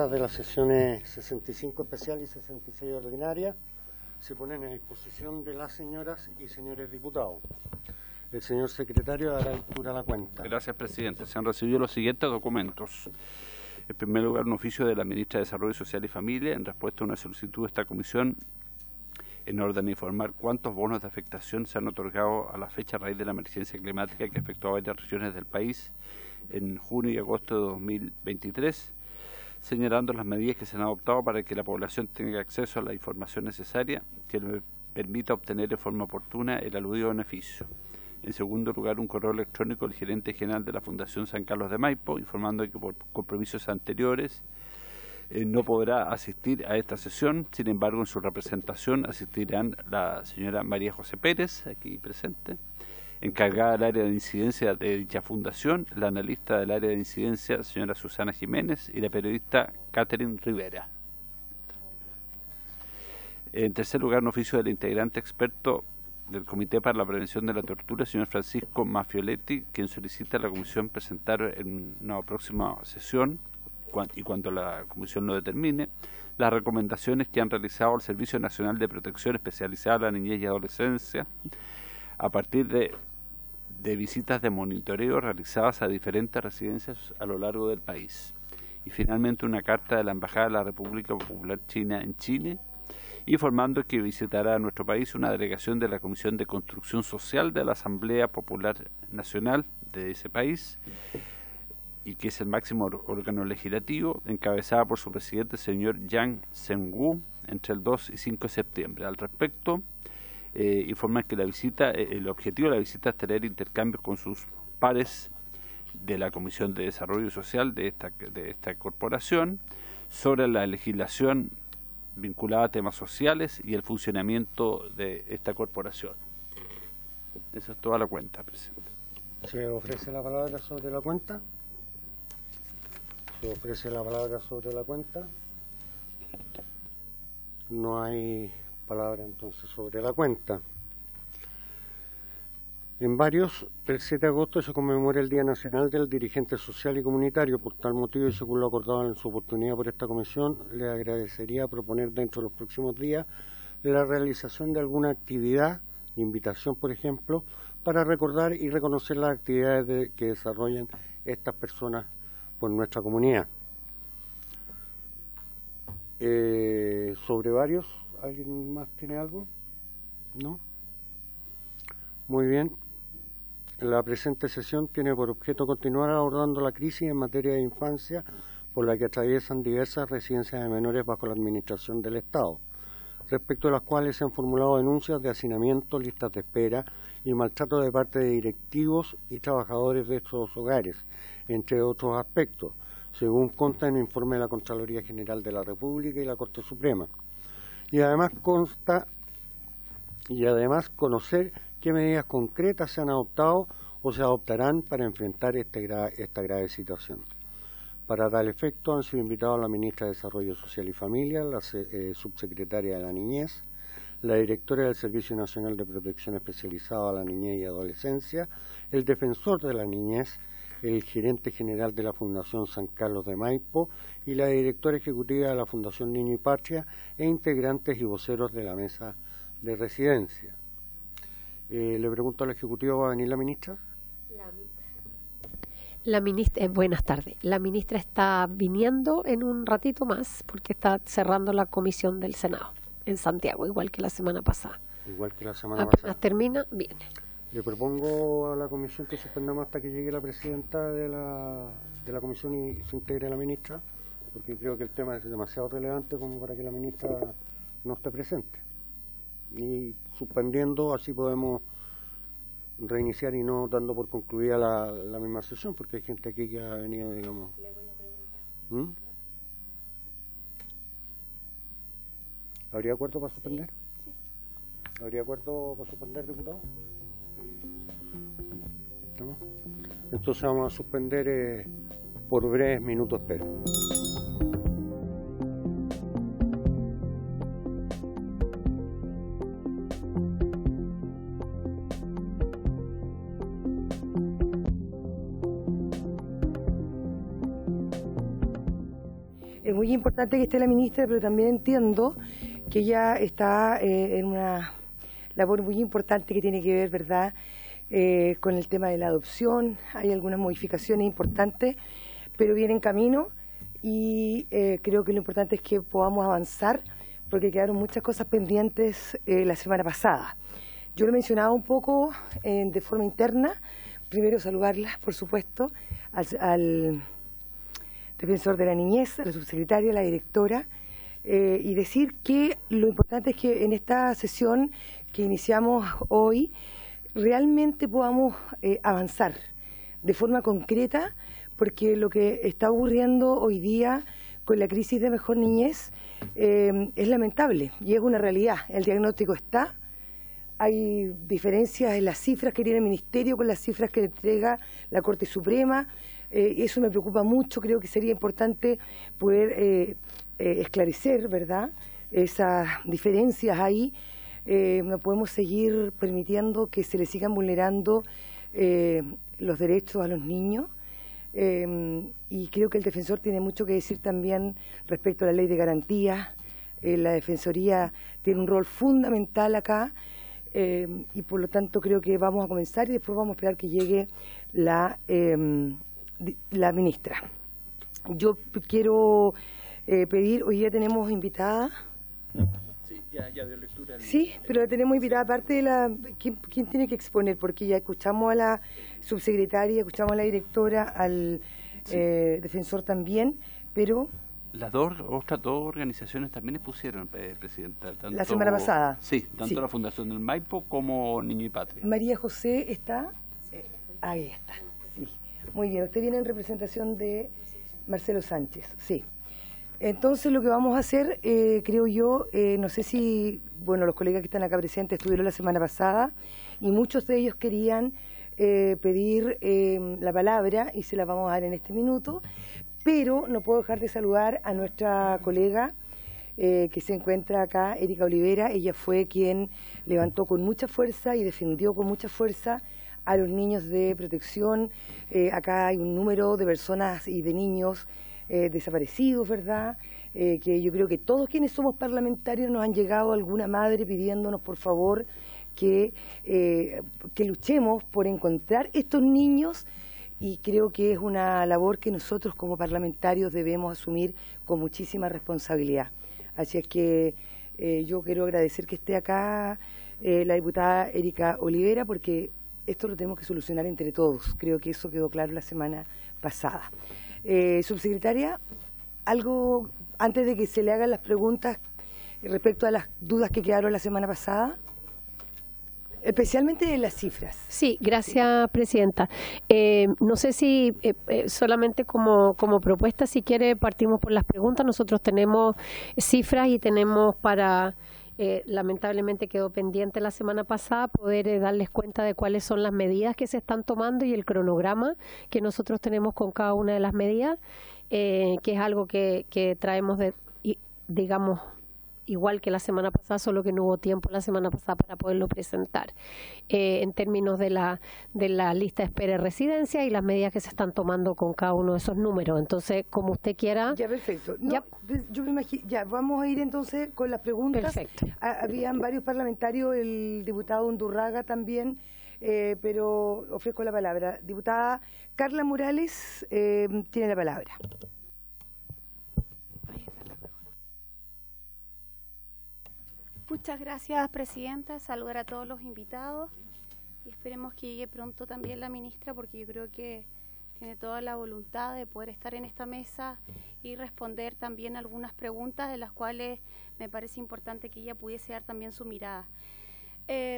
actas de las sesiones 65 especial y 66 ordinaria se ponen a disposición de las señoras y señores diputados. El señor secretario dará lectura a la cuenta. Gracias, presidente. Se han recibido los siguientes documentos. En primer lugar, un oficio de la ministra de Desarrollo Social y Familia en respuesta a una solicitud de esta comisión en orden a informar cuántos bonos de afectación se han otorgado a la fecha a raíz de la emergencia climática que afectó a varias regiones del país en junio y agosto de 2023, señalando las medidas que se han adoptado para que la población tenga acceso a la información necesaria que le permita obtener de forma oportuna el aludido beneficio. En segundo lugar, un correo electrónico del gerente general de la Fundación San Carlos de Maipo, informando que por compromisos anteriores no podrá asistir a esta sesión. Sin embargo, en su representación asistirán la señora María José Pérez, aquí presente, encargada del área de incidencia de dicha fundación, la analista del área de incidencia, señora Susana Jiménez, y la periodista Catherine Rivera. En tercer lugar, un oficio del integrante experto del Comité para la Prevención de la Tortura, señor Francisco Maffioletti, quien solicita a la Comisión presentar en una próxima sesión, y cuando la Comisión lo determine, las recomendaciones que han realizado el Servicio Nacional de Protección Especializada a la Niñez y Adolescencia a partir de visitas de monitoreo realizadas a diferentes residencias a lo largo del país. Y finalmente una carta de la Embajada de la República Popular China en Chile, informando que visitará a nuestro país una delegación de la Comisión de Construcción Social de la Asamblea Popular Nacional de ese país, y que es el máximo órgano legislativo, encabezada por su presidente, el señor Yang Zhengwu, entre el 2 y 5 de septiembre. Al respecto, informar que la visita, el objetivo de la visita es tener intercambios con sus pares de la Comisión de Desarrollo Social de esta corporación sobre la legislación vinculada a temas sociales y el funcionamiento de esta corporación. Esa es toda la cuenta, presidente. ¿Se ofrece la palabra sobre la cuenta? Se ofrece la palabra sobre la cuenta. No hay palabra entonces sobre la cuenta. En varios, el 7 de agosto se conmemora el Día Nacional del Dirigente Social y Comunitario. Por tal motivo, y según lo acordado en su oportunidad por esta comisión, le agradecería proponer dentro de los próximos días la realización de alguna actividad, invitación por ejemplo, para recordar y reconocer las actividades que desarrollan estas personas por nuestra comunidad. Sobre varios, ¿alguien más tiene algo? ¿No? Muy bien. La presente sesión tiene por objeto continuar abordando la crisis en materia de infancia por la que atraviesan diversas residencias de menores bajo la administración del Estado, respecto a las cuales se han formulado denuncias de hacinamiento, listas de espera y maltrato de parte de directivos y trabajadores de estos hogares, entre otros aspectos, según consta en el informe de la Contraloría General de la República y la Corte Suprema. Y además conocer qué medidas concretas se han adoptado o se adoptarán para enfrentar esta grave situación. Para tal efecto han sido invitados la ministra de Desarrollo Social y Familia, la subsecretaria de la Niñez, la directora del Servicio Nacional de Protección Especializada a la Niñez y Adolescencia, el defensor de la niñez, el gerente general de la Fundación San Carlos de Maipo y la directora ejecutiva de la Fundación Niño y Patria e integrantes y voceros de la mesa de residencia. Le pregunto al Ejecutivo, ¿va a venir la ministra? La ministra, buenas tardes. La ministra está viniendo en un ratito más porque está cerrando la comisión del Senado en Santiago, igual que la semana pasada. Igual que la semana pasada. Apenas termina, viene. Le propongo a la comisión que suspendamos hasta que llegue la presidenta de la comisión y se integre la ministra, porque creo que el tema es demasiado relevante como para que la ministra no esté presente. Y suspendiendo, así podemos reiniciar y no dando por concluida la misma sesión, porque hay gente aquí que ha venido, digamos. Le voy a preguntar. ¿Habría acuerdo para suspender? Sí. ¿Habría acuerdo para suspender, diputado? ¿No? Entonces vamos a suspender por breves minutos, pero. muy importante que esté la ministra, pero también entiendo que ella está en una labor muy importante que tiene que ver, ¿verdad?, con el tema de la adopción. Hay algunas modificaciones importantes, pero viene en camino y creo que lo importante es que podamos avanzar porque quedaron muchas cosas pendientes la semana pasada. Yo lo mencionaba un poco de forma interna. Primero saludarlas, por supuesto, al defensor de la niñez, a la subsecretaria, a la directora, y decir que lo importante es que en esta sesión que iniciamos hoy realmente podamos avanzar de forma concreta, porque lo que está ocurriendo hoy día con la crisis de Mejor Niñez es lamentable y es una realidad. El diagnóstico está. Hay diferencias en las cifras que tiene el Ministerio con las cifras que entrega la Corte Suprema. Eso me preocupa mucho. Creo que sería importante poder esclarecer, ¿verdad?, esas diferencias ahí. No podemos seguir permitiendo que se le sigan vulnerando los derechos a los niños. Y creo que el defensor tiene mucho que decir también respecto a la ley de garantías. La Defensoría tiene un rol fundamental acá. Y por lo tanto creo que vamos a comenzar y después vamos a esperar que llegue la ministra. Yo quiero pedir, hoy día tenemos invitada. Sí, ya dio lectura. Sí, pero tenemos invitada aparte de la... ¿Quién tiene que exponer? Porque ya escuchamos a la subsecretaria, escuchamos a la directora, al defensor también, pero... Las otras dos organizaciones también expusieron, Presidenta. Tanto, la semana pasada. Sí, tanto sí. La Fundación del Maipo como Niño y Patria. María José está... ahí está. Sí. Muy bien, usted viene en representación de Marcelo Sánchez. Sí. Entonces lo que vamos a hacer, creo yo, no sé si, bueno, los colegas que están acá presentes estuvieron la semana pasada y muchos de ellos querían pedir la palabra y se la vamos a dar en este minuto. Pero no puedo dejar de saludar a nuestra colega que se encuentra acá, Erika Olivera. Ella fue quien levantó con mucha fuerza y defendió con mucha fuerza a los niños de protección. Acá hay un número de personas y de niños desaparecidos, ¿verdad? Que yo creo que todos quienes somos parlamentarios nos han llegado alguna madre pidiéndonos, por favor, que luchemos por encontrar estos niños. Y creo que es una labor que nosotros como parlamentarios debemos asumir con muchísima responsabilidad. Así es que yo quiero agradecer que esté acá la diputada Erika Olivera, porque esto lo tenemos que solucionar entre todos. Creo que eso quedó claro la semana pasada. Subsecretaria, algo antes de que se le hagan las preguntas respecto a las dudas que quedaron la semana pasada. Especialmente de las cifras. Sí, gracias, Presidenta. No sé si solamente como propuesta, si quiere, partimos por las preguntas. Nosotros tenemos cifras y tenemos para, lamentablemente quedó pendiente la semana pasada, poder darles cuenta de cuáles son las medidas que se están tomando y el cronograma que nosotros tenemos con cada una de las medidas, que es algo que traemos digamos, igual que la semana pasada, solo que no hubo tiempo la semana pasada para poderlo presentar, en términos de la lista de espera de residencia y las medidas que se están tomando con cada uno de esos números. Entonces, como usted quiera... Ya, perfecto. No, ya. Yo me imagino, ya, vamos a ir entonces con las preguntas. Perfecto. Habían varios parlamentarios, el diputado Undurraga también, pero ofrezco la palabra. Diputada Carla Morales tiene la palabra. Muchas gracias, Presidenta. Saludar a todos los invitados y esperemos que llegue pronto también la ministra, porque yo creo que tiene toda la voluntad de poder estar en esta mesa y responder también algunas preguntas de las cuales me parece importante que ella pudiese dar también su mirada.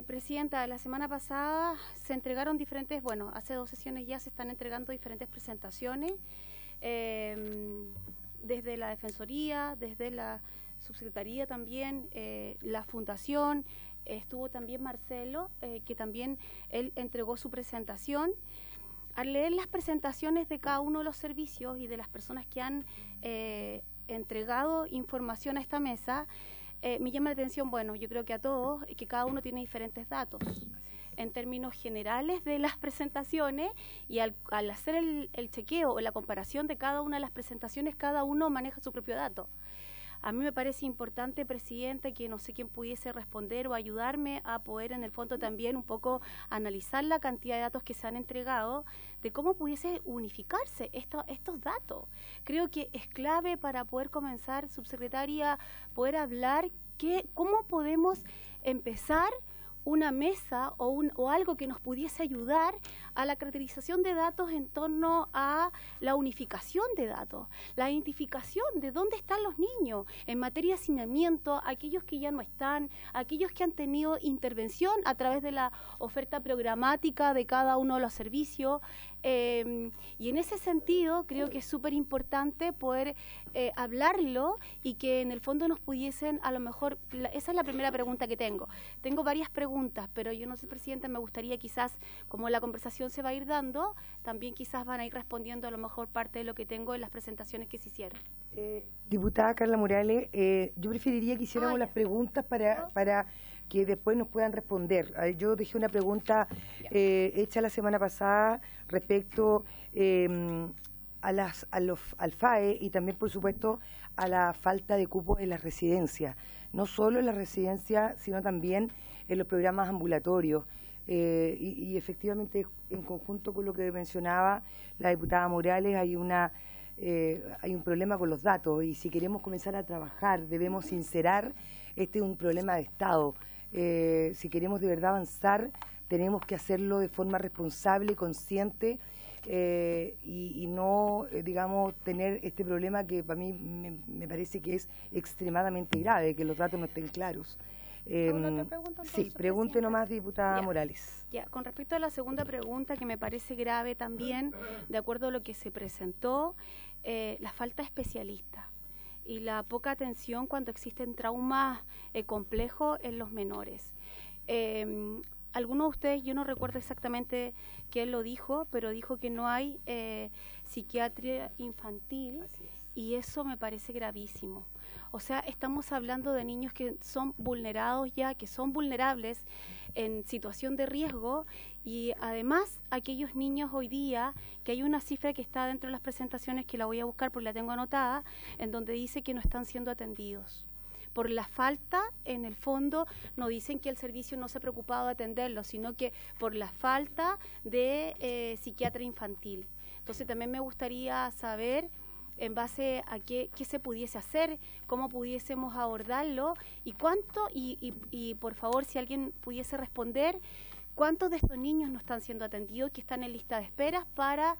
Presidenta, la semana pasada se entregaron diferentes, bueno, hace 2 sesiones ya se están entregando diferentes presentaciones, desde la Defensoría, desde la Subsecretaría también, la Fundación, estuvo también Marcelo, que también él entregó su presentación. Al leer las presentaciones de cada uno de los servicios y de las personas que han entregado información a esta mesa, me llama la atención, bueno, yo creo que a todos, que cada uno tiene diferentes datos. en términos generales de las presentaciones y al hacer el chequeo o la comparación de cada una de las presentaciones, cada uno maneja su propio dato. A mí me parece importante, Presidenta, que no sé quién pudiese responder o ayudarme a poder en el fondo también un poco analizar la cantidad de datos que se han entregado, de cómo pudiese unificarse estos datos. Creo que es clave para poder comenzar, subsecretaria, poder hablar cómo podemos empezar una mesa o algo que nos pudiese ayudar a la caracterización de datos en torno a la unificación de datos, la identificación de dónde están los niños en materia de hacinamiento, aquellos que ya no están, aquellos que han tenido intervención a través de la oferta programática de cada uno de los servicios. Y en ese sentido creo que es súper importante poder hablarlo y que en el fondo nos pudiesen, a lo mejor, esa es la primera pregunta que tengo. Tengo varias preguntas, pero yo no sé, Presidenta, me gustaría quizás, como la conversación se va a ir dando, también quizás van a ir respondiendo a lo mejor parte de lo que tengo en las presentaciones que se hicieron. Diputada Carla Morales, yo preferiría que hiciéramos las preguntas para que después nos puedan responder. Yo dejé una pregunta hecha la semana pasada respecto al FAE y también, por supuesto, a la falta de cupos en las residencias. No solo en las residencias, sino también en los programas ambulatorios. Y efectivamente, en conjunto con lo que mencionaba la diputada Morales, hay un problema con los datos y si queremos comenzar a trabajar debemos sincerar, este es un problema de Estado. Si queremos de verdad avanzar, tenemos que hacerlo de forma responsable y consciente y no, digamos, tener este problema que para mí me parece que es extremadamente grave, que los datos no estén claros. ¿Otra pregunta, entonces, sí, pregunte nomás, diputada ya. Morales. Ya, con respecto a la segunda pregunta, que me parece grave también, de acuerdo a lo que se presentó, la falta de especialistas y la poca atención cuando existen traumas complejos en los menores. Algunos de ustedes, yo no recuerdo exactamente quién lo dijo, pero dijo que no hay psiquiatría infantil y eso me parece gravísimo. O sea, estamos hablando de niños que son vulnerados ya, que son vulnerables en situación de riesgo y además aquellos niños hoy día, que hay una cifra que está dentro de las presentaciones que la voy a buscar porque la tengo anotada, en donde dice que no están siendo atendidos. Por la falta, en el fondo, no dicen que el servicio no se ha preocupado de atenderlos, sino que por la falta de psiquiatra infantil. Entonces también me gustaría saber, en base a qué se pudiese hacer, cómo pudiésemos abordarlo y cuánto, y por favor, si alguien pudiese responder, ¿cuántos de estos niños no están siendo atendidos, que están en lista de esperas para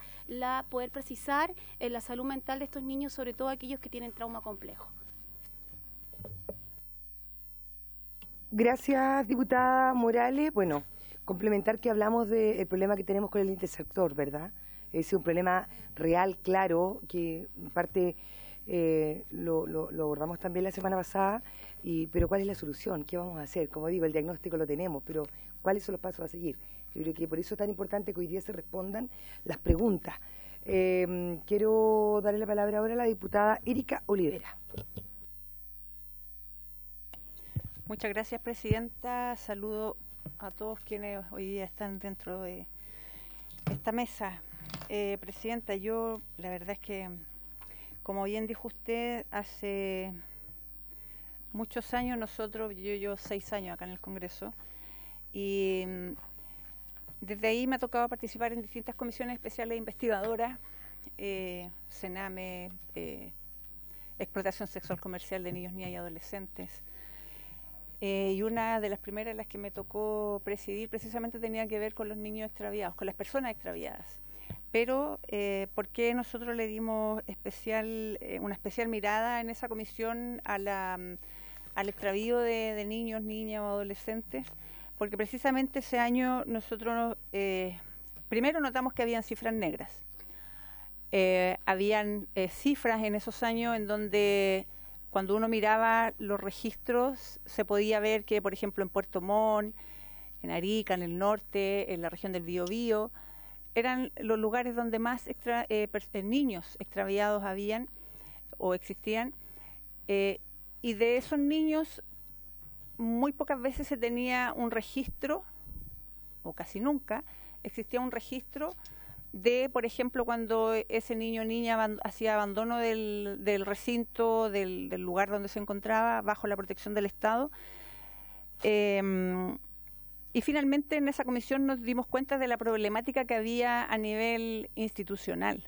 poder precisar en la salud mental de estos niños, sobre todo aquellos que tienen trauma complejo? Gracias, diputada Morales. Bueno, complementar que hablamos del problema que tenemos con el intersector, ¿verdad? Es un problema real, claro, que en parte lo abordamos también la semana pasada, pero ¿cuál es la solución? ¿Qué vamos a hacer? Como digo, el diagnóstico lo tenemos, pero ¿cuáles son los pasos a seguir? Yo creo que por eso es tan importante que hoy día se respondan las preguntas. Quiero darle la palabra ahora a la diputada Erika Olivera. Muchas gracias, Presidenta. Saludo a todos quienes hoy día están dentro de esta mesa. Presidenta, yo la verdad es que, como bien dijo usted, hace muchos años nosotros, yo 6 años acá en el Congreso, y desde ahí me ha tocado participar en distintas comisiones especiales investigadoras, CENAME, explotación sexual comercial de niños, niñas y adolescentes. Y una de las primeras en las que me tocó presidir precisamente tenía que ver con los niños extraviados, con las personas extraviadas. Pero, ¿por qué nosotros le dimos una especial mirada en esa comisión al extravío de niños, niñas o adolescentes? Porque precisamente ese año nosotros primero notamos que habían cifras negras. Habían cifras en esos años en donde cuando uno miraba los registros se podía ver que, por ejemplo, en Puerto Montt, en Arica, en el norte, en la región del Biobío, eran los lugares donde más niños extraviados habían o existían, y de esos niños muy pocas veces se tenía un registro o casi nunca, existía un registro de, por ejemplo, cuando ese niño o niña hacía abandono del recinto, del lugar donde se encontraba, bajo la protección del Estado. Y finalmente en esa comisión nos dimos cuenta de la problemática que había a nivel institucional,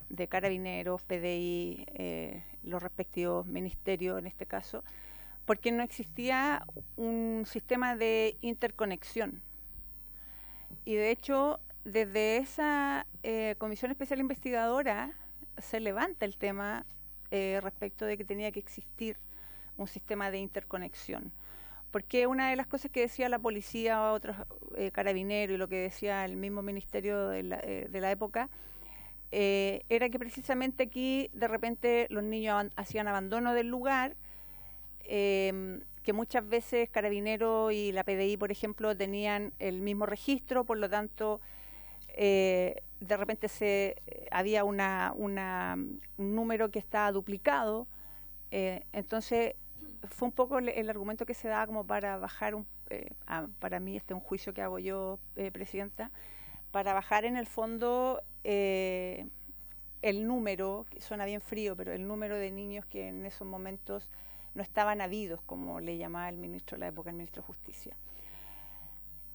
de Carabineros, PDI, los respectivos ministerios en este caso, porque no existía un sistema de interconexión. Y de hecho, desde esa Comisión Especial Investigadora se levanta el tema respecto de que tenía que existir un sistema de interconexión. Porque una de las cosas que decía la policía o otros carabineros y lo que decía el mismo ministerio de la época, era que precisamente aquí de repente los niños hacían abandono del lugar, que muchas veces Carabineros y la PDI, por ejemplo, tenían el mismo registro, por lo tanto, de repente había un número que estaba duplicado, entonces fue un poco el argumento que se daba como para bajar, para mí este es un juicio que hago yo, Presidenta, para bajar en el fondo el número, que suena bien frío, pero el número de niños que en esos momentos no estaban habidos, como le llamaba el ministro de la época, el ministro de Justicia.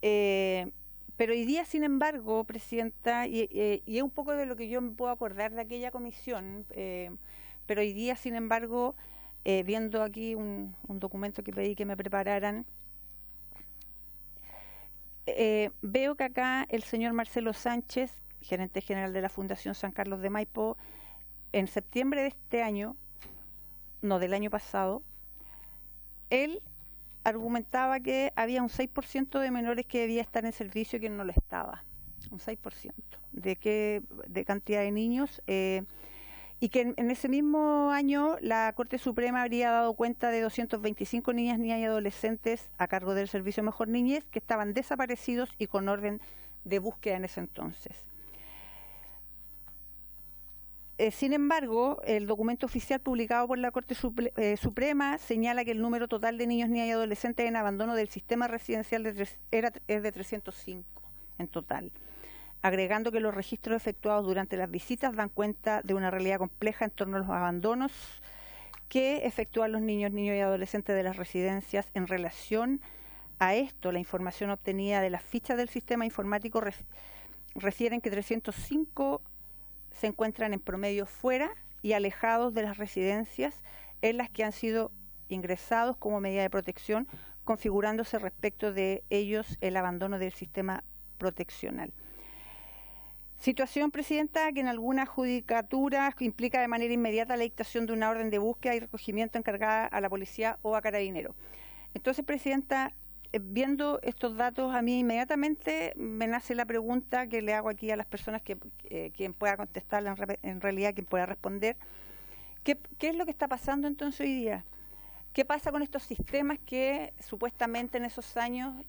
Pero hoy día, sin embargo, Presidenta, y es un poco de lo que yo me puedo acordar de aquella comisión, pero hoy día, sin embargo, viendo aquí un documento que pedí que me prepararan, veo que acá el señor Marcelo Sánchez, gerente general de la Fundación San Carlos de Maipo, en septiembre de este año, no, del año pasado, él argumentaba que había un 6% de menores que debía estar en servicio y que no lo estaba. Un 6% de cantidad de niños. Y que en ese mismo año la Corte Suprema habría dado cuenta de 225 niñas, niñas y adolescentes a cargo del Servicio Mejor Niñez que estaban desaparecidos y con orden de búsqueda en ese entonces. Sin embargo, el documento oficial publicado por la Corte Suprema señala que el número total de niños, niñas y adolescentes en abandono del sistema residencial es de 305 en total, agregando que los registros efectuados durante las visitas dan cuenta de una realidad compleja en torno a los abandonos que efectúan los niños, niños y adolescentes de las residencias. En relación a esto, la información obtenida de las fichas del sistema informático refieren que 305 se encuentran en promedio fuera y alejados de las residencias en las que han sido ingresados como medida de protección, configurándose respecto de ellos el abandono del sistema proteccional. Situación, Presidenta, que en algunas judicaturas implica de manera inmediata la dictación de una orden de búsqueda y recogimiento encargada a la policía o a Carabineros. Entonces, Presidenta, viendo estos datos, a mí inmediatamente me nace la pregunta que le hago aquí a las personas, quien pueda contestarla, en realidad quien pueda responder. ¿Qué es lo que está pasando entonces hoy día? ¿Qué pasa con estos sistemas que supuestamente en esos años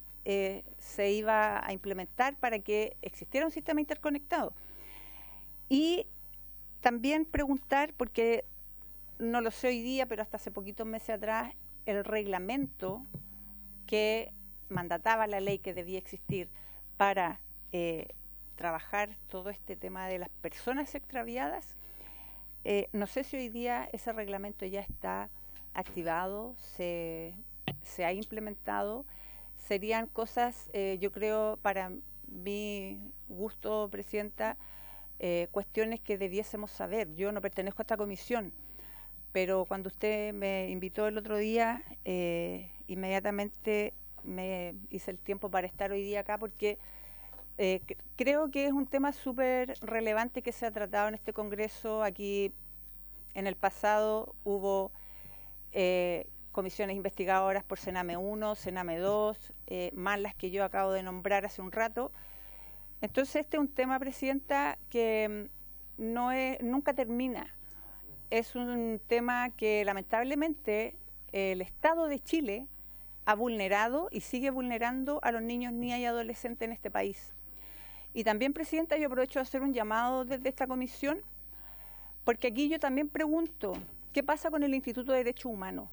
se iba a implementar para que existiera un sistema interconectado? Y también preguntar, porque no lo sé hoy día, pero hasta hace poquitos meses atrás, el reglamento que mandataba la ley que debía existir para trabajar todo este tema de las personas extraviadas, no sé si hoy día ese reglamento ya está activado, se ha implementado. Serían cosas, yo creo, para mi gusto, Presidenta, cuestiones que debiésemos saber. Yo no pertenezco a esta comisión, pero cuando usted me invitó el otro día, inmediatamente me hice el tiempo para estar hoy día acá, porque creo que es un tema súper relevante que se ha tratado en este Congreso. Aquí en el pasado hubo comisiones investigadoras por Sename 1, Sename 2, más las que yo acabo de nombrar hace un rato. Entonces este es un tema, Presidenta, que nunca termina. Es un tema que lamentablemente el Estado de Chile ha vulnerado y sigue vulnerando a los niños, niñas y adolescentes en este país. Y también, Presidenta, yo aprovecho de hacer un llamado desde esta comisión, porque aquí yo también pregunto, ¿qué pasa con el Instituto de Derechos Humanos?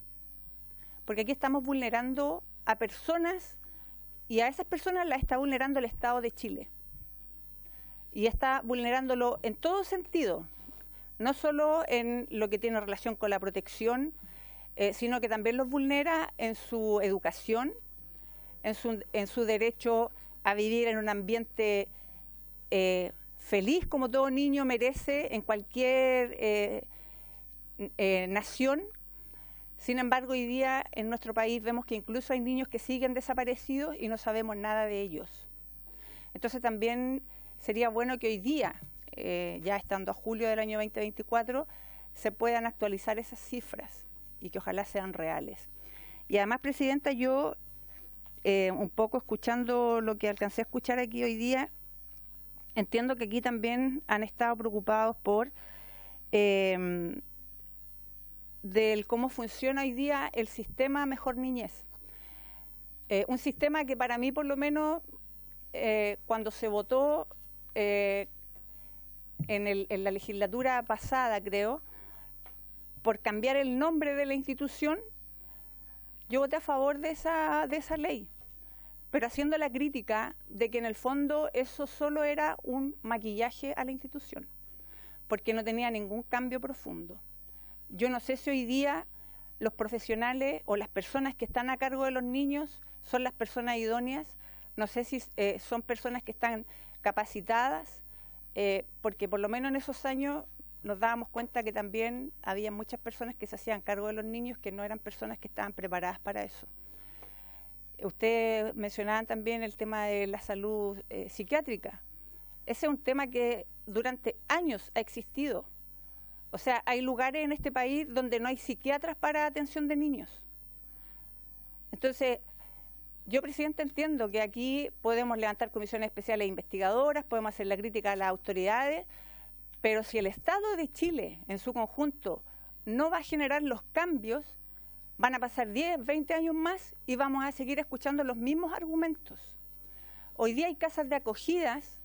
Porque aquí estamos vulnerando a personas y a esas personas las está vulnerando el Estado de Chile. Y está vulnerándolo en todo sentido, no solo en lo que tiene relación con la protección, sino que también los vulnera en su educación, en su derecho a vivir en un ambiente feliz, como todo niño merece en cualquier nación. Sin embargo, hoy día en nuestro país vemos que incluso hay niños que siguen desaparecidos y no sabemos nada de ellos. Entonces también sería bueno que hoy día, ya estando a julio del año 2024, se puedan actualizar esas cifras y que ojalá sean reales. Y además, Presidenta, yo, un poco escuchando lo que alcancé a escuchar aquí hoy día, entiendo que aquí también han estado preocupados por del cómo funciona hoy día el sistema Mejor Niñez. Un sistema que para mí, por lo menos, cuando se votó en la legislatura pasada, creo, por cambiar el nombre de la institución, yo voté a favor de esa ley, pero haciendo la crítica de que en el fondo eso solo era un maquillaje a la institución, porque no tenía ningún cambio profundo. Yo no sé si hoy día los profesionales o las personas que están a cargo de los niños son las personas idóneas, no sé si son personas que están capacitadas, porque por lo menos en esos años nos dábamos cuenta que también había muchas personas que se hacían cargo de los niños que no eran personas que estaban preparadas para eso. Ustedes mencionaban también el tema de la salud psiquiátrica. Ese es un tema que durante años ha existido. O sea, hay lugares en este país donde no hay psiquiatras para atención de niños. Entonces, yo, Presidenta, entiendo que aquí podemos levantar comisiones especiales investigadoras, podemos hacer la crítica a las autoridades, pero si el Estado de Chile en su conjunto no va a generar los cambios, van a pasar 10, 20 años más y vamos a seguir escuchando los mismos argumentos. Hoy día hay casas de acogidas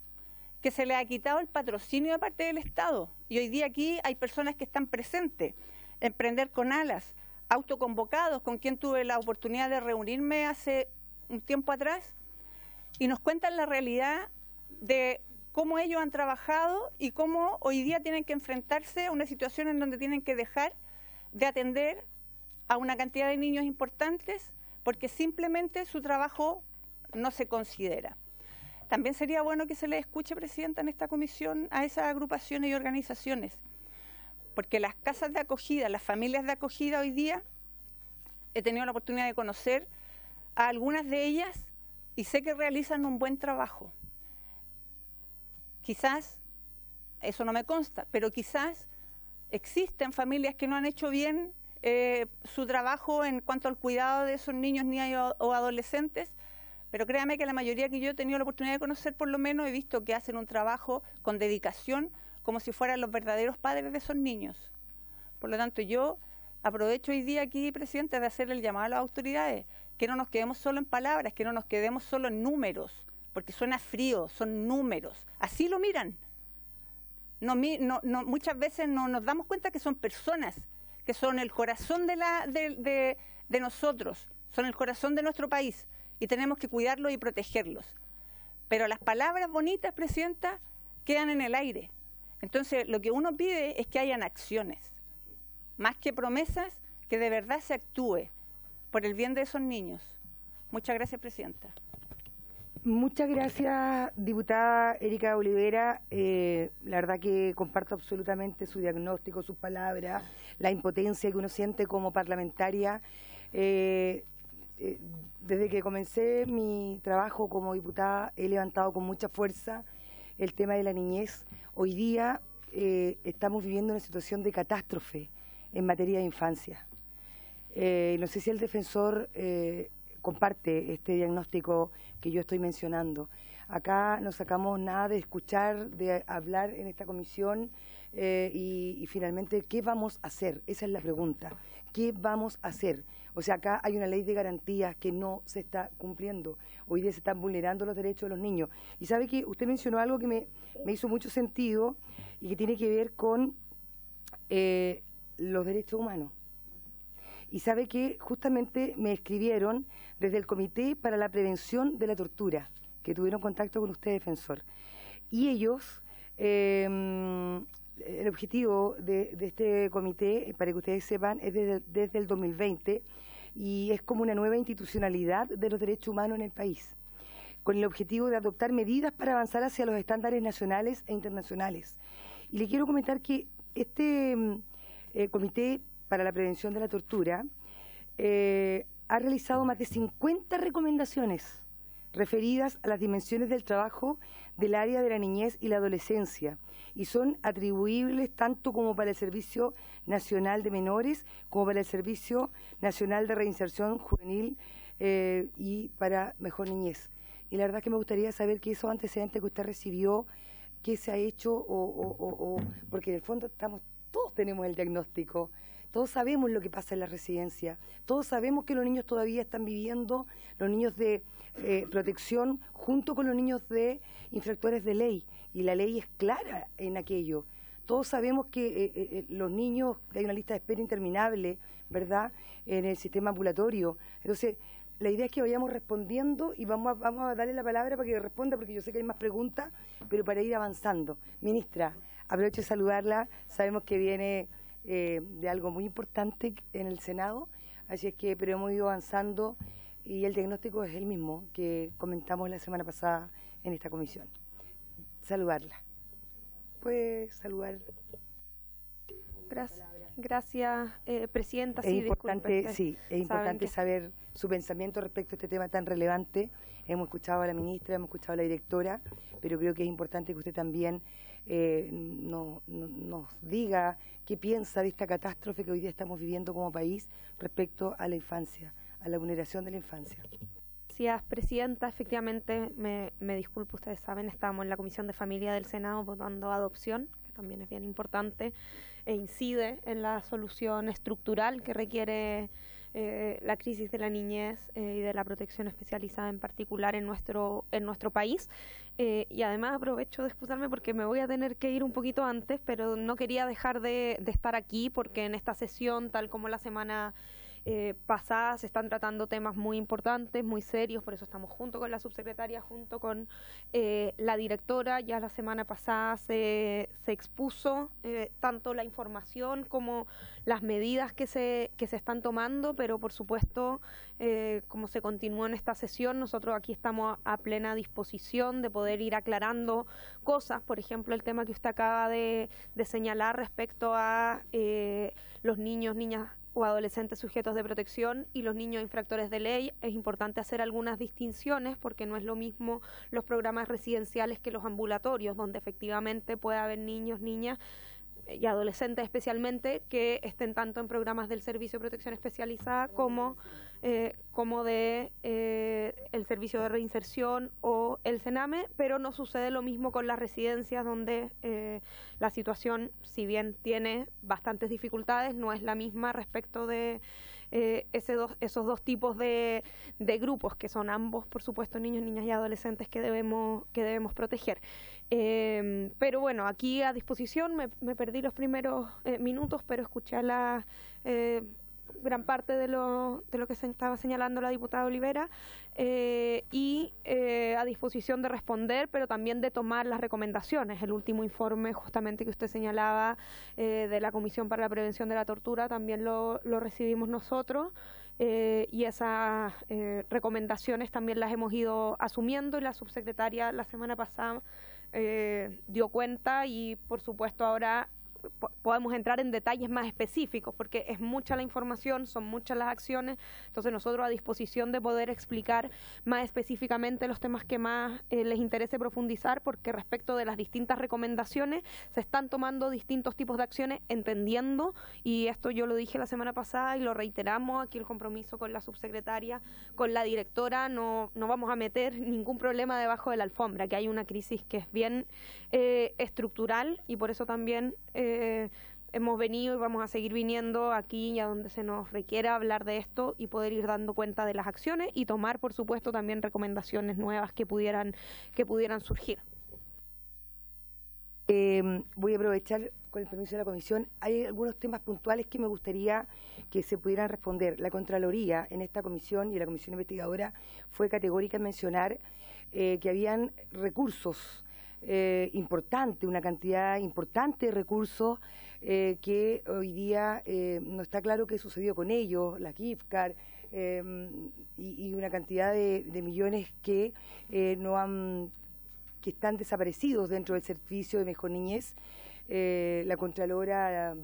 que se les ha quitado el patrocinio de parte del Estado y hoy día aquí hay personas que están presentes, Emprender con Alas, autoconvocados, con quien tuve la oportunidad de reunirme hace un tiempo atrás, y nos cuentan la realidad de cómo ellos han trabajado y cómo hoy día tienen que enfrentarse a una situación en donde tienen que dejar de atender a una cantidad de niños importantes porque simplemente su trabajo no se considera. También sería bueno que se le escuche, Presidenta, en esta comisión a esas agrupaciones y organizaciones, porque las casas de acogida, las familias de acogida hoy día, he tenido la oportunidad de conocer a algunas de ellas y sé que realizan un buen trabajo. Quizás, eso no me consta, pero quizás existen familias que no han hecho bien su trabajo en cuanto al cuidado de esos niños, niñas o adolescentes, pero créame que la mayoría que yo he tenido la oportunidad de conocer, por lo menos he visto que hacen un trabajo con dedicación como si fueran los verdaderos padres de esos niños. Por lo tanto, yo aprovecho hoy día aquí, Presidente, de hacerle el llamado a las autoridades, que no nos quedemos solo en palabras, que no nos quedemos solo en números, porque suena frío, son números. Así lo miran. Muchas veces no nos damos cuenta que son personas, que son el corazón de nosotros, son el corazón de nuestro país, y tenemos que cuidarlos y protegerlos. Pero las palabras bonitas, Presidenta, quedan en el aire. Entonces, lo que uno pide es que hayan acciones, más que promesas, que de verdad se actúe por el bien de esos niños. Muchas gracias, Presidenta. Muchas gracias, diputada Erika Olivera. La verdad que comparto absolutamente su diagnóstico, sus palabras, la impotencia que uno siente como parlamentaria. Desde que comencé mi trabajo como diputada he levantado con mucha fuerza el tema de la niñez. Hoy día estamos viviendo una situación de catástrofe en materia de infancia. No sé si el defensor comparte este diagnóstico que yo estoy mencionando. Acá no sacamos nada de escuchar, de hablar en esta comisión y finalmente, ¿qué vamos a hacer? Esa es la pregunta. ¿Qué vamos a hacer? O sea, acá hay una ley de garantías que no se está cumpliendo. Hoy día se están vulnerando los derechos de los niños. Y sabe que usted mencionó algo que me hizo mucho sentido y que tiene que ver con los derechos humanos. Y sabe que justamente me escribieron desde el Comité para la Prevención de la Tortura, que tuvieron contacto con usted, defensor. Y ellos, el objetivo de este comité, para que ustedes sepan, es desde el 2020 y es como una nueva institucionalidad de los derechos humanos en el país, con el objetivo de adoptar medidas para avanzar hacia los estándares nacionales e internacionales. Y le quiero comentar que este Comité para la Prevención de la Tortura ha realizado más de 50 recomendaciones referidas a las dimensiones del trabajo del área de la niñez y la adolescencia, y son atribuibles tanto como para el Servicio Nacional de Menores como para el Servicio Nacional de Reinserción Juvenil y para Mejor Niñez. Y la verdad es que me gustaría saber que esos antecedentes que usted recibió, qué se ha hecho, porque en el fondo todos tenemos el diagnóstico, todos sabemos lo que pasa en la residencia, todos sabemos que los niños todavía están viviendo, los niños de protección junto con los niños de infractores de ley, y la ley es clara en aquello. Todos sabemos que los niños, hay una lista de espera interminable, ¿verdad?, en el sistema ambulatorio. Entonces, la idea es que vayamos respondiendo y vamos a darle la palabra para que responda, porque yo sé que hay más preguntas, pero para ir avanzando. Ministra, aprovecho de saludarla, sabemos que viene de algo muy importante en el Senado, así es que, pero hemos ido avanzando y el diagnóstico es el mismo que comentamos la semana pasada en esta comisión. Saludarla. ¿Puede saludar? Gracias, Presidenta. Es importante saber su pensamiento respecto a este tema tan relevante. Hemos escuchado a la ministra, hemos escuchado a la directora, pero creo que es importante que usted también nos diga qué piensa de esta catástrofe que hoy día estamos viviendo como país respecto a la infancia, a la vulneración de la infancia. Gracias, Presidenta. Efectivamente, me disculpo, ustedes saben, estamos en la Comisión de Familia del Senado votando adopción, que también es bien importante, e incide en la solución estructural que requiere la crisis de la niñez y de la protección especializada en particular en nuestro país. Y además aprovecho de excusarme porque me voy a tener que ir un poquito antes, pero no quería dejar de estar aquí porque en esta sesión, tal como la semana pasada, se están tratando temas muy importantes, muy serios, por eso estamos junto con la subsecretaria, junto con la directora. Ya la semana pasada se expuso tanto la información como las medidas que se están tomando, pero por supuesto, como se continuó en esta sesión, nosotros aquí estamos a plena disposición de poder ir aclarando cosas, por ejemplo, el tema que usted acaba de señalar respecto a los niños, niñas o adolescentes sujetos de protección y los niños infractores de ley. Es importante hacer algunas distinciones porque no es lo mismo los programas residenciales que los ambulatorios, donde efectivamente puede haber niños, niñas y adolescentes especialmente que estén tanto en programas del Servicio de Protección Especializada como de el Servicio de Reinserción o el Sename, pero no sucede lo mismo con las residencias, donde la situación, si bien tiene bastantes dificultades, no es la misma respecto de esos dos tipos de grupos, que son ambos, por supuesto, niños, niñas y adolescentes que debemos proteger. Pero bueno, aquí a disposición, me perdí los primeros minutos, pero escuché la gran parte de lo que se estaba señalando la diputada Olivera, y a disposición de responder, pero también de tomar las recomendaciones. El último informe justamente que usted señalaba de la Comisión para la Prevención de la Tortura también lo recibimos nosotros, y esas recomendaciones también las hemos ido asumiendo, y la subsecretaria la semana pasada dio cuenta, y por supuesto ahora podemos entrar en detalles más específicos porque es mucha la información, son muchas las acciones, entonces nosotros a disposición de poder explicar más específicamente los temas que más les interese profundizar, porque respecto de las distintas recomendaciones se están tomando distintos tipos de acciones, entendiendo, y esto yo lo dije la semana pasada y lo reiteramos aquí, el compromiso con la subsecretaria, con la directora, no vamos a meter ningún problema debajo de la alfombra, que hay una crisis que es bien estructural, y por eso también hemos venido y vamos a seguir viniendo aquí y a donde se nos requiera hablar de esto y poder ir dando cuenta de las acciones y tomar, por supuesto, también recomendaciones nuevas que pudieran surgir. Voy a aprovechar con el permiso de la comisión, hay algunos temas puntuales que me gustaría que se pudieran responder. La Contraloría en esta comisión y la comisión investigadora fue categórica en mencionar que habían recursos importantes, una cantidad importante de recursos que hoy día no está claro qué sucedió con ellos, la gift card, y una cantidad de millones que que están desaparecidos dentro del servicio de Mejor Niñez. La Contralora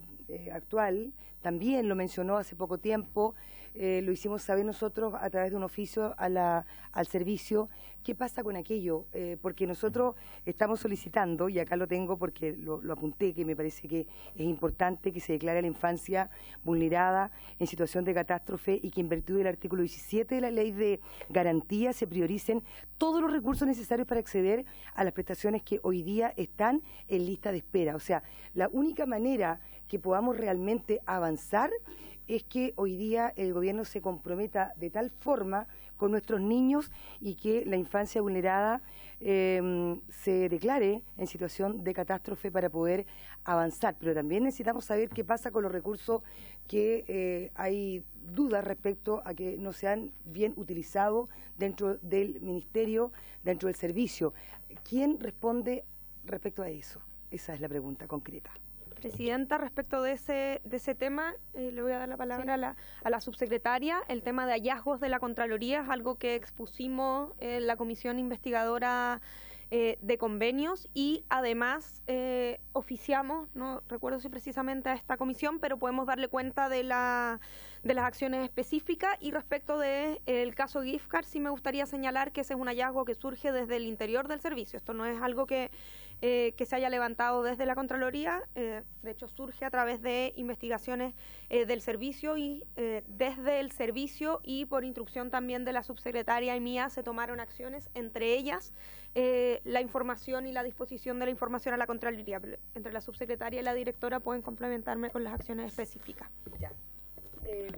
actual también lo mencionó hace poco tiempo, lo hicimos saber nosotros a través de un oficio al servicio. ¿Qué pasa con aquello? Porque nosotros estamos solicitando, y acá lo tengo porque lo apunté, que me parece que es importante que se declare a la infancia vulnerada en situación de catástrofe y que en virtud del artículo 17 de la Ley de Garantía se prioricen todos los recursos necesarios para acceder a las prestaciones que hoy día están en lista de espera. O sea, la única manera que podamos realmente avanzar es que hoy día el gobierno se comprometa de tal forma con nuestros niños y que la infancia vulnerada se declare en situación de catástrofe para poder avanzar. Pero también necesitamos saber qué pasa con los recursos que hay dudas respecto a que no sean bien utilizados dentro del ministerio, dentro del servicio. ¿Quién responde respecto a eso? Esa es la pregunta concreta. Presidenta, respecto de ese tema, le voy a dar la palabra a la subsecretaria. El tema de hallazgos de la Contraloría es algo que expusimos en la comisión investigadora de convenios y además oficiamos, no recuerdo si precisamente a esta comisión, pero podemos darle cuenta de las acciones específicas. Y respecto del caso gift card, sí me gustaría señalar que ese es un hallazgo que surge desde el interior del servicio. Esto no es algo que se haya levantado desde la Contraloría, de hecho surge a través de investigaciones del servicio y desde el servicio y por instrucción también de la subsecretaria y mía se tomaron acciones, entre ellas la información y la disposición de la información a la Contraloría. Entre la subsecretaria y la directora pueden complementarme con las acciones específicas. Ya.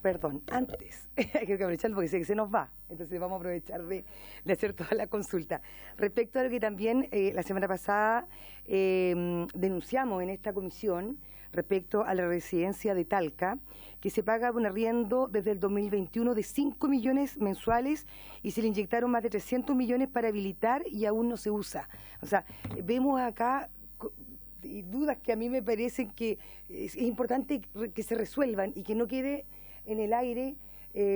Perdón, antes, hay que aprovecharlo porque sé que se nos va, entonces vamos a aprovechar de hacer toda la consulta. Respecto a lo que también la semana pasada denunciamos en esta comisión, respecto a la residencia de Talca, que se paga un arriendo desde el 2021 de 5 millones mensuales y se le inyectaron más de 300 millones para habilitar y aún no se usa. O sea, vemos acá y dudas que a mí me parecen que es importante que se resuelvan y que no quede en el aire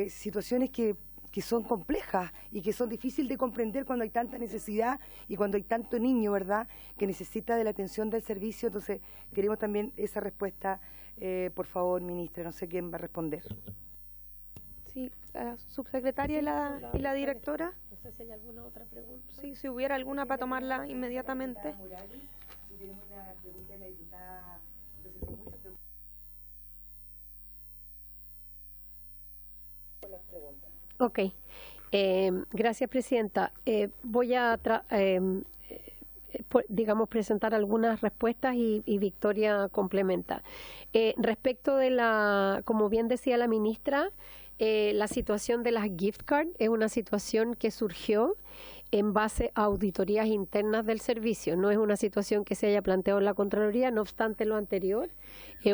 situaciones que son complejas y que son difíciles de comprender cuando hay tanta necesidad y cuando hay tanto niño, ¿verdad?, que necesita de la atención del servicio. Entonces, queremos también esa respuesta, por favor, ministra, no sé quién va a responder. Sí, la subsecretaria y la directora. No sé si hay alguna otra pregunta. Sí, si hubiera alguna para tomarla inmediatamente. Tenemos una pregunta de la diputada. Ok, gracias, presidenta. Voy a presentar algunas respuestas y Victoria complementa. Respecto de como bien decía la ministra, la situación de las gift cards es una situación que surgió en base a auditorías internas del servicio. No es una situación que se haya planteado en la Contraloría, no obstante lo anterior.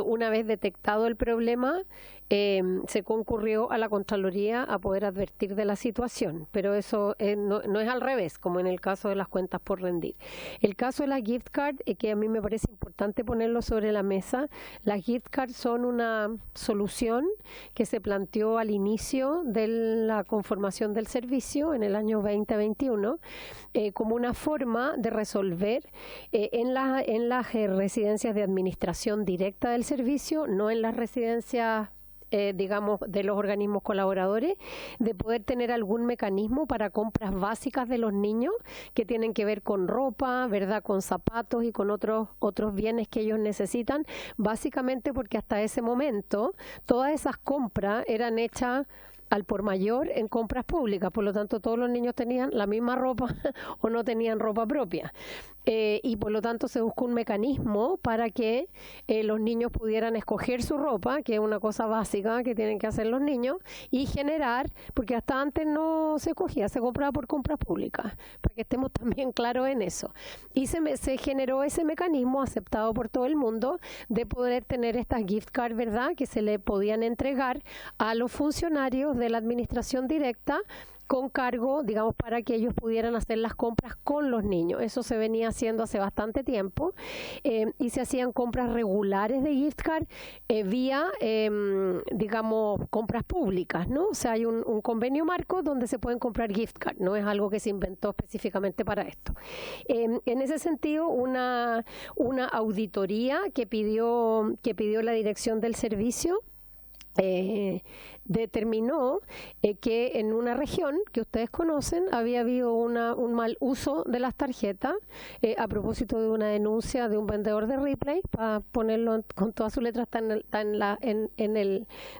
Una vez detectado el problema, se concurrió a la Contraloría a poder advertir de la situación, pero eso no es al revés, como en el caso de las cuentas por rendir. El caso de la gift card, que a mí me parece importante ponerlo sobre la mesa, las gift cards son una solución que se planteó al inicio de la conformación del servicio en el año 2021 como una forma de resolver en las residencias de administración directa del servicio, no en las residencias digamos, de los organismos colaboradores, de poder tener algún mecanismo para compras básicas de los niños que tienen que ver con ropa, ¿verdad?, con zapatos y con otros bienes que ellos necesitan, básicamente porque hasta ese momento todas esas compras eran hechas al por mayor en compras públicas, por lo tanto todos los niños tenían la misma ropa o no tenían ropa propia. y por lo tanto se buscó un mecanismo para que los niños pudieran escoger su ropa, que es una cosa básica que tienen que hacer los niños, y generar, porque hasta antes no se escogía, se compraba por compras públicas, para que estemos también claros en eso. Y se generó ese mecanismo aceptado por todo el mundo de poder tener estas gift cards, ¿verdad?, que se le podían entregar a los funcionarios de la administración directa con cargo, digamos, para que ellos pudieran hacer las compras con los niños. Eso se venía haciendo hace bastante tiempo y se hacían compras regulares de gift card vía, digamos, compras públicas, ¿no? O sea, hay un convenio marco donde se pueden comprar gift card, no es algo que se inventó específicamente para esto. En ese sentido, una auditoría que pidió la dirección del servicio determinó que en una región que ustedes conocen había habido un mal uso de las tarjetas a propósito de una denuncia de un vendedor de Ripley, para ponerlo con todas sus letras, está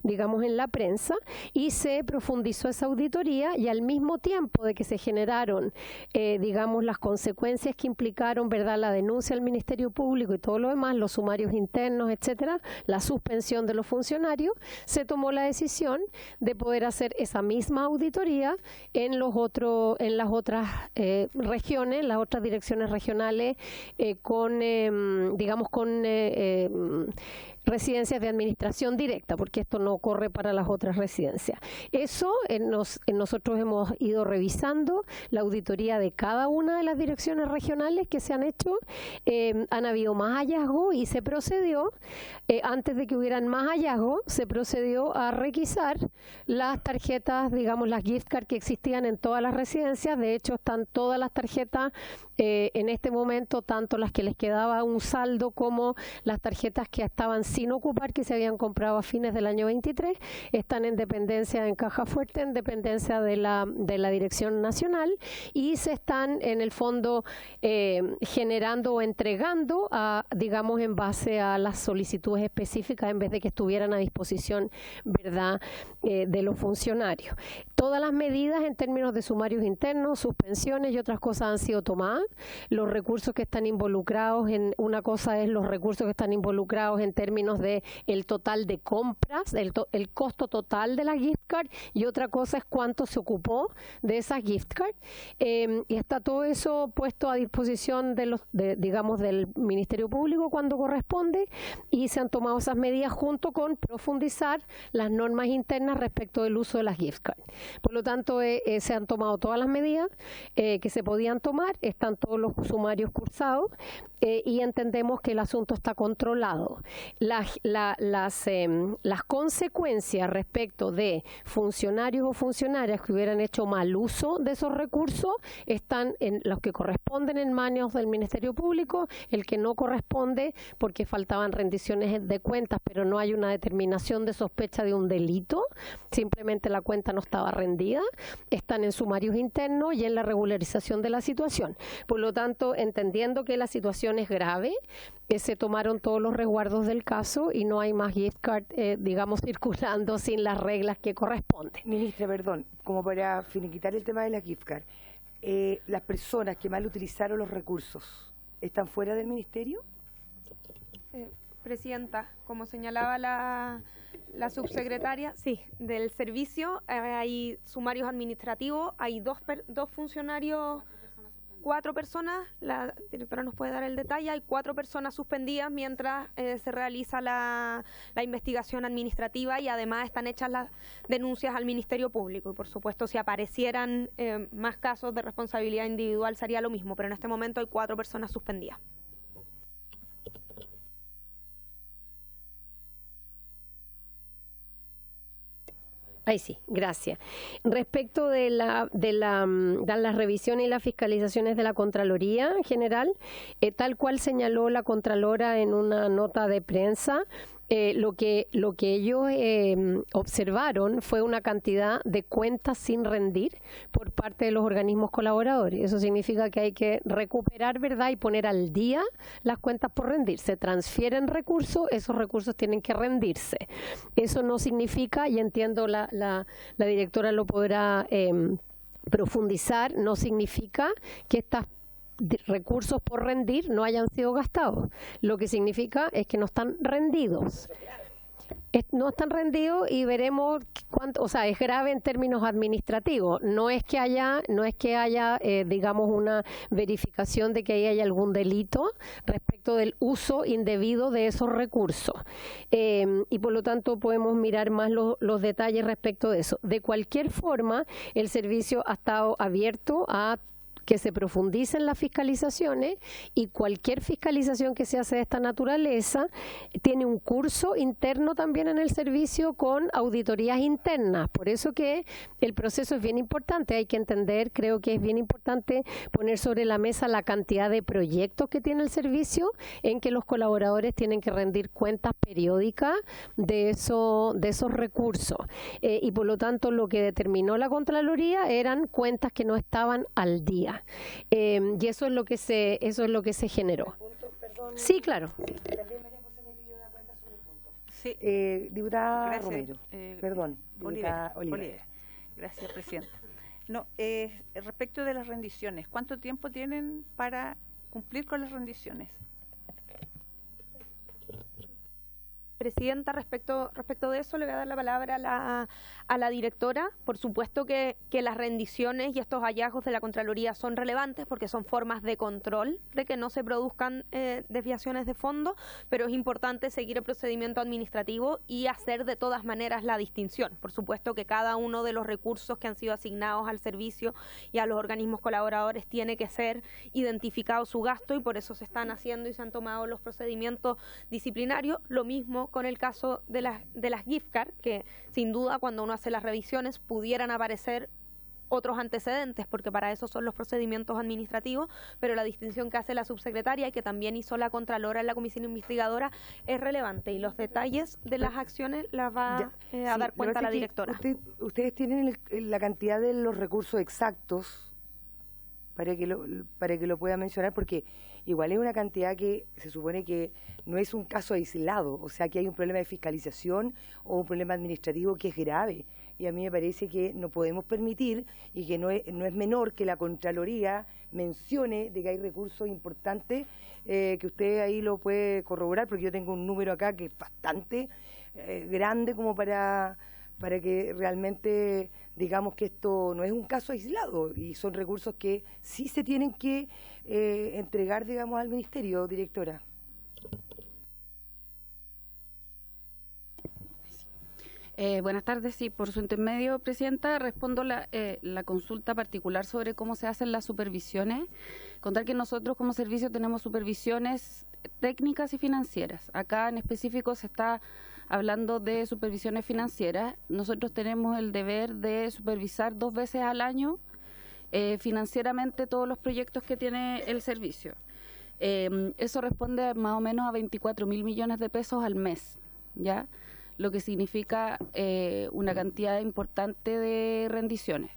digamos, en la prensa, y se profundizó esa auditoría, y al mismo tiempo de que se generaron digamos, las consecuencias que implicaron, ¿verdad?, la denuncia al Ministerio Público y todo lo demás, los sumarios internos, etcétera, la suspensión de los funcionarios, se tomó la decisión de poder hacer esa misma auditoría en las otras regiones, las otras direcciones regionales, con digamos, con residencias de administración directa, porque esto no ocurre para las otras residencias. Eso nosotros hemos ido revisando la auditoría de cada una de las direcciones regionales que se han hecho. Han habido más hallazgos y se procedió, antes de que hubieran más hallazgos, se procedió a requisar las tarjetas, digamos, las gift cards que existían en todas las residencias. De hecho, están todas las tarjetas en este momento, tanto las que les quedaba un saldo como las tarjetas que estaban sin ocupar, que se habían comprado a fines del año 23, están en dependencia, en caja fuerte, en dependencia de la Dirección Nacional, y se están en el fondo generando o entregando, digamos, en base a las solicitudes específicas, en vez de que estuvieran a disposición, ¿verdad?, de los funcionarios. Todas las medidas en términos de sumarios internos, suspensiones y otras cosas han sido tomadas. Los recursos que están involucrados una cosa es los recursos que están involucrados en términos de el total de compras, el costo total de la gift card, y otra cosa es cuánto se ocupó de esas gift card. Y está todo eso puesto a disposición digamos, del Ministerio Público cuando corresponde, y se han tomado esas medidas junto con profundizar las normas internas respecto del uso de las gift card. Por lo tanto, se han tomado todas las medidas que se podían tomar, están todos los sumarios cursados, y entendemos que el asunto está controlado. Las consecuencias respecto de funcionarios o funcionarias que hubieran hecho mal uso de esos recursos están en los que corresponden en manos del Ministerio Público, el que no corresponde porque faltaban rendiciones de cuentas, pero no hay una determinación de sospecha de un delito, simplemente la cuenta no estaba rendida, están en sumarios internos y en la regularización de la situación. Por lo tanto, entendiendo que la situación es grave, se tomaron todos los resguardos del caso y no hay más gift card, digamos, circulando sin las reglas que corresponden. Ministra, perdón, como para finiquitar el tema de la gift card, ¿las personas que mal utilizaron los recursos están fuera del ministerio? Presidenta, como señalaba la subsecretaria, sí, del servicio hay sumarios administrativos, hay dos funcionarios, 4 personas, la directora nos puede dar el detalle, hay 4 personas suspendidas mientras se realiza la investigación administrativa, y además están hechas las denuncias al Ministerio Público. Y por supuesto, si aparecieran más casos de responsabilidad individual sería lo mismo, pero en este momento hay 4 personas suspendidas. Ay, sí, gracias. Respecto de las revisiones y las fiscalizaciones de la Contraloría en general, tal cual señaló la Contralora en una nota de prensa, lo que ellos observaron fue una cantidad de cuentas sin rendir por parte de los organismos colaboradores. Eso significa que hay que recuperar, ¿verdad?, y poner al día las cuentas por rendir. Se transfieren recursos, esos recursos tienen que rendirse. Eso no significa, y entiendo la directora lo podrá profundizar, no significa que estas recursos por rendir no hayan sido gastados. Lo que significa es que no están rendidos. No están rendidos y veremos cuánto, o sea, es grave en términos administrativos. No es que haya, digamos, una verificación de que ahí haya algún delito respecto del uso indebido de esos recursos. Y por lo tanto podemos mirar más los detalles respecto de eso. De cualquier forma, el servicio ha estado abierto a que se profundicen las fiscalizaciones, y cualquier fiscalización que se hace de esta naturaleza tiene un curso interno también en el servicio con auditorías internas. Por eso que el proceso es bien importante. Hay que entender, creo que es bien importante poner sobre la mesa la cantidad de proyectos que tiene el servicio, en que los colaboradores tienen que rendir cuentas periódicas de esos recursos. Y por lo tanto lo que determinó la Contraloría eran cuentas que no estaban al día. Y eso es lo que se generó. Sí, claro. Sí. Diputada Gracias, Romero, perdón, diputada Olivera. Gracias, presidenta. No, respecto de las rendiciones, ¿cuánto tiempo tienen para cumplir con las rendiciones? Presidenta, respecto de eso, le voy a dar la palabra a la directora. Por supuesto que las rendiciones y estos hallazgos de la Contraloría son relevantes porque son formas de control de que no se produzcan desviaciones de fondo, pero es importante seguir el procedimiento administrativo y hacer de todas maneras la distinción. Por supuesto que cada uno de los recursos que han sido asignados al servicio y a los organismos colaboradores tiene que ser identificado su gasto, y por eso se están haciendo y se han tomado los procedimientos disciplinarios. Lo mismo con el caso de las gift cards, que sin duda cuando uno hace las revisiones pudieran aparecer otros antecedentes, porque para eso son los procedimientos administrativos, pero la distinción que hace la subsecretaria y que también hizo la Contralora en la comisión investigadora es relevante, y los detalles de las acciones las va a dar cuenta la directora. Ustedes tienen la cantidad de los recursos exactos para que lo pueda mencionar, porque igual es una cantidad que se supone que no es un caso aislado, o sea que hay un problema de fiscalización o un problema administrativo que es grave, y a mí me parece que no podemos permitir, y que no es menor que la Contraloría mencione de que hay recursos importantes, que usted ahí lo puede corroborar, porque yo tengo un número acá que es bastante grande como para que realmente digamos que esto no es un caso aislado, y son recursos que sí se tienen que entregar, digamos, al Ministerio, directora. Buenas tardes, sí, por su intermedio, presidenta, respondo la consulta particular sobre cómo se hacen las supervisiones. Contar que nosotros como servicio tenemos supervisiones técnicas y financieras. Acá en específico se está hablando de supervisiones financieras. Nosotros tenemos el deber de supervisar 2 veces al año financieramente todos los proyectos que tiene el servicio. Eso responde más o menos a 24.000 millones de pesos al mes, ¿ya? Lo que significa una cantidad importante de rendiciones.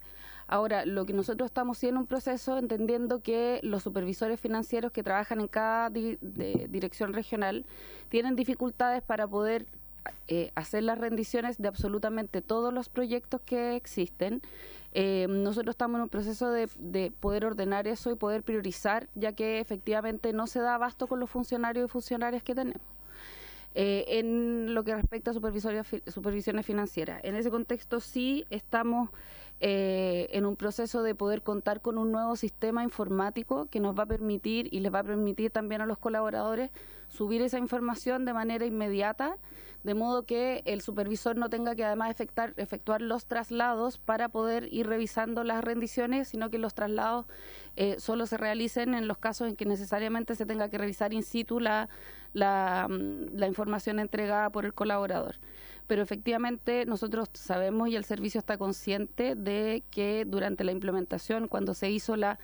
Ahora, lo que nosotros estamos haciendo en un proceso, entendiendo que los supervisores financieros que trabajan en cada dirección regional tienen dificultades para poder hacer las rendiciones de absolutamente todos los proyectos que existen. Nosotros estamos en un proceso de poder ordenar eso y poder priorizar, ya que efectivamente no se da abasto con los funcionarios y funcionarias que tenemos. En lo que respecta a supervisiones financieras, en ese contexto sí estamos en un proceso de poder contar con un nuevo sistema informático que nos va a permitir y les va a permitir también a los colaboradores subir esa información de manera inmediata, de modo que el supervisor no tenga que además efectuar los traslados para poder ir revisando las rendiciones, sino que los traslados solo se realicen en los casos en que necesariamente se tenga que revisar in situ la información entregada por el colaborador. Pero efectivamente nosotros sabemos y el servicio está consciente de que durante la implementación, cuando se hizo la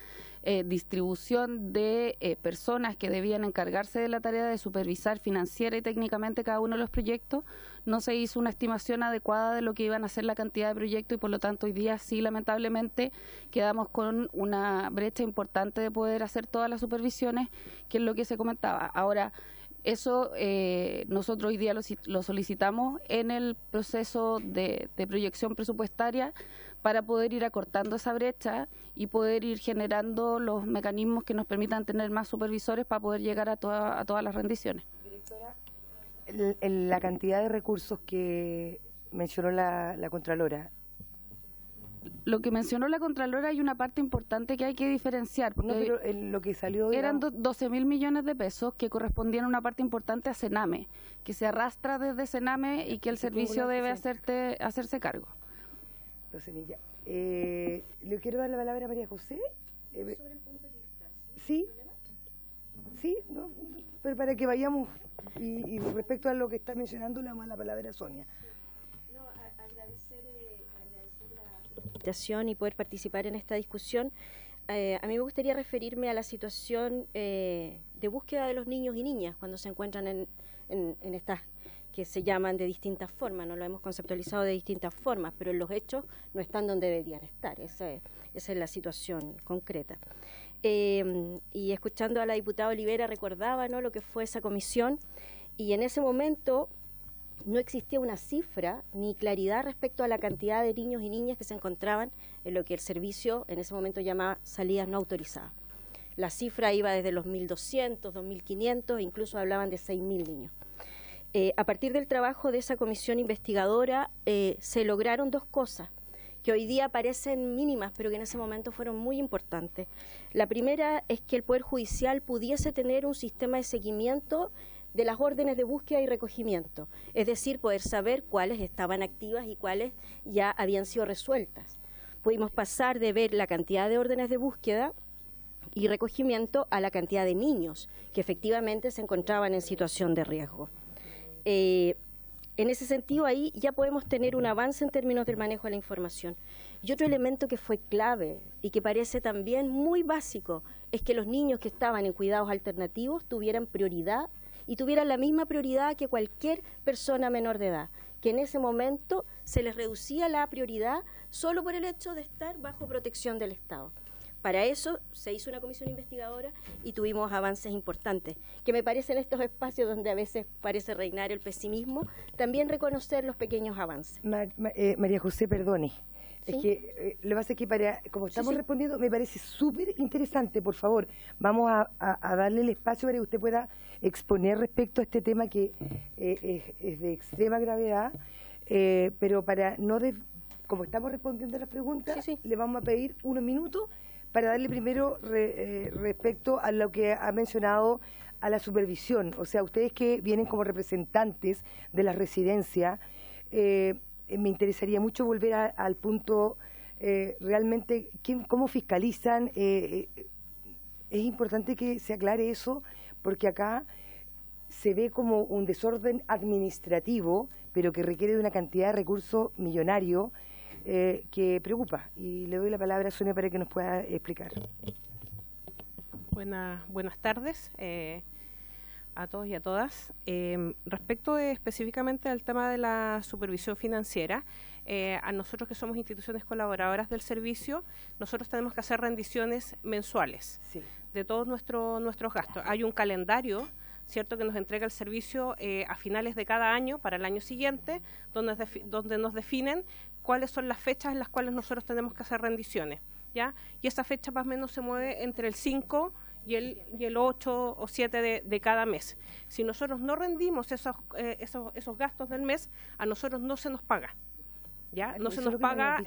distribución de personas que debían encargarse de la tarea de supervisar financiera y técnicamente cada uno de los proyectos, no se hizo una estimación adecuada de lo que iban a ser la cantidad de proyectos, y por lo tanto hoy día sí, lamentablemente, quedamos con una brecha importante de poder hacer todas las supervisiones, que es lo que se comentaba. Ahora, eso nosotros hoy día lo solicitamos en el proceso de proyección presupuestaria para poder ir acortando esa brecha y poder ir generando los mecanismos que nos permitan tener más supervisores para poder llegar a todas las rendiciones. Directora, la cantidad de recursos que mencionó la Contralora. Lo que mencionó la Contralora hay una parte importante que hay que diferenciar. Porque no, pero lo que salió eran 12.000 millones de pesos que correspondían a una parte importante a Sename, que se arrastra desde Sename y que el servicio debe hacerse cargo. Le quiero dar la palabra a María José. Sobre el punto equilibrar, ¿sí? Sí, no, pero para que vayamos, y respecto a lo que está mencionando, le damos la palabra a Sonia. No, agradecer la invitación y poder participar en esta discusión. A mí me gustaría referirme a la situación de búsqueda de los niños y niñas cuando se encuentran en estas que se llaman de distintas formas, no lo hemos conceptualizado de distintas formas, pero en los hechos no están donde deberían estar, esa es la situación concreta. Y escuchando a la diputada Olivera recordaba, ¿no?, lo que fue esa comisión, y en ese momento no existía una cifra ni claridad respecto a la cantidad de niños y niñas que se encontraban en lo que el servicio en ese momento llamaba salidas no autorizadas. La cifra iba desde los 1.200, 2.500, incluso hablaban de 6.000 niños. A partir del trabajo de esa comisión investigadora se lograron dos cosas que hoy día parecen mínimas, pero que en ese momento fueron muy importantes. La primera es que el Poder Judicial pudiese tener un sistema de seguimiento de las órdenes de búsqueda y recogimiento, es decir, poder saber cuáles estaban activas y cuáles ya habían sido resueltas. Pudimos pasar de ver la cantidad de órdenes de búsqueda y recogimiento a la cantidad de niños que efectivamente se encontraban en situación de riesgo. En ese sentido, ahí ya podemos tener un avance en términos del manejo de la información. Y otro elemento que fue clave y que parece también muy básico es que los niños que estaban en cuidados alternativos tuvieran prioridad y tuvieran la misma prioridad que cualquier persona menor de edad, que en ese momento se les reducía la prioridad solo por el hecho de estar bajo protección del Estado. Para eso se hizo una comisión investigadora y tuvimos avances importantes, que me parece en estos espacios donde a veces parece reinar el pesimismo, también reconocer los pequeños avances. María José, perdone, ¿Sí? es que lo que pasa es que como estamos respondiendo, me parece súper interesante. Por favor, vamos a darle el espacio para que usted pueda exponer respecto a este tema que es de extrema gravedad, pero para no como estamos respondiendo a las preguntas, le vamos a pedir unos minutos para darle primero respecto a lo que ha mencionado a la supervisión. O sea, ustedes que vienen como representantes de la residencia, me interesaría mucho volver al punto realmente cómo fiscalizan. Es importante que se aclare eso, porque acá se ve como un desorden administrativo, pero que requiere de una cantidad de recursos millonarios que preocupa. Y le doy la palabra a Sonia para que nos pueda explicar. Buenas tardes a todos y a todas. Respecto específicamente al tema de la supervisión financiera, a nosotros que somos instituciones colaboradoras del servicio, nosotros tenemos que hacer rendiciones mensuales de todos nuestros gastos. Hay un calendario, ¿cierto?, que nos entrega el servicio a finales de cada año para el año siguiente, donde nos definen cuáles son las fechas en las cuales nosotros tenemos que hacer rendiciones, ¿ya? Y esa fecha más o menos se mueve entre el 5 y el 8 o 7 de cada mes. Si nosotros no rendimos esos gastos del mes, a nosotros no se nos paga. ¿Ya? No se nos paga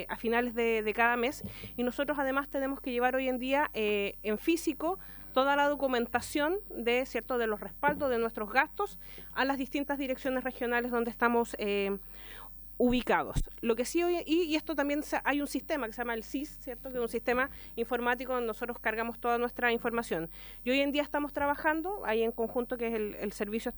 a finales de cada mes, y nosotros además tenemos que llevar hoy en día en físico toda la documentación de los respaldos de nuestros gastos a las distintas direcciones regionales donde estamos ubicados. Lo que sí hoy, y esto también hay un sistema que se llama el SIS, ¿cierto?, que es un sistema informático donde nosotros cargamos toda nuestra información. Y hoy en día estamos trabajando ahí en conjunto, que es el servicio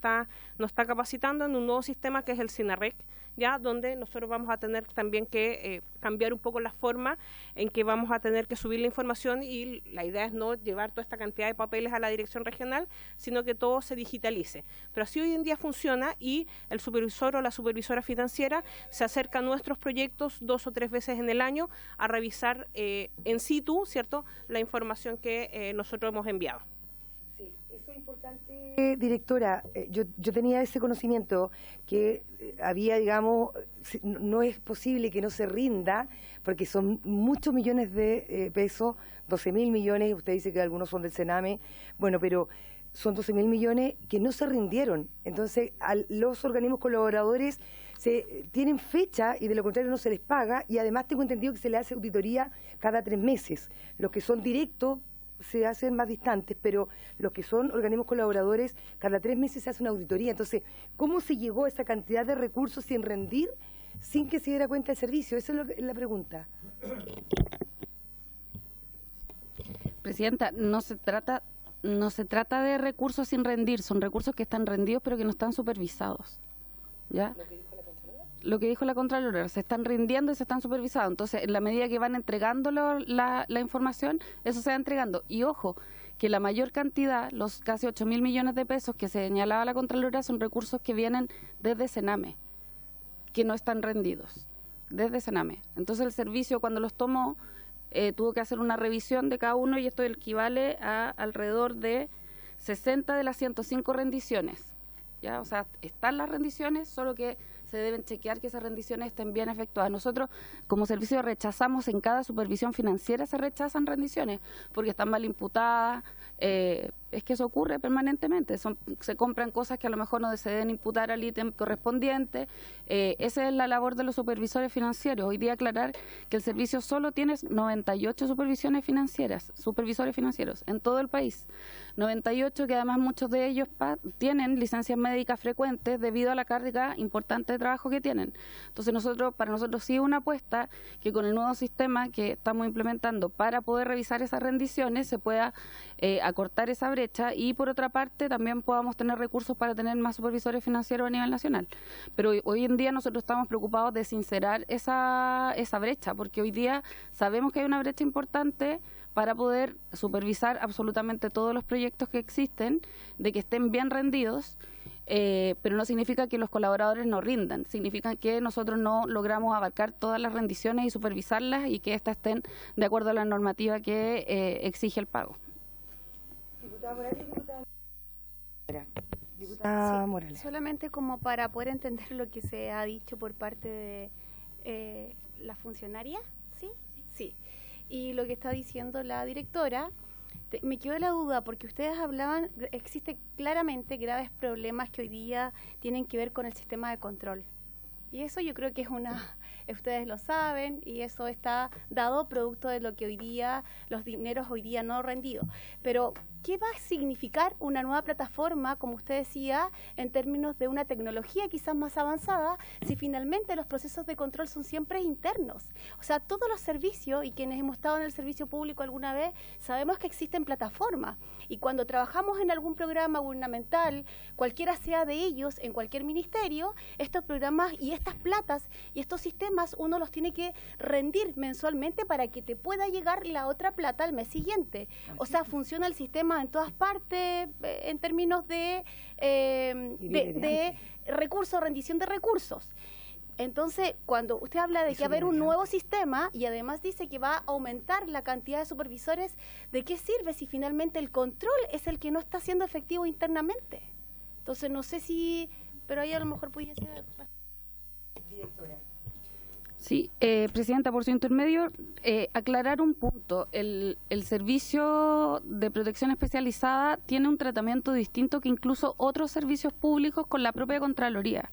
nos está capacitando en un nuevo sistema que es el SINARREC, ya, donde nosotros vamos a tener también que cambiar un poco la forma en que vamos a tener que subir la información, y la idea es no llevar toda esta cantidad de papeles a la dirección regional, sino que todo se digitalice. Pero así hoy en día funciona, y el supervisor o la supervisora financiera se acerca a nuestros proyectos 2 o 3 veces en el año a revisar en situ, ¿cierto?, la información que nosotros hemos enviado. Sí, Eso es importante, directora. Yo tenía ese conocimiento que había, digamos, no es posible que no se rinda, porque son muchos millones de pesos, 12.000 millones, usted dice que algunos son del Sename, bueno, pero son 12.000 millones que no se rindieron. Entonces, los organismos colaboradores tienen fecha y de lo contrario no se les paga, y además tengo entendido que se le hace auditoría cada 3 meses. Los que son directos se hacen más distantes, pero los que son organismos colaboradores, cada 3 meses se hace una auditoría. Entonces, ¿cómo se llegó a esa cantidad de recursos sin rendir, sin que se diera cuenta del servicio? Esa es la pregunta. Presidenta, no se trata de recursos sin rendir, son recursos que están rendidos pero que no están supervisados. ¿Ya? Lo que dijo la Contralora, se están rindiendo y se están supervisados. Entonces, en la medida que van entregando la información, eso se va entregando. Y ojo, que la mayor cantidad, los casi 8.000 millones de pesos que señalaba la Contralora, son recursos que vienen desde Sename, que no están rendidos, desde Sename. Entonces, el servicio, cuando los tomó, tuvo que hacer una revisión de cada uno, y esto equivale a alrededor de 60 de las 105 rendiciones. ¿Ya? O sea, están las rendiciones, solo que se deben chequear que esas rendiciones estén bien efectuadas. Nosotros, como servicio, rechazamos en cada supervisión financiera, se rechazan rendiciones porque están mal imputadas. Es que eso ocurre permanentemente. Se compran cosas que a lo mejor no se deben imputar al ítem correspondiente. Esa es la labor de los supervisores financieros. Hoy día aclarar que el servicio solo tiene 98 supervisores financieros en todo el país. 98 que además muchos de ellos tienen licencias médicas frecuentes debido a la carga importante de trabajo que tienen. Entonces para nosotros sí es una apuesta que con el nuevo sistema que estamos implementando para poder revisar esas rendiciones se pueda acortar esa brecha, y por otra parte también podamos tener recursos para tener más supervisores financieros a nivel nacional. Pero hoy en día nosotros estamos preocupados de sincerar esa brecha, porque hoy día sabemos que hay una brecha importante para poder supervisar absolutamente todos los proyectos que existen, de que estén bien rendidos, pero no significa que los colaboradores no rindan, significa que nosotros no logramos abarcar todas las rendiciones y supervisarlas y que éstas estén de acuerdo a la normativa que exige el pago. Diputada Morales. Solamente como para poder entender lo que se ha dicho por parte de la funcionaria, ¿sí? Sí. Y lo que está diciendo la directora, me quedó la duda porque ustedes hablaban, existen claramente graves problemas que hoy día tienen que ver con el sistema de control. Y eso yo creo que ustedes lo saben, y eso está dado producto de lo que hoy día, los dineros hoy día no rendidos. Pero, ¿qué va a significar una nueva plataforma, como usted decía, en términos de una tecnología quizás más avanzada, si finalmente los procesos de control son siempre internos? O sea, todos los servicios, y quienes hemos estado en el servicio público alguna vez, sabemos que existen plataformas. Y cuando trabajamos en algún programa gubernamental, cualquiera sea de ellos, en cualquier ministerio, estos programas y estas platas y estos sistemas uno los tiene que rendir mensualmente para que te pueda llegar la otra plata al mes siguiente. O sea, funciona el sistema en todas partes en términos de recursos, rendición de recursos. Entonces, cuando usted habla de que va a haber un nuevo sistema y además dice que va a aumentar la cantidad de supervisores, ¿de qué sirve si finalmente el control es el que no está siendo efectivo internamente? Entonces, no sé si, pero ahí a lo mejor pudiese... Directora. Sí, Presidenta, por su intermedio, aclarar un punto. El Servicio de Protección Especializada tiene un tratamiento distinto que incluso otros servicios públicos con la propia Contraloría.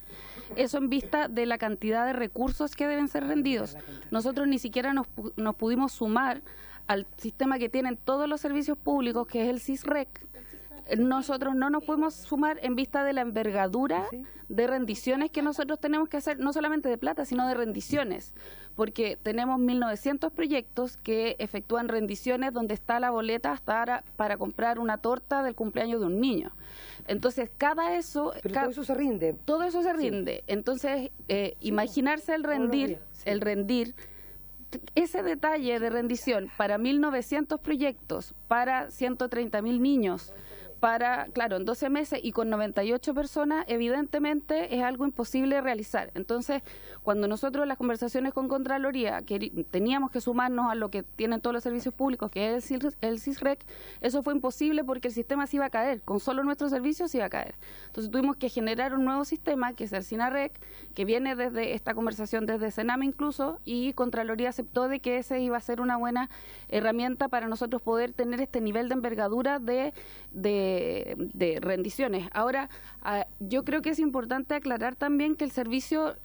Eso en vista de la cantidad de recursos que deben ser rendidos. Nosotros ni siquiera nos pudimos sumar al sistema que tienen todos los servicios públicos, que es el SISREC. Nosotros no nos podemos sumar en vista de la envergadura de rendiciones que nosotros tenemos que hacer, no solamente de plata, sino de rendiciones, porque tenemos 1.900 proyectos que efectúan rendiciones donde está la boleta hasta para comprar una torta del cumpleaños de un niño. Entonces, todo eso se rinde. Todo eso se rinde. Entonces, imaginarse el rendir, ese detalle de rendición para 1.900 proyectos, para 130.000 niños, claro, en 12 meses y con 98 personas, evidentemente es algo imposible de realizar. Entonces, cuando nosotros en las conversaciones con Contraloría teníamos que sumarnos a lo que tienen todos los servicios públicos, que es el CISREC, eso fue imposible porque el sistema se iba a caer, con solo nuestros servicios se iba a caer. Entonces tuvimos que generar un nuevo sistema, que es el SINAREC, que viene desde esta conversación desde Sename incluso, y Contraloría aceptó de que ese iba a ser una buena herramienta para nosotros poder tener este nivel de envergadura de rendiciones. Ahora, yo creo que es importante aclarar también que el servicio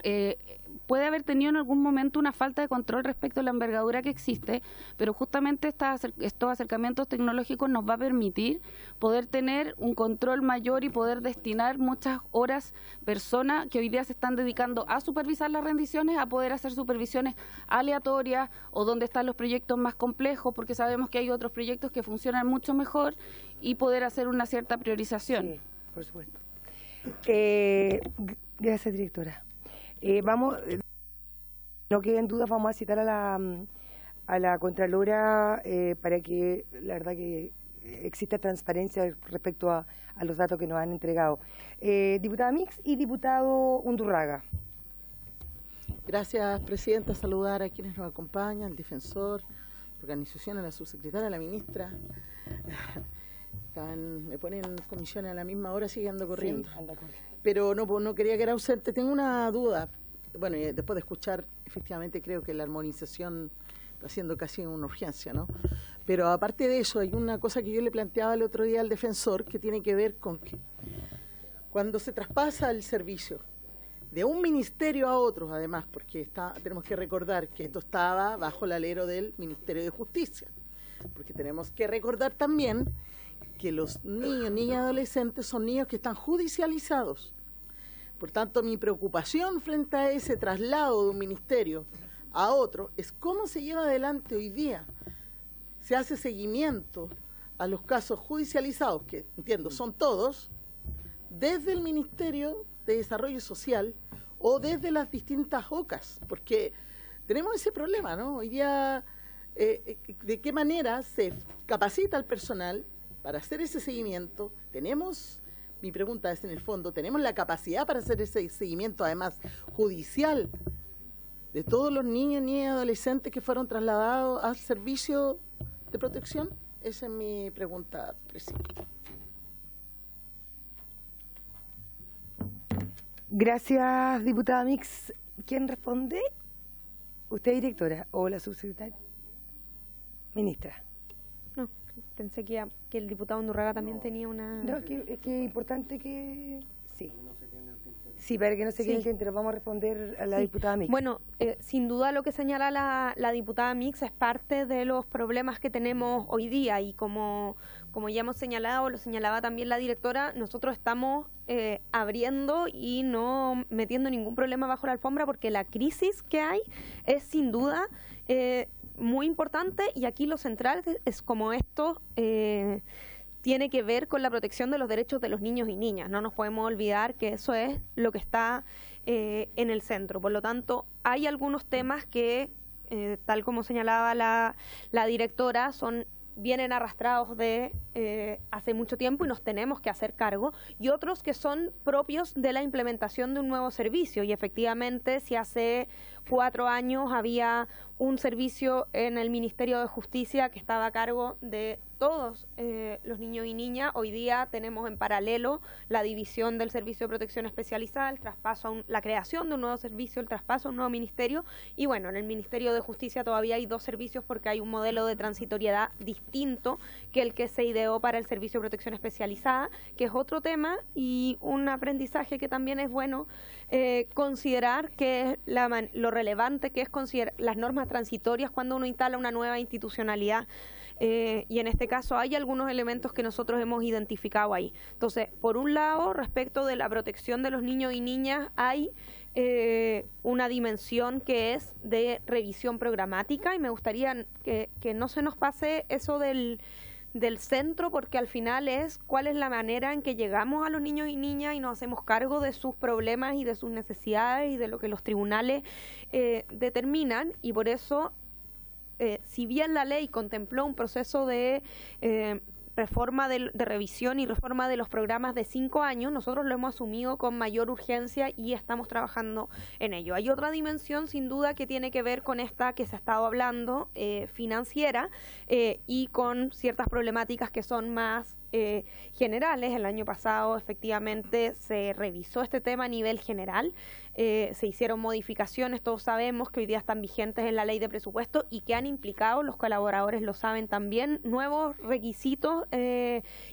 puede haber tenido en algún momento una falta de control respecto a la envergadura que existe, pero justamente estos acercamientos tecnológicos nos va a permitir poder tener un control mayor y poder destinar muchas horas personas que hoy día se están dedicando a supervisar las rendiciones, a poder hacer supervisiones aleatorias o donde están los proyectos más complejos, porque sabemos que hay otros proyectos que funcionan mucho mejor, y poder hacer una cierta priorización. Sí, por supuesto. Gracias, directora. No queden dudas, vamos a citar a la Contralora para que, la verdad, que exista transparencia respecto a los datos que nos han entregado. Diputada Mix y diputado Undurraga. Gracias, presidenta. Saludar a quienes nos acompañan, el defensor, la organización, a la subsecretaria, a la ministra. Me ponen comisiones a la misma hora, sigue ando corriendo. Sí, anda corriendo. Pero no quería quedar ausente. Tengo una duda. Bueno, y después de escuchar, efectivamente creo que la armonización está siendo casi una urgencia, ¿no? Pero aparte de eso, hay una cosa que yo le planteaba el otro día al defensor, que tiene que ver con que cuando se traspasa el servicio de un ministerio a otro, además, porque tenemos que recordar que esto estaba bajo el alero del Ministerio de Justicia, porque tenemos que recordar también que los niños, niñas y adolescentes son niños que están judicializados. Por tanto, mi preocupación frente a ese traslado de un ministerio a otro es cómo se lleva adelante hoy día. Se hace seguimiento a los casos judicializados, que entiendo son todos, desde el Ministerio de Desarrollo Social o desde las distintas OCAs, porque tenemos ese problema, ¿no? Hoy día, ¿de qué manera se capacita al personal para hacer ese seguimiento? Mi pregunta es, en el fondo, ¿tenemos la capacidad para hacer ese seguimiento, además judicial, de todos los niños, niñas y adolescentes que fueron trasladados al servicio de protección? Esa es mi pregunta, presidenta. Gracias, diputada Mix. ¿Quién responde? ¿Usted, directora, o la subsecretaria? Ministra. No, pensé que el diputado Undurraga también tenía una... No, es que es importante que... Sí. Sí, para que no se quede el tintero, vamos a responder a la diputada Mix. Bueno, sin duda lo que señala la diputada Mix es parte de los problemas que tenemos hoy día, y como ya hemos señalado, lo señalaba también la directora, nosotros estamos abriendo y no metiendo ningún problema bajo la alfombra, porque la crisis que hay es sin duda muy importante, y aquí lo central es como esto tiene que ver con la protección de los derechos de los niños y niñas. No nos podemos olvidar que eso es lo que está en el centro. Por lo tanto, hay algunos temas que, tal como señalaba la directora, vienen arrastrados de hace mucho tiempo y nos tenemos que hacer cargo, y otros que son propios de la implementación de un nuevo servicio. Y efectivamente, si hace 4 años había un servicio en el Ministerio de Justicia que estaba a cargo de todos los niños y niñas, hoy día tenemos en paralelo la división del Servicio de Protección Especializada, el traspaso la creación de un nuevo servicio, el traspaso a un nuevo ministerio, y bueno, en el Ministerio de Justicia todavía hay 2 servicios porque hay un modelo de transitoriedad distinto que el que se ideó para el Servicio de Protección Especializada, que es otro tema y un aprendizaje que también es bueno considerar, que es lo relevante que es considerar las normas transitorias cuando uno instala una nueva institucionalidad. Y en este caso hay algunos elementos que nosotros hemos identificado ahí. Entonces, por un lado, respecto de la protección de los niños y niñas, hay una dimensión que es de revisión programática, y me gustaría que no se nos pase eso del centro, porque al final es cuál es la manera en que llegamos a los niños y niñas y nos hacemos cargo de sus problemas y de sus necesidades y de lo que los tribunales determinan, y por eso si bien la ley contempló un proceso de reforma de revisión y reforma de los programas de 5 años, nosotros lo hemos asumido con mayor urgencia y estamos trabajando en ello. Hay otra dimensión sin duda que tiene que ver con esta que se ha estado hablando, financiera, y con ciertas problemáticas que son más generales. El año pasado efectivamente se revisó este tema a nivel general, se hicieron modificaciones, todos sabemos que hoy día están vigentes en la ley de presupuesto y que han implicado, los colaboradores lo saben también, nuevos requisitos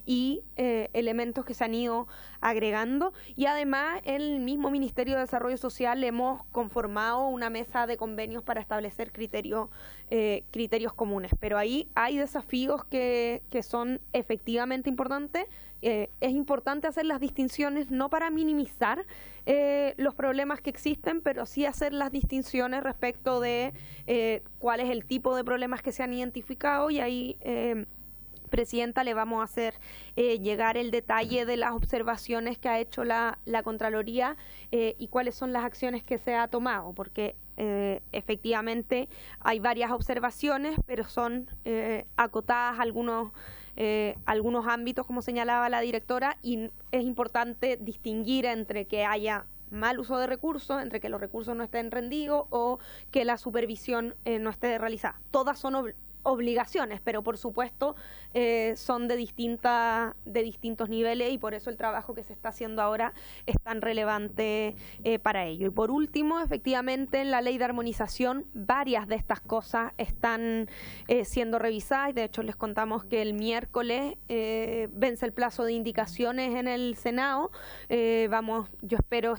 y elementos que se han ido agregando, y además el mismo Ministerio de Desarrollo Social hemos conformado una mesa de convenios para establecer criterios comunes, pero ahí hay desafíos que son efectivamente importantes. Es importante hacer las distinciones, no para minimizar los problemas que existen, pero sí hacer las distinciones respecto de cuál es el tipo de problemas que se han identificado, y ahí, Presidenta, le vamos a hacer llegar el detalle de las observaciones que ha hecho la Contraloría y cuáles son las acciones que se ha tomado, porque efectivamente hay varias observaciones, pero son acotadas algunos ámbitos, como señalaba la directora, y es importante distinguir entre que haya mal uso de recursos, entre que los recursos no estén rendidos o que la supervisión no esté realizada. Todas son obligaciones, pero por supuesto son de distintos niveles, y por eso el trabajo que se está haciendo ahora es tan relevante para ello. Y por último, efectivamente, en la ley de armonización varias de estas cosas están siendo revisadas, y de hecho les contamos que el miércoles vence el plazo de indicaciones en el Senado. Yo espero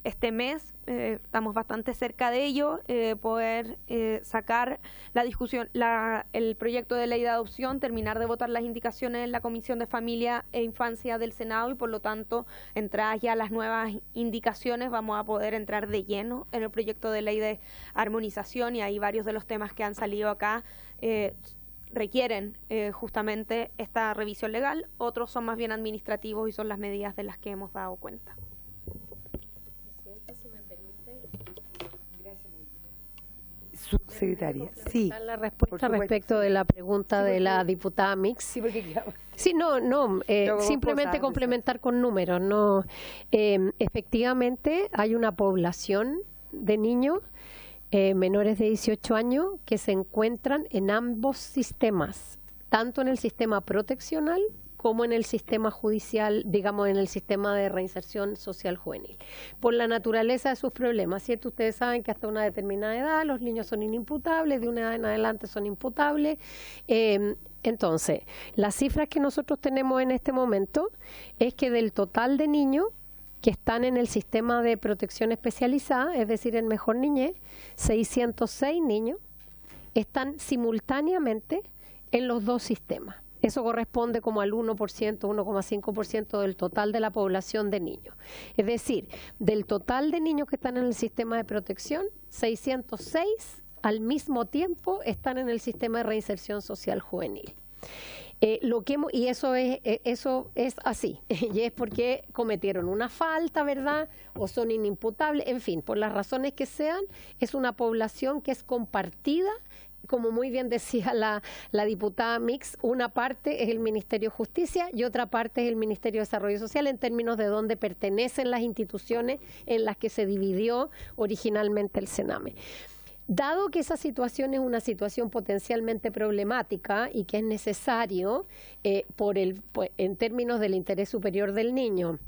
este mes, estamos bastante cerca de ello, poder sacar la discusión, el proyecto de ley de adopción, terminar de votar las indicaciones en la Comisión de Familia e Infancia del Senado, y por lo tanto, entradas ya las nuevas indicaciones, vamos a poder entrar de lleno en el proyecto de ley de armonización, y ahí varios de los temas que han salido acá requieren justamente esta revisión legal, otros son más bien administrativos y son las medidas de las que hemos dado cuenta. Subsecretaria, sí. La respuesta respecto de la pregunta de la diputada Mix. Sí, porque sí, simplemente complementar con números. No, efectivamente hay una población de niños menores de 18 años que se encuentran en ambos sistemas, tanto en el sistema proteccional como en el sistema judicial, digamos, en el sistema de reinserción social juvenil, por la naturaleza de sus problemas, ¿cierto? Ustedes saben que hasta una determinada edad los niños son inimputables, de una edad en adelante son imputables. Entonces, las cifras que nosotros tenemos en este momento es que del total de niños que están en el sistema de protección especializada, es decir, en Mejor Niñez, 606 niños están simultáneamente en los dos sistemas. Eso corresponde como al 1%, 1,5% del total de la población de niños. Es decir, del total de niños que están en el sistema de protección, 606 al mismo tiempo están en el sistema de reinserción social juvenil. Y eso es así, y es porque cometieron una falta, ¿verdad? O son inimputables, en fin, por las razones que sean, es una población que es compartida. Como muy bien decía la diputada Mix, una parte es el Ministerio de Justicia y otra parte es el Ministerio de Desarrollo Social, en términos de dónde pertenecen las instituciones en las que se dividió originalmente el Sename. Dado que esa situación es una situación potencialmente problemática y que es necesario, en términos del interés superior del niño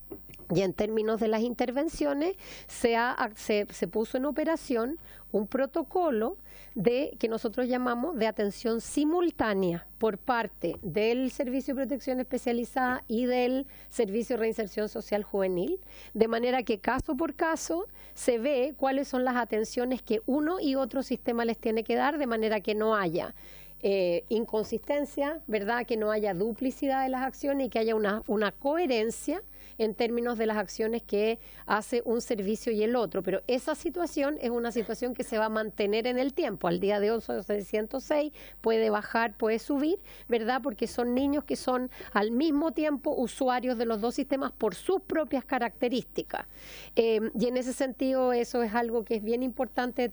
y en términos de las intervenciones, se puso en operación un protocolo que nosotros llamamos de atención simultánea por parte del Servicio de Protección Especializada y del Servicio de Reinserción Social Juvenil, de manera que caso por caso se ve cuáles son las atenciones que uno y otro sistema les tiene que dar, de manera que no haya inconsistencia, ¿verdad? Que no haya duplicidad de las acciones y que haya una coherencia en términos de las acciones que hace un servicio y el otro. Pero esa situación es una situación que se va a mantener en el tiempo. Al día de hoy son 606, puede bajar, puede subir, ¿verdad? Porque son niños que son al mismo tiempo usuarios de los dos sistemas por sus propias características. Y en ese sentido eso es algo que es bien importante de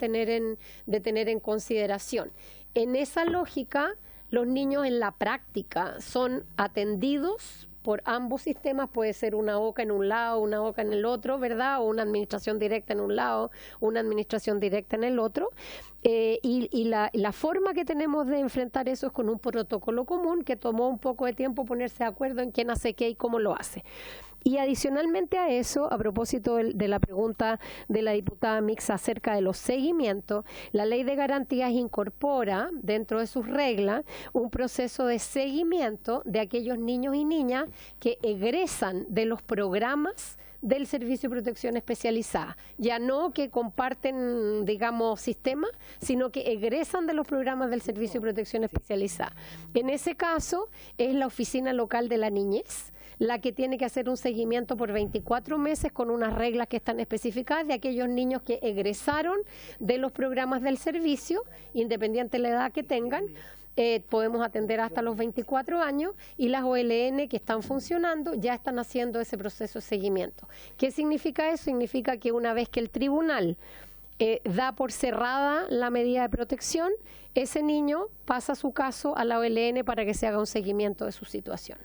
tener en consideración. En esa lógica, los niños en la práctica son atendidos por ambos sistemas, puede ser una OCA en un lado, una OCA en el otro, ¿verdad? O una administración directa en un lado, una administración directa en el otro. Y la forma que tenemos de enfrentar eso es con un protocolo común que tomó un poco de tiempo ponerse de acuerdo en quién hace qué y cómo lo hace. Y adicionalmente a eso, a propósito de la pregunta de la diputada Mixa acerca de los seguimientos, la Ley de Garantías incorpora dentro de sus reglas un proceso de seguimiento de aquellos niños y niñas que egresan de los programas del Servicio de Protección Especializada. Ya no que comparten, digamos, sistemas, sino que egresan de los programas del Servicio de Protección Especializada. En ese caso, es la Oficina Local de la Niñez la que tiene que hacer un seguimiento por 24 meses con unas reglas que están especificadas de aquellos niños que egresaron de los programas del servicio, independiente de la edad que tengan. Podemos atender hasta los 24 años y las OLN que están funcionando ya están haciendo ese proceso de seguimiento. ¿Qué significa eso? Significa que una vez que el tribunal da por cerrada la medida de protección, ese niño pasa su caso a la OLN para que se haga un seguimiento de su situación.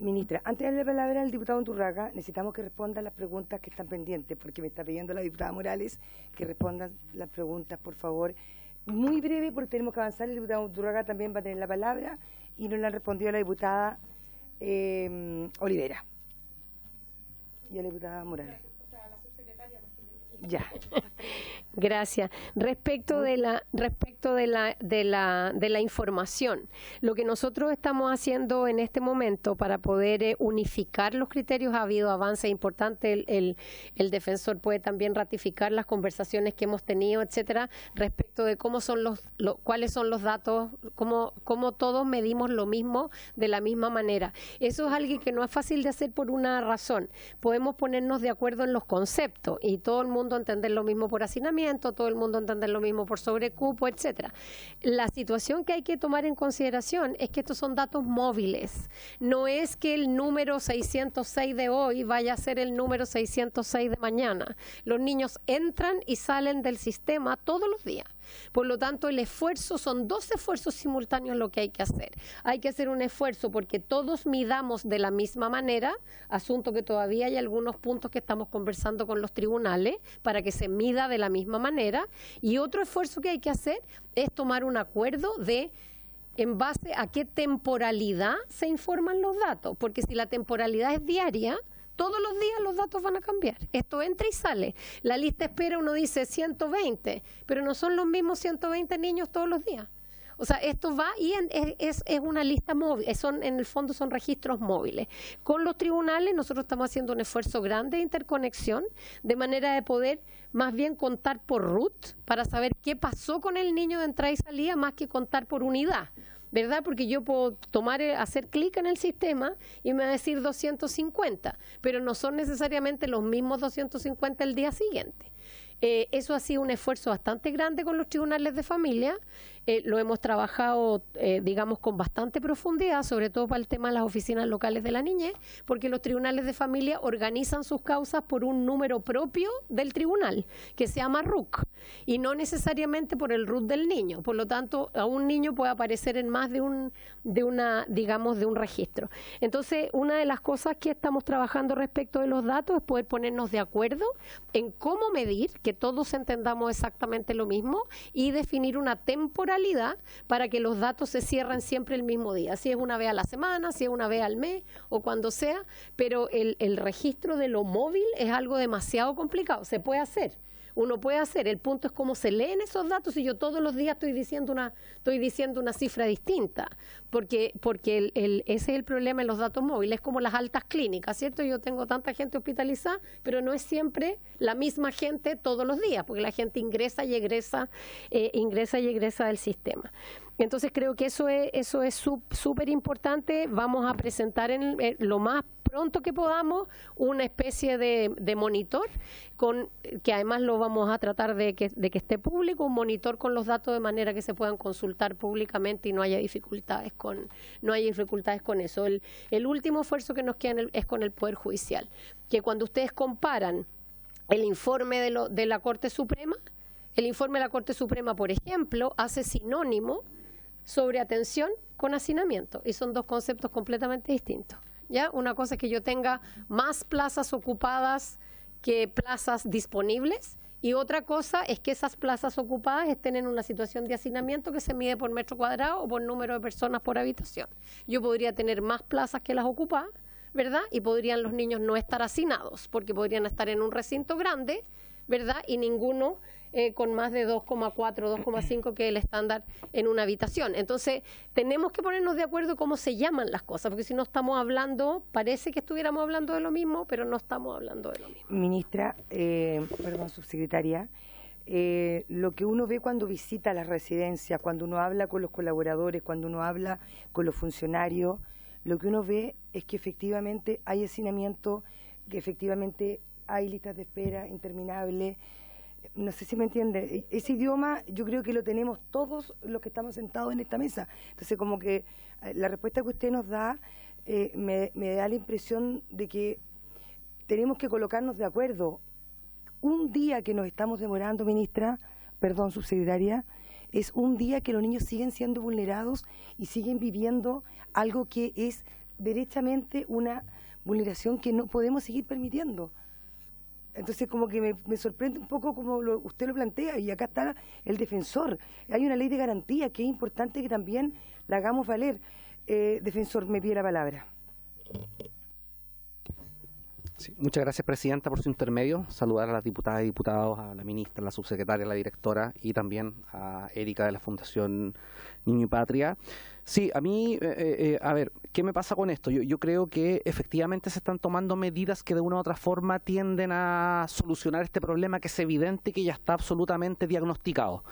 Ministra, antes de darle la palabra al diputado Unturraga, necesitamos que responda las preguntas que están pendientes, porque me está pidiendo la diputada Morales que respondan las preguntas, por favor. Muy breve, porque tenemos que avanzar. El diputado Unturraga también va a tener la palabra y no le han respondido a la diputada Olivera y a la diputada Morales. Ya. Gracias. Respecto de la información, lo que nosotros estamos haciendo en este momento para poder unificar los criterios, ha habido avances importantes. El defensor puede también ratificar las conversaciones que hemos tenido, etcétera, respecto de cómo son cuáles son los datos, cómo todos medimos lo mismo de la misma manera. Eso es algo que no es fácil de hacer por una razón. Podemos ponernos de acuerdo en los conceptos y todo el mundo entender lo mismo por hacinamiento, todo el mundo entender lo mismo por sobrecupo, etcétera. La situación que hay que tomar en consideración es que estos son datos móviles. No es que el número 606 de hoy vaya a ser el número 606 de mañana. Los niños entran y salen del sistema todos los días. Por lo tanto, el esfuerzo, son 2 esfuerzos simultáneos lo que hay que hacer. Hay que hacer un esfuerzo porque todos midamos de la misma manera, asunto que todavía hay algunos puntos que estamos conversando con los tribunales para que se mida de la misma manera. Y otro esfuerzo que hay que hacer es tomar un acuerdo de en base a qué temporalidad se informan los datos, porque si la temporalidad es diaria, todos los días los datos van a cambiar. Esto entra y sale. La lista espera, uno dice 120, pero no son los mismos 120 niños todos los días. O sea, esto va y es una lista móvil, en el fondo son registros móviles. Con los tribunales nosotros estamos haciendo un esfuerzo grande de interconexión, de manera de poder más bien contar por root, para saber qué pasó con el niño de entrada y salida, más que contar por unidad. ¿Verdad? Porque yo puedo hacer clic en el sistema y me va a decir 250, pero no son necesariamente los mismos 250 el día siguiente. Eso ha sido un esfuerzo bastante grande con los tribunales de familia. Lo hemos trabajado, digamos, con bastante profundidad, sobre todo para el tema de las oficinas locales de la niñez, porque los tribunales de familia organizan sus causas por un número propio del tribunal, que se llama RUC, y no necesariamente por el RUT del niño. Por lo tanto, a un niño puede aparecer en más de un registro. Entonces, una de las cosas que estamos trabajando respecto de los datos es poder ponernos de acuerdo en cómo medir, que todos entendamos exactamente lo mismo, y definir una temporalidad para que los datos se cierren siempre el mismo día, si es una vez a la semana, si es una vez al mes o cuando sea, pero el registro de lo móvil es algo demasiado complicado. Se puede hacer, uno puede hacer, el punto es cómo se leen esos datos, y yo todos los días estoy diciendo una cifra distinta, porque ese es el problema en los datos móviles, es como las altas clínicas, ¿cierto? Yo tengo tanta gente hospitalizada, pero no es siempre la misma gente todos los días, porque la gente ingresa y egresa del sistema. Entonces creo que eso es súper importante. Vamos a presentar lo más pronto que podamos una especie de monitor, que además lo vamos a tratar de que esté público, un monitor con los datos de manera que se puedan consultar públicamente y no haya dificultades con eso. El último esfuerzo que nos queda es con el Poder Judicial, que cuando ustedes comparan el informe de la Corte Suprema, El informe de la Corte Suprema, por ejemplo, hace sinónimo sobreatención con hacinamiento, y son dos conceptos completamente distintos. ¿Ya? Una cosa es que yo tenga más plazas ocupadas que plazas disponibles, y otra cosa es que esas plazas ocupadas estén en una situación de hacinamiento que se mide por metro cuadrado o por número de personas por habitación. Yo podría tener más plazas que las ocupadas, ¿verdad? Y podrían los niños no estar hacinados, porque podrían estar en un recinto grande, ¿verdad? Y ninguno con más de 2,4, 2,5 que es el estándar en una habitación. Entonces, tenemos que ponernos de acuerdo cómo se llaman las cosas, porque si no estamos hablando, parece que estuviéramos hablando de lo mismo, pero no estamos hablando de lo mismo. Ministra, perdón, subsecretaria, lo que uno ve cuando visita las residencias, cuando uno habla con los colaboradores, cuando uno habla con los funcionarios, lo que uno ve es que efectivamente hay hacinamiento, que efectivamente hay listas de espera interminables. No sé si me entiende, ese idioma yo creo que lo tenemos todos los que estamos sentados en esta mesa. Entonces, como que la respuesta que usted nos da me da la impresión de que tenemos que colocarnos de acuerdo. Un día que nos estamos demorando, ministra, perdón, subsecretaria, es un día que los niños siguen siendo vulnerados y siguen viviendo algo que es derechamente una vulneración que no podemos seguir permitiendo. Entonces, como que me sorprende un poco como usted lo plantea, y acá está el defensor. Hay una ley de garantía que es importante que también la hagamos valer. Defensor, me pide la palabra. Sí, muchas gracias, presidenta, por su intermedio. Saludar a las diputadas y diputados, a la ministra, a la subsecretaria, a la directora y también a Erika de la Fundación Niño y Patria. Sí, a mí, a ver, ¿qué me pasa con esto? Yo creo que efectivamente se están tomando medidas que de una u otra forma tienden a solucionar este problema que es evidente y que ya está absolutamente diagnosticado.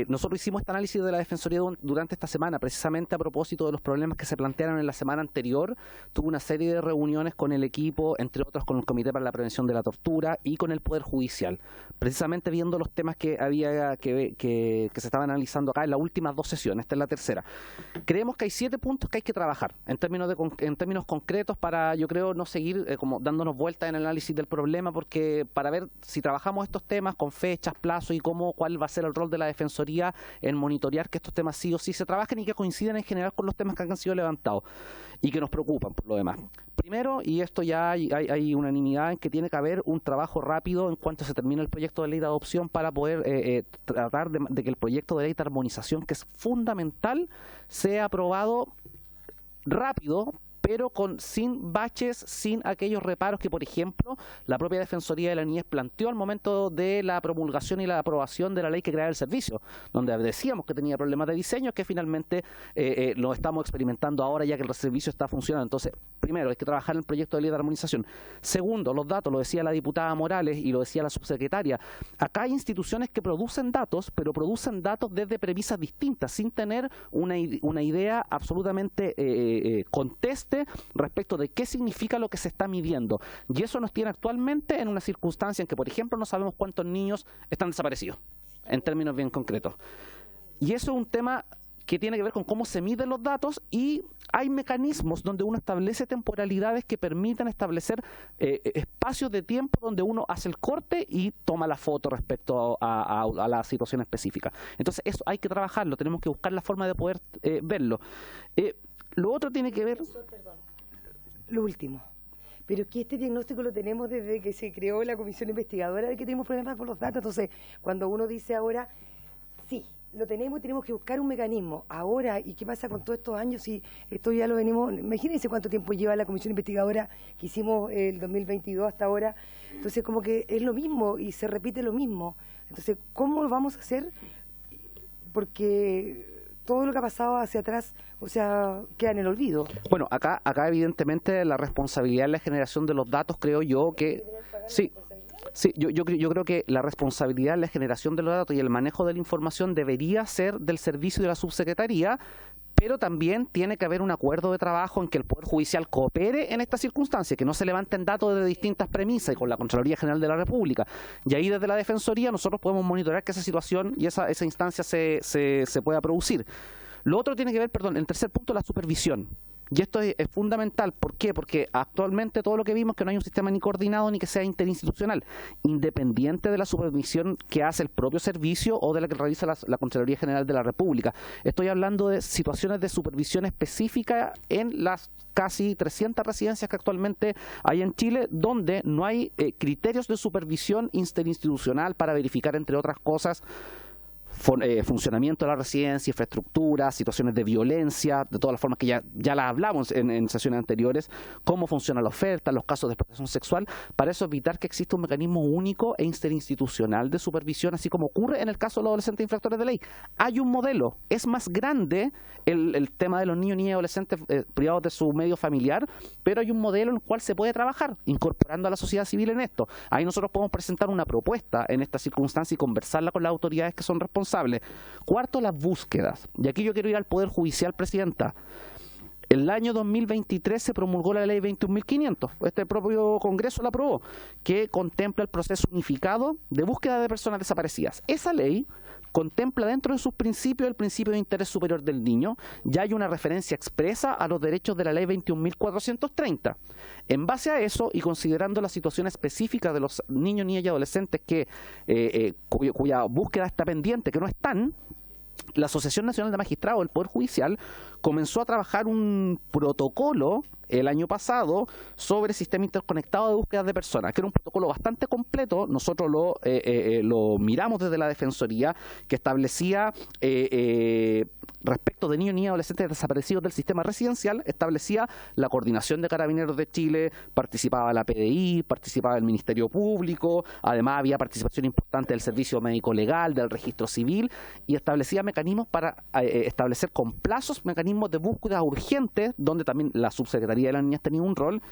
Nosotros hicimos este análisis de la Defensoría durante esta semana, precisamente a propósito de los problemas que se plantearon en la semana anterior. Tuve una serie de reuniones con el equipo, entre otros con el Comité para la Prevención de la Tortura y con el Poder Judicial, precisamente viendo los temas que había que se estaban analizando acá en las últimas 2 sesiones. Esta es la tercera. Creemos que hay 7 puntos que hay que trabajar en términos concretos para, yo creo, no seguir como dándonos vueltas en el análisis del problema, porque para ver si trabajamos estos temas con fechas, plazos y cuál va a ser el rol de la Defensoría en monitorear que estos temas sí o sí se trabajen y que coinciden en general con los temas que han sido levantados y que nos preocupan por lo demás. Primero, y esto ya hay unanimidad en que tiene que haber un trabajo rápido en cuanto se termine el proyecto de ley de adopción para poder tratar de que el proyecto de ley de armonización, que es fundamental, sea aprobado rápido, pero sin baches, sin aquellos reparos que, por ejemplo, la propia Defensoría de la Niñez planteó al momento de la promulgación y la aprobación de la ley que crea el servicio, donde decíamos que tenía problemas de diseño que finalmente lo estamos experimentando ahora ya que el servicio está funcionando. Entonces, primero, hay que trabajar en el proyecto de ley de armonización. Segundo, los datos, lo decía la diputada Morales y lo decía la subsecretaria. Acá hay instituciones que producen datos, pero producen datos desde premisas distintas, sin tener una idea absolutamente conteste respecto de qué significa lo que se está midiendo. Y eso nos tiene actualmente en una circunstancia en que, por ejemplo, no sabemos cuántos niños están desaparecidos, en términos bien concretos. Y eso es un tema que tiene que ver con cómo se miden los datos, y hay mecanismos donde uno establece temporalidades que permiten establecer espacios de tiempo donde uno hace el corte y toma la foto respecto a la situación específica. Entonces, eso hay que trabajarlo, tenemos que buscar la forma de poder verlo. Lo otro tiene que ver... Lo último. Pero es que este diagnóstico lo tenemos desde que se creó la comisión investigadora de que tenemos problemas con los datos. Entonces, cuando uno dice ahora, sí, lo tenemos y tenemos que buscar un mecanismo. Ahora, ¿y qué pasa con todos estos años? Si esto ya lo venimos... Imagínense cuánto tiempo lleva la comisión investigadora que hicimos el 2022 hasta ahora. Entonces, como que es lo mismo y se repite lo mismo. Entonces, ¿cómo lo vamos a hacer? Porque todo lo que ha pasado hacia atrás, o sea, queda en el olvido. Bueno, acá evidentemente la responsabilidad en la generación de los datos, creo yo que... Sí, yo creo que la responsabilidad en la generación de los datos y el manejo de la información debería ser del servicio de la subsecretaría, pero también tiene que haber un acuerdo de trabajo en que el Poder Judicial coopere en esta circunstancia, que no se levanten datos de distintas premisas y con la Contraloría General de la República. Y ahí desde la Defensoría nosotros podemos monitorear que esa situación y esa instancia se pueda producir. Lo otro tiene que ver, el tercer punto, la supervisión. Y esto es fundamental. ¿Por qué? Porque actualmente todo lo que vimos es que no hay un sistema ni coordinado ni que sea interinstitucional, independiente de la supervisión que hace el propio servicio o de la que realiza la Contraloría General de la República. Estoy hablando de situaciones de supervisión específica en las casi 300 residencias que actualmente hay en Chile, donde no hay criterios de supervisión interinstitucional para verificar, entre otras cosas, funcionamiento de la residencia, infraestructura, situaciones de violencia, de todas las formas que ya las hablamos en sesiones anteriores, cómo funciona la oferta, los casos de explotación sexual, para eso evitar que exista un mecanismo único e interinstitucional de supervisión, así como ocurre en el caso de los adolescentes infractores de ley. Hay un modelo, es más grande el tema de los niños, niñas y adolescentes privados de su medio familiar, pero hay un modelo en el cual se puede trabajar, incorporando a la sociedad civil en esto. Ahí nosotros podemos presentar una propuesta en esta circunstancia y conversarla con las autoridades que son responsables. Cuarto, las búsquedas. Y aquí yo quiero ir al Poder Judicial, Presidenta. El año 2023 se promulgó la ley 21.500, este propio Congreso la aprobó, que contempla el proceso unificado de búsqueda de personas desaparecidas. Esa ley contempla dentro de sus principios el principio de interés superior del niño. Ya hay una referencia expresa a los derechos de la ley 21.430. En base a eso, y considerando la situación específica de los niños, niñas y adolescentes cuya búsqueda está pendiente, que no están, la Asociación Nacional de Magistrados del Poder Judicial comenzó a trabajar un protocolo el año pasado sobre sistema interconectado de búsqueda de personas, que era un protocolo bastante completo. Nosotros lo miramos desde la Defensoría, que establecía respecto de niños, niñas y adolescentes desaparecidos del sistema residencial, establecía la coordinación de Carabineros de Chile, participaba la PDI, participaba el Ministerio Público, además había participación importante del Servicio Médico Legal, del Registro Civil, y establecía mecanismos para establecer con plazos mecanismos de búsqueda urgentes, donde también la Subsecretaría de las Niñas tenía un rol,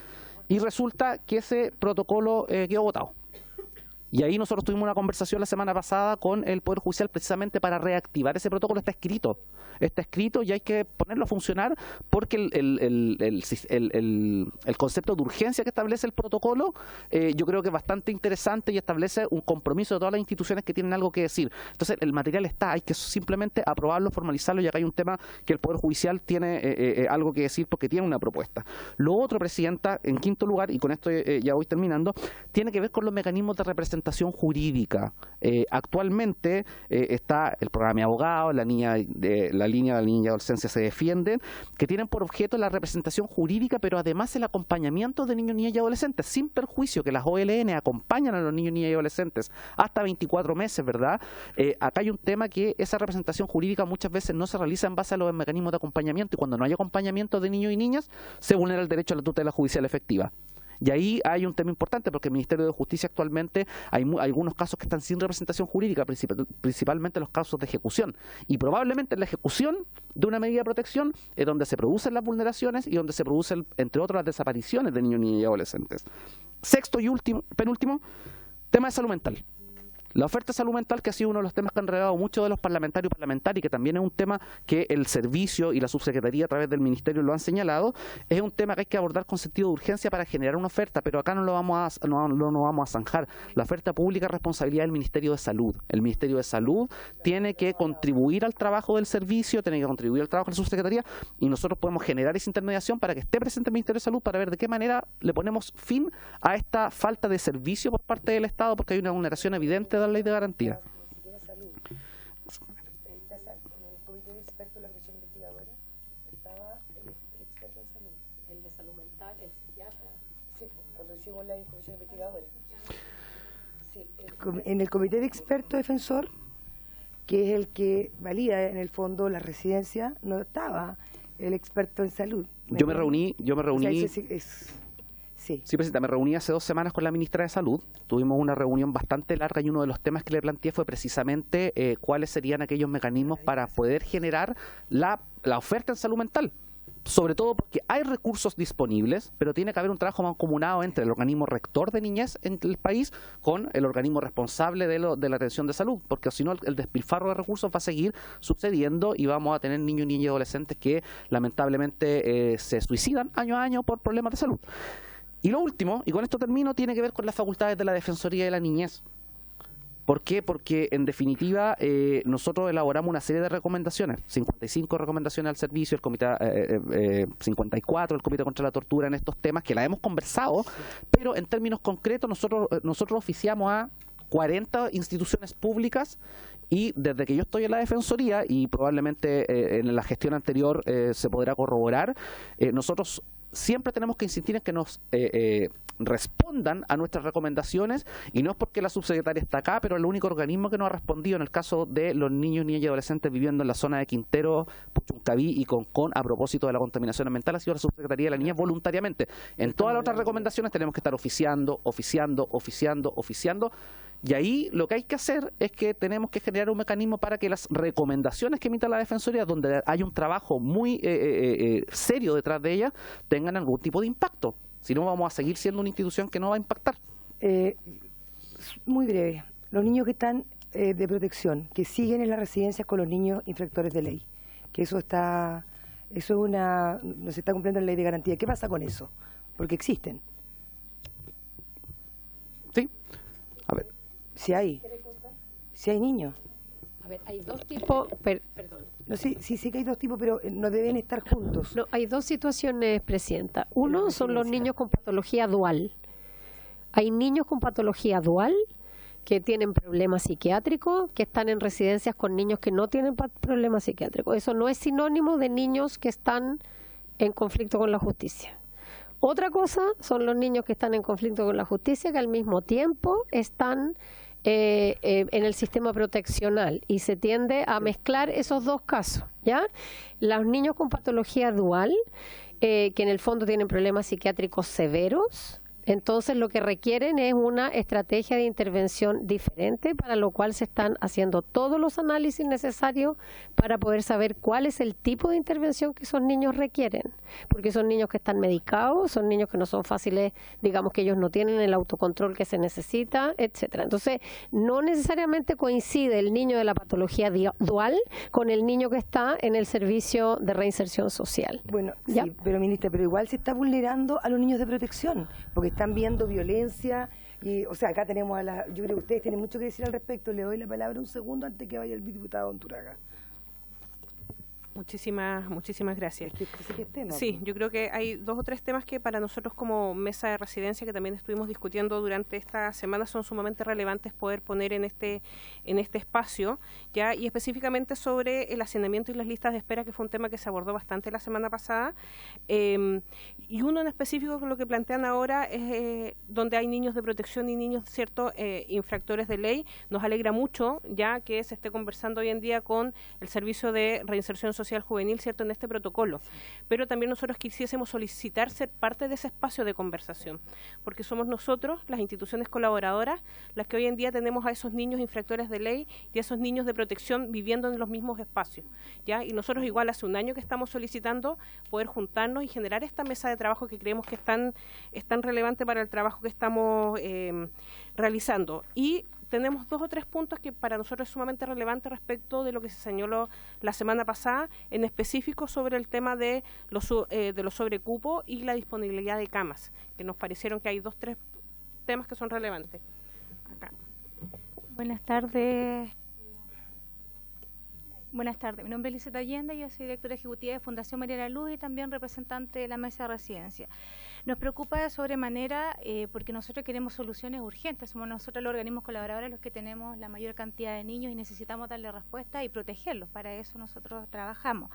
y resulta que ese protocolo quedó votado. Y ahí nosotros tuvimos una conversación la semana pasada con el Poder Judicial precisamente para reactivar ese protocolo. Está escrito y hay que ponerlo a funcionar, porque el concepto de urgencia que establece el protocolo yo creo que es bastante interesante y establece un compromiso de todas las instituciones que tienen algo que decir. Entonces el material está, hay que simplemente aprobarlo, formalizarlo, y acá hay un tema que el Poder Judicial tiene algo que decir porque tiene una propuesta. Lo otro, Presidenta, en quinto lugar, y con esto ya voy terminando, tiene que ver con los mecanismos de representación jurídica. Actualmente está el programa de abogados, la línea de la niña y adolescencia se defienden, que tienen por objeto la representación jurídica, pero además el acompañamiento de niños, niñas y adolescentes, sin perjuicio que las OLN acompañan a los niños, niñas y adolescentes hasta 24 meses, ¿verdad? Acá hay un tema que esa representación jurídica muchas veces no se realiza en base a los mecanismos de acompañamiento, y cuando no hay acompañamiento de niños y niñas, se vulnera el derecho a la tutela judicial efectiva. Y ahí hay un tema importante, porque el Ministerio de Justicia actualmente hay algunos casos que están sin representación jurídica, principalmente los casos de ejecución. Y probablemente en la ejecución de una medida de protección es donde se producen las vulneraciones y donde se producen, entre otras, las desapariciones de niños, niñas y adolescentes. Sexto y penúltimo, tema de salud mental. La oferta de salud mental, que ha sido uno de los temas que han relevado muchos de los parlamentarios y parlamentarias, que también es un tema que el servicio y la subsecretaría a través del ministerio lo han señalado, es un tema que hay que abordar con sentido de urgencia para generar una oferta, pero acá no lo vamos a zanjar. La oferta pública es responsabilidad del Ministerio de Salud. El Ministerio de Salud tiene que contribuir al trabajo del servicio, tiene que contribuir al trabajo de la subsecretaría, y nosotros podemos generar esa intermediación para que esté presente el Ministerio de Salud, para ver de qué manera le ponemos fin a esta falta de servicio por parte del Estado, porque hay una vulneración evidente de la ley de garantía. En el comité de expertos de la comisión investigadora estaba el experto en salud, el de salud mental, el psiquiatra. Sí, cuando hicimos la comisión investigadora. Sí, en el comité de expertos defensor, que es el que valida en el fondo la residencia, no estaba el experto en salud. Yo me reuní. O sea, sí, Presidenta, me reuní hace 2 semanas con la ministra de Salud. Tuvimos una reunión bastante larga y uno de los temas que le planteé fue precisamente cuáles serían aquellos mecanismos para poder generar la oferta en salud mental. Sobre todo porque hay recursos disponibles, pero tiene que haber un trabajo mancomunado entre el organismo rector de niñez en el país con el organismo responsable de la atención de salud, porque si no el despilfarro de recursos va a seguir sucediendo y vamos a tener niños, niñas y adolescentes que lamentablemente se suicidan año a año por problemas de salud. Y lo último, y con esto termino, tiene que ver con las facultades de la Defensoría de la Niñez. ¿Por qué? Porque en definitiva nosotros elaboramos una serie de recomendaciones, 55 recomendaciones al servicio, el comité 54, el Comité contra la Tortura en estos temas, que la hemos conversado, pero en términos concretos nosotros oficiamos a 40 instituciones públicas y desde que yo estoy en la Defensoría y probablemente en la gestión anterior se podrá corroborar, nosotros siempre tenemos que insistir en que nos respondan a nuestras recomendaciones, y no es porque la subsecretaria está acá, pero el único organismo que nos ha respondido en el caso de los niños, niñas y adolescentes viviendo en la zona de Quintero, Puchuncaví y Concón a propósito de la contaminación ambiental ha sido la Subsecretaría de la Niñez voluntariamente. En todas las otras recomendaciones tenemos que estar oficiando, y ahí lo que hay que hacer es que tenemos que generar un mecanismo para que las recomendaciones que emita la Defensoría, donde hay un trabajo muy serio detrás de ellas, tengan algún tipo de impacto. Si no, vamos a seguir siendo una institución que no va a impactar. Muy breve. Los niños que están de protección, que siguen en las residencias con los niños infractores de ley, que no se está cumpliendo la ley de garantía. ¿Qué pasa con eso? Porque existen. Sí. A ver. Si hay niños. A ver, hay dos tipos, perdón. No, sí que hay dos tipos, pero no deben estar juntos. No, hay dos situaciones, Presidenta. Uno son los niños con patología dual. Hay niños con patología dual que tienen problemas psiquiátricos, que están en residencias con niños que no tienen problemas psiquiátricos. Eso no es sinónimo de niños que están en conflicto con la justicia. Otra cosa son los niños que están en conflicto con la justicia, que al mismo tiempo están en el sistema proteccional, y se tiende a mezclar esos dos casos, ¿ya? Los niños con patología dual, que en el fondo tienen problemas psiquiátricos severos, entonces lo que requieren es una estrategia de intervención diferente, para lo cual se están haciendo todos los análisis necesarios para poder saber cuál es el tipo de intervención que esos niños requieren, porque son niños que están medicados, son niños que no son fáciles, digamos que ellos no tienen el autocontrol que se necesita, etcétera. Entonces no necesariamente coincide el niño de la patología dual con el niño que está en el servicio de reinserción social. Bueno, ¿ya? Sí, pero ministra, pero igual se está vulnerando a los niños de protección, porque están viendo violencia, y, o sea, acá tenemos yo creo que ustedes tienen mucho que decir al respecto. Le doy la palabra un segundo antes que vaya el diputado Onturaga. Muchísimas gracias. Tema, sí, yo creo que hay dos o tres temas que para nosotros como mesa de residencia, que también estuvimos discutiendo durante esta semana, son sumamente relevantes poder poner en este espacio, ya, y específicamente sobre el hacinamiento y las listas de espera, que fue un tema que se abordó bastante la semana pasada, y uno en específico que lo que plantean ahora es donde hay niños de protección y niños, cierto, infractores de ley. Nos alegra mucho ya que se esté conversando hoy en día con el Servicio de Reinserción Social Juvenil, cierto, en este protocolo, pero también nosotros quisiésemos solicitar ser parte de ese espacio de conversación, porque somos nosotros, las instituciones colaboradoras, las que hoy en día tenemos a esos niños infractores de ley y a esos niños de protección viviendo en los mismos espacios, ¿ya? Y nosotros igual hace un año que estamos solicitando poder juntarnos y generar esta mesa de trabajo que creemos que es tan relevante para el trabajo que estamos realizando. Y tenemos dos o tres puntos que para nosotros es sumamente relevante respecto de lo que se señaló la semana pasada, en específico sobre el tema de los sobrecupos y la disponibilidad de camas, que nos parecieron que hay dos o tres temas que son relevantes. Acá. Buenas tardes. Buenas tardes, mi nombre es Lizeth Allende, yo soy directora ejecutiva de Fundación María de la Luz y también representante de la Mesa de Residencia. Nos preocupa de sobremanera porque nosotros queremos soluciones urgentes, somos nosotros los organismos colaboradores los que tenemos la mayor cantidad de niños y necesitamos darle respuesta y protegerlos, para eso nosotros trabajamos.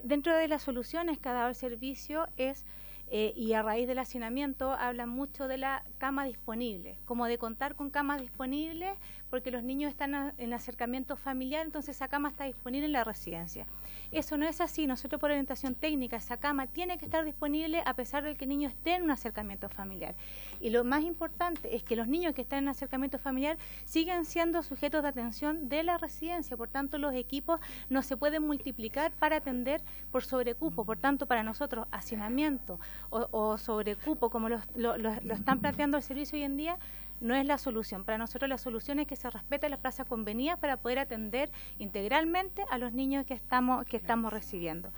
Dentro de las soluciones que ha dado el servicio y a raíz del hacinamiento hablan mucho de la cama disponible, como de contar con camas disponibles porque los niños están en acercamiento familiar, entonces esa cama está disponible en la residencia. Eso no es así, nosotros por orientación técnica esa cama tiene que estar disponible a pesar de que el niño esté en un acercamiento familiar. Y lo más importante es que los niños que están en acercamiento familiar sigan siendo sujetos de atención de la residencia, por tanto los equipos no se pueden multiplicar para atender por sobrecupo, por tanto para nosotros hacinamiento o sobrecupo como lo están planteando el servicio hoy en día no es la solución. Para nosotros la solución es que se respete las plazas convenidas para poder atender integralmente a los niños que estamos recibiendo.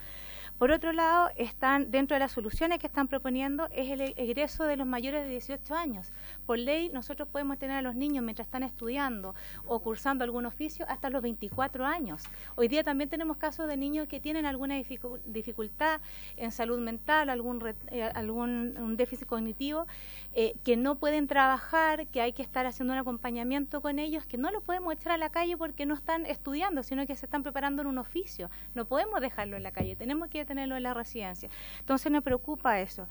Por otro lado, están dentro de las soluciones que están proponiendo es el egreso de los mayores de 18 años. Por ley, nosotros podemos tener a los niños mientras están estudiando o cursando algún oficio hasta los 24 años. Hoy día también tenemos casos de niños que tienen alguna dificultad en salud mental, algún déficit cognitivo, que no pueden trabajar, que hay que estar haciendo un acompañamiento con ellos, que no los podemos echar a la calle porque no están estudiando, sino que se están preparando en un oficio. No podemos dejarlo en la calle, tenemos que tenerlo en la residencia. Entonces nos preocupa eso.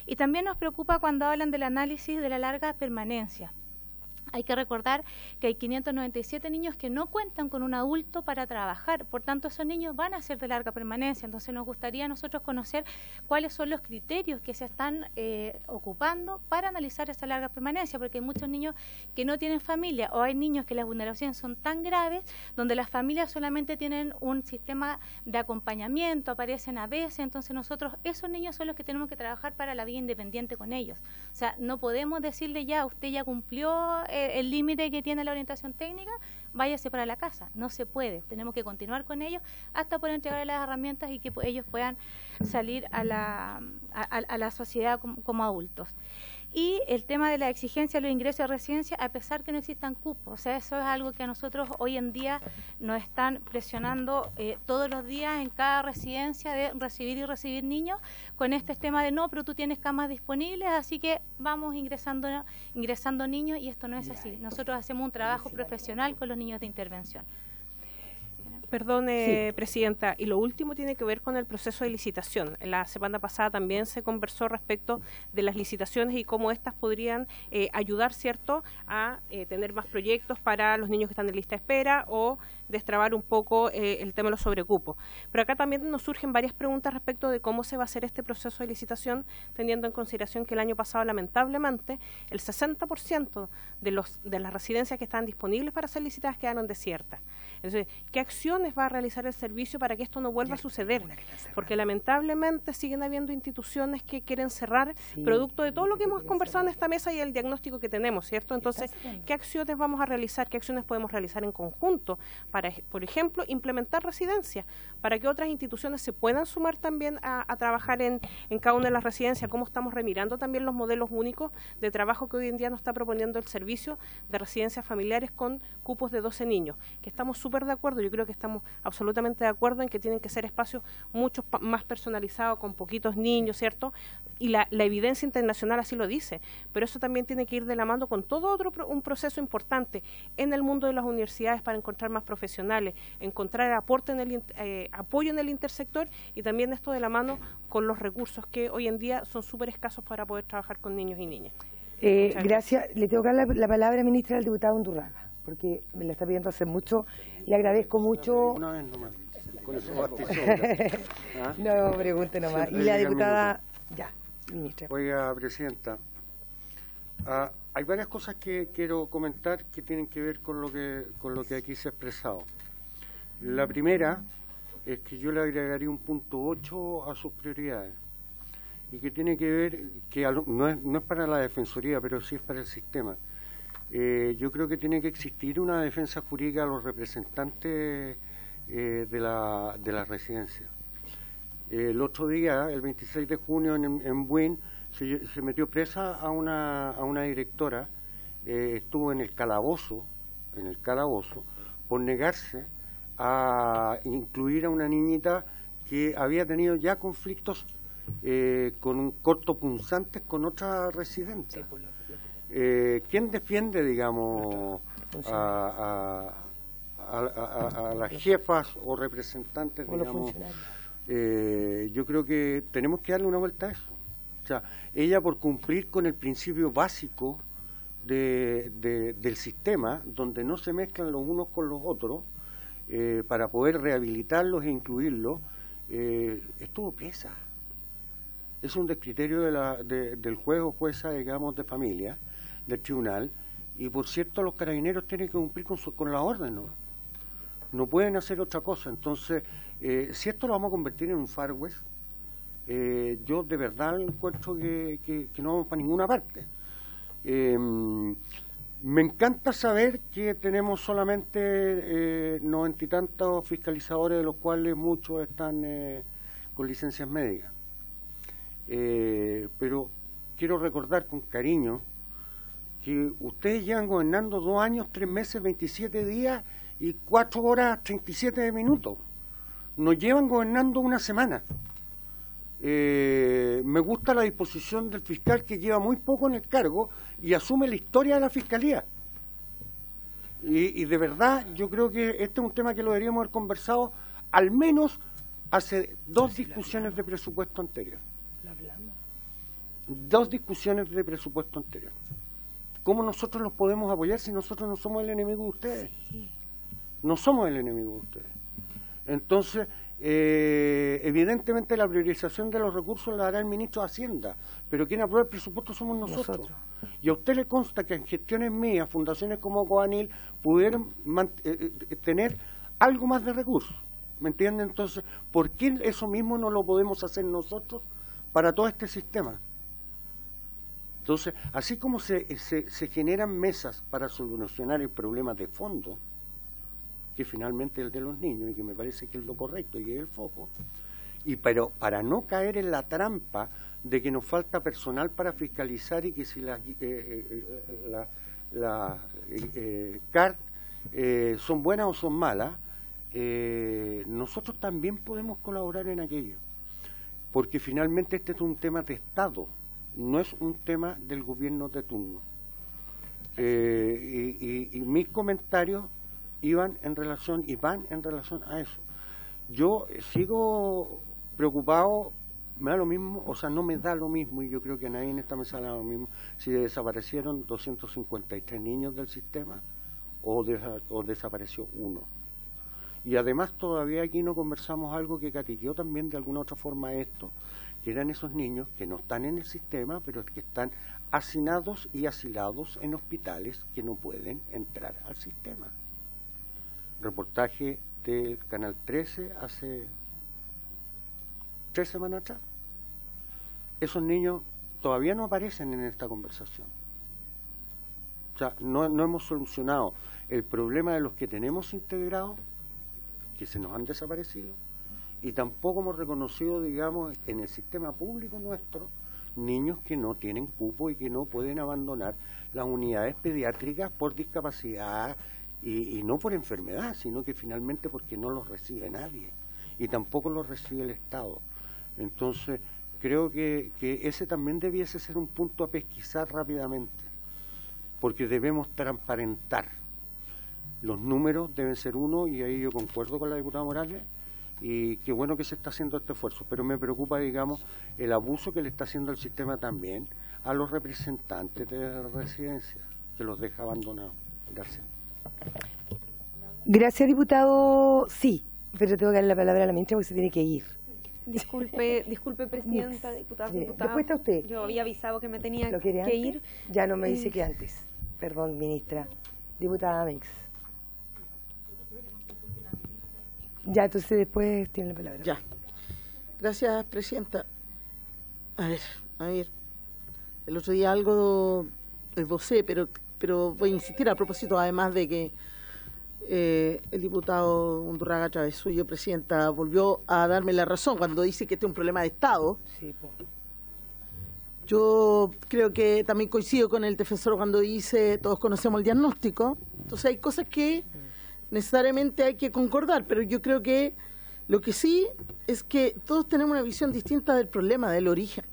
Y también nos preocupa cuando hablan del análisis de la larga permanencia. Hay que recordar que hay 597 niños que no cuentan con un adulto para trabajar, por tanto esos niños van a ser de larga permanencia, entonces nos gustaría a nosotros conocer cuáles son los criterios que se están ocupando para analizar esa larga permanencia, porque hay muchos niños que no tienen familia o hay niños que las vulneraciones son tan graves donde las familias solamente tienen un sistema de acompañamiento, aparecen a veces, entonces nosotros, esos niños son los que tenemos que trabajar para la vida independiente con ellos. O sea, no podemos decirle ya, usted ya cumplió el límite que tiene la orientación técnica, váyase para la casa. No se puede. Tenemos que continuar con ellos hasta poder entregar las herramientas y que ellos puedan salir a la sociedad como adultos. Y el tema de la exigencia de los ingresos de residencia, a pesar que no existan cupos. O sea, eso es algo que a nosotros hoy en día nos están presionando todos los días en cada residencia de recibir y recibir niños con este tema de no, pero tú tienes camas disponibles, así que vamos ingresando niños y esto no es así. Nosotros hacemos un trabajo profesional con los niños de intervención. Perdón, Presidenta, y lo último tiene que ver con el proceso de licitación. La semana pasada también se conversó respecto de las licitaciones y cómo éstas podrían ayudar, ¿cierto?, a tener más proyectos para los niños que están en lista de espera o destrabar un poco el tema de los sobrecupos. Pero acá también nos surgen varias preguntas respecto de cómo se va a hacer este proceso de licitación, teniendo en consideración que el año pasado, lamentablemente, el 60% de las residencias que estaban disponibles para ser licitadas quedaron desiertas. Entonces, ¿qué acciones va a realizar el servicio para que esto no vuelva a suceder? Porque lamentablemente siguen habiendo instituciones que quieren cerrar producto de todo lo que hemos conversado en esta mesa y el diagnóstico que tenemos, ¿cierto? Entonces, ¿qué acciones vamos a realizar? ¿Qué acciones podemos realizar en conjunto para, por ejemplo, implementar residencias, para que otras instituciones se puedan sumar también a trabajar en cada una de las residencias? ¿Cómo estamos remirando también los modelos únicos de trabajo que hoy en día nos está proponiendo el servicio de residencias familiares con cupos de 12 niños? Que estamos súper de acuerdo, yo creo que estamos absolutamente de acuerdo en que tienen que ser espacios mucho más personalizados, con poquitos niños, ¿cierto? Y la evidencia internacional así lo dice, pero eso también tiene que ir de la mano con todo un proceso importante en el mundo de las universidades para encontrar más profesionales, encontrar apoyo en el intersector y también esto de la mano con los recursos que hoy en día son súper escasos para poder trabajar con niños y niñas. Gracias. Le tengo que dar la palabra, ministra, al diputado Undurraga, porque me la está pidiendo hace mucho. Le agradezco mucho. Una vez nomás, con eso bastizó. ¿Ah? No, pregunte nomás. Y la diputada, ya, ministra. Oiga, Presidenta, hay varias cosas que quiero comentar que tienen que ver con lo que aquí se ha expresado. La primera es que yo le agregaría un punto 8 a sus prioridades y que tiene que ver, que no es para la Defensoría, pero sí es para el sistema. Yo creo que tiene que existir una defensa jurídica a los representantes de la residencia. El otro día, el 26 de junio, en Buin, se metió presa a una directora, estuvo en el calabozo, por negarse a incluir a una niñita que había tenido ya conflictos con un cortopunzantes con otra residente. ¿Quién defiende, digamos, a las jefas o representantes, digamos? Yo creo que tenemos que darle una vuelta a eso. O sea, ella, por cumplir con el principio básico del sistema, donde no se mezclan los unos con los otros, para poder rehabilitarlos e incluirlos, estuvo presa. Es un descriterio del juez o jueza, digamos, de familia, del tribunal, y por cierto los carabineros tienen que cumplir con la orden, no pueden hacer otra cosa. Entonces, si esto lo vamos a convertir en un Far West, yo de verdad encuentro que no vamos para ninguna parte. Me encanta saber que tenemos solamente 90 y tantos fiscalizadores, de los cuales muchos están con licencias médicas. Pero quiero recordar con cariño que ustedes llevan gobernando 2 años, 3 meses, 27 días y 4 horas, 37 minutos. Nos llevan gobernando 1 semana. Me gusta la disposición del fiscal, que lleva muy poco en el cargo y asume la historia de la fiscalía. Y de verdad, yo creo que este es un tema que lo deberíamos haber conversado al menos hace 2 discusiones de presupuesto anterior. 2 discusiones de presupuesto anterior. ¿Cómo nosotros los podemos apoyar si nosotros no somos el enemigo de ustedes? No somos el enemigo de ustedes. Entonces, evidentemente la priorización de los recursos la hará el ministro de Hacienda, pero quien aprueba el presupuesto somos nosotros. Y a usted le consta que en gestiones mías, fundaciones como Coanil pudieron tener algo más de recursos. ¿Me entiende? Entonces, ¿por qué eso mismo no lo podemos hacer nosotros para todo este sistema? Entonces, así como se generan mesas para solucionar el problema de fondo, que finalmente es el de los niños, y que me parece que es lo correcto y es el foco, pero para no caer en la trampa de que nos falta personal para fiscalizar y que si las CART son buenas o son malas, nosotros también podemos colaborar en aquello, porque finalmente este es un tema de Estado, no es un tema del gobierno de turno. Y mis comentarios van en relación a eso. Yo sigo preocupado, me da lo mismo, o sea, no me da lo mismo, y yo creo que a nadie en esta mesa le da lo mismo, si desaparecieron 253 niños del sistema o desapareció 1. Y además todavía aquí no conversamos algo que catilló también de alguna otra forma esto, que eran esos niños que no están en el sistema, pero que están hacinados y asilados en hospitales que no pueden entrar al sistema. Reportaje del Canal 13 hace 3 semanas atrás. Esos niños todavía no aparecen en esta conversación. O sea, no hemos solucionado el problema de los que tenemos integrados, que se nos han desaparecido, y tampoco hemos reconocido, digamos, en el sistema público nuestro, niños que no tienen cupo y que no pueden abandonar las unidades pediátricas por discapacidad y no por enfermedad, sino que finalmente porque no los recibe nadie y tampoco los recibe el Estado. Entonces, creo que ese también debiese ser un punto a pesquisar rápidamente, porque debemos transparentar. Los números deben ser uno, y ahí yo concuerdo con la diputada Morales, y qué bueno que se está haciendo este esfuerzo, pero me preocupa, digamos, el abuso que le está haciendo el sistema también a los representantes de la residencia, que los deja abandonados. Gracias. Gracias, diputado. Sí, pero tengo que darle la palabra a la ministra porque se tiene que ir. Disculpe, presidenta, diputados, diputadas. Después está usted. Yo había avisado que me tenía que antes? Ir. Ya no me dice que antes. Perdón, ministra. Diputada Mix. Ya, entonces después tiene la palabra. Ya. Gracias, presidenta. A ver. El otro día algo esbocé, pero voy a insistir a propósito, además de que el diputado Undurraga Travesuyo, presidenta, volvió a darme la razón cuando dice que este es un problema de Estado. Sí, pues. Yo creo que también coincido con el defensor cuando dice todos conocemos el diagnóstico. Entonces hay cosas que necesariamente hay que concordar, pero yo creo que lo que sí es que todos tenemos una visión distinta del problema, del origen.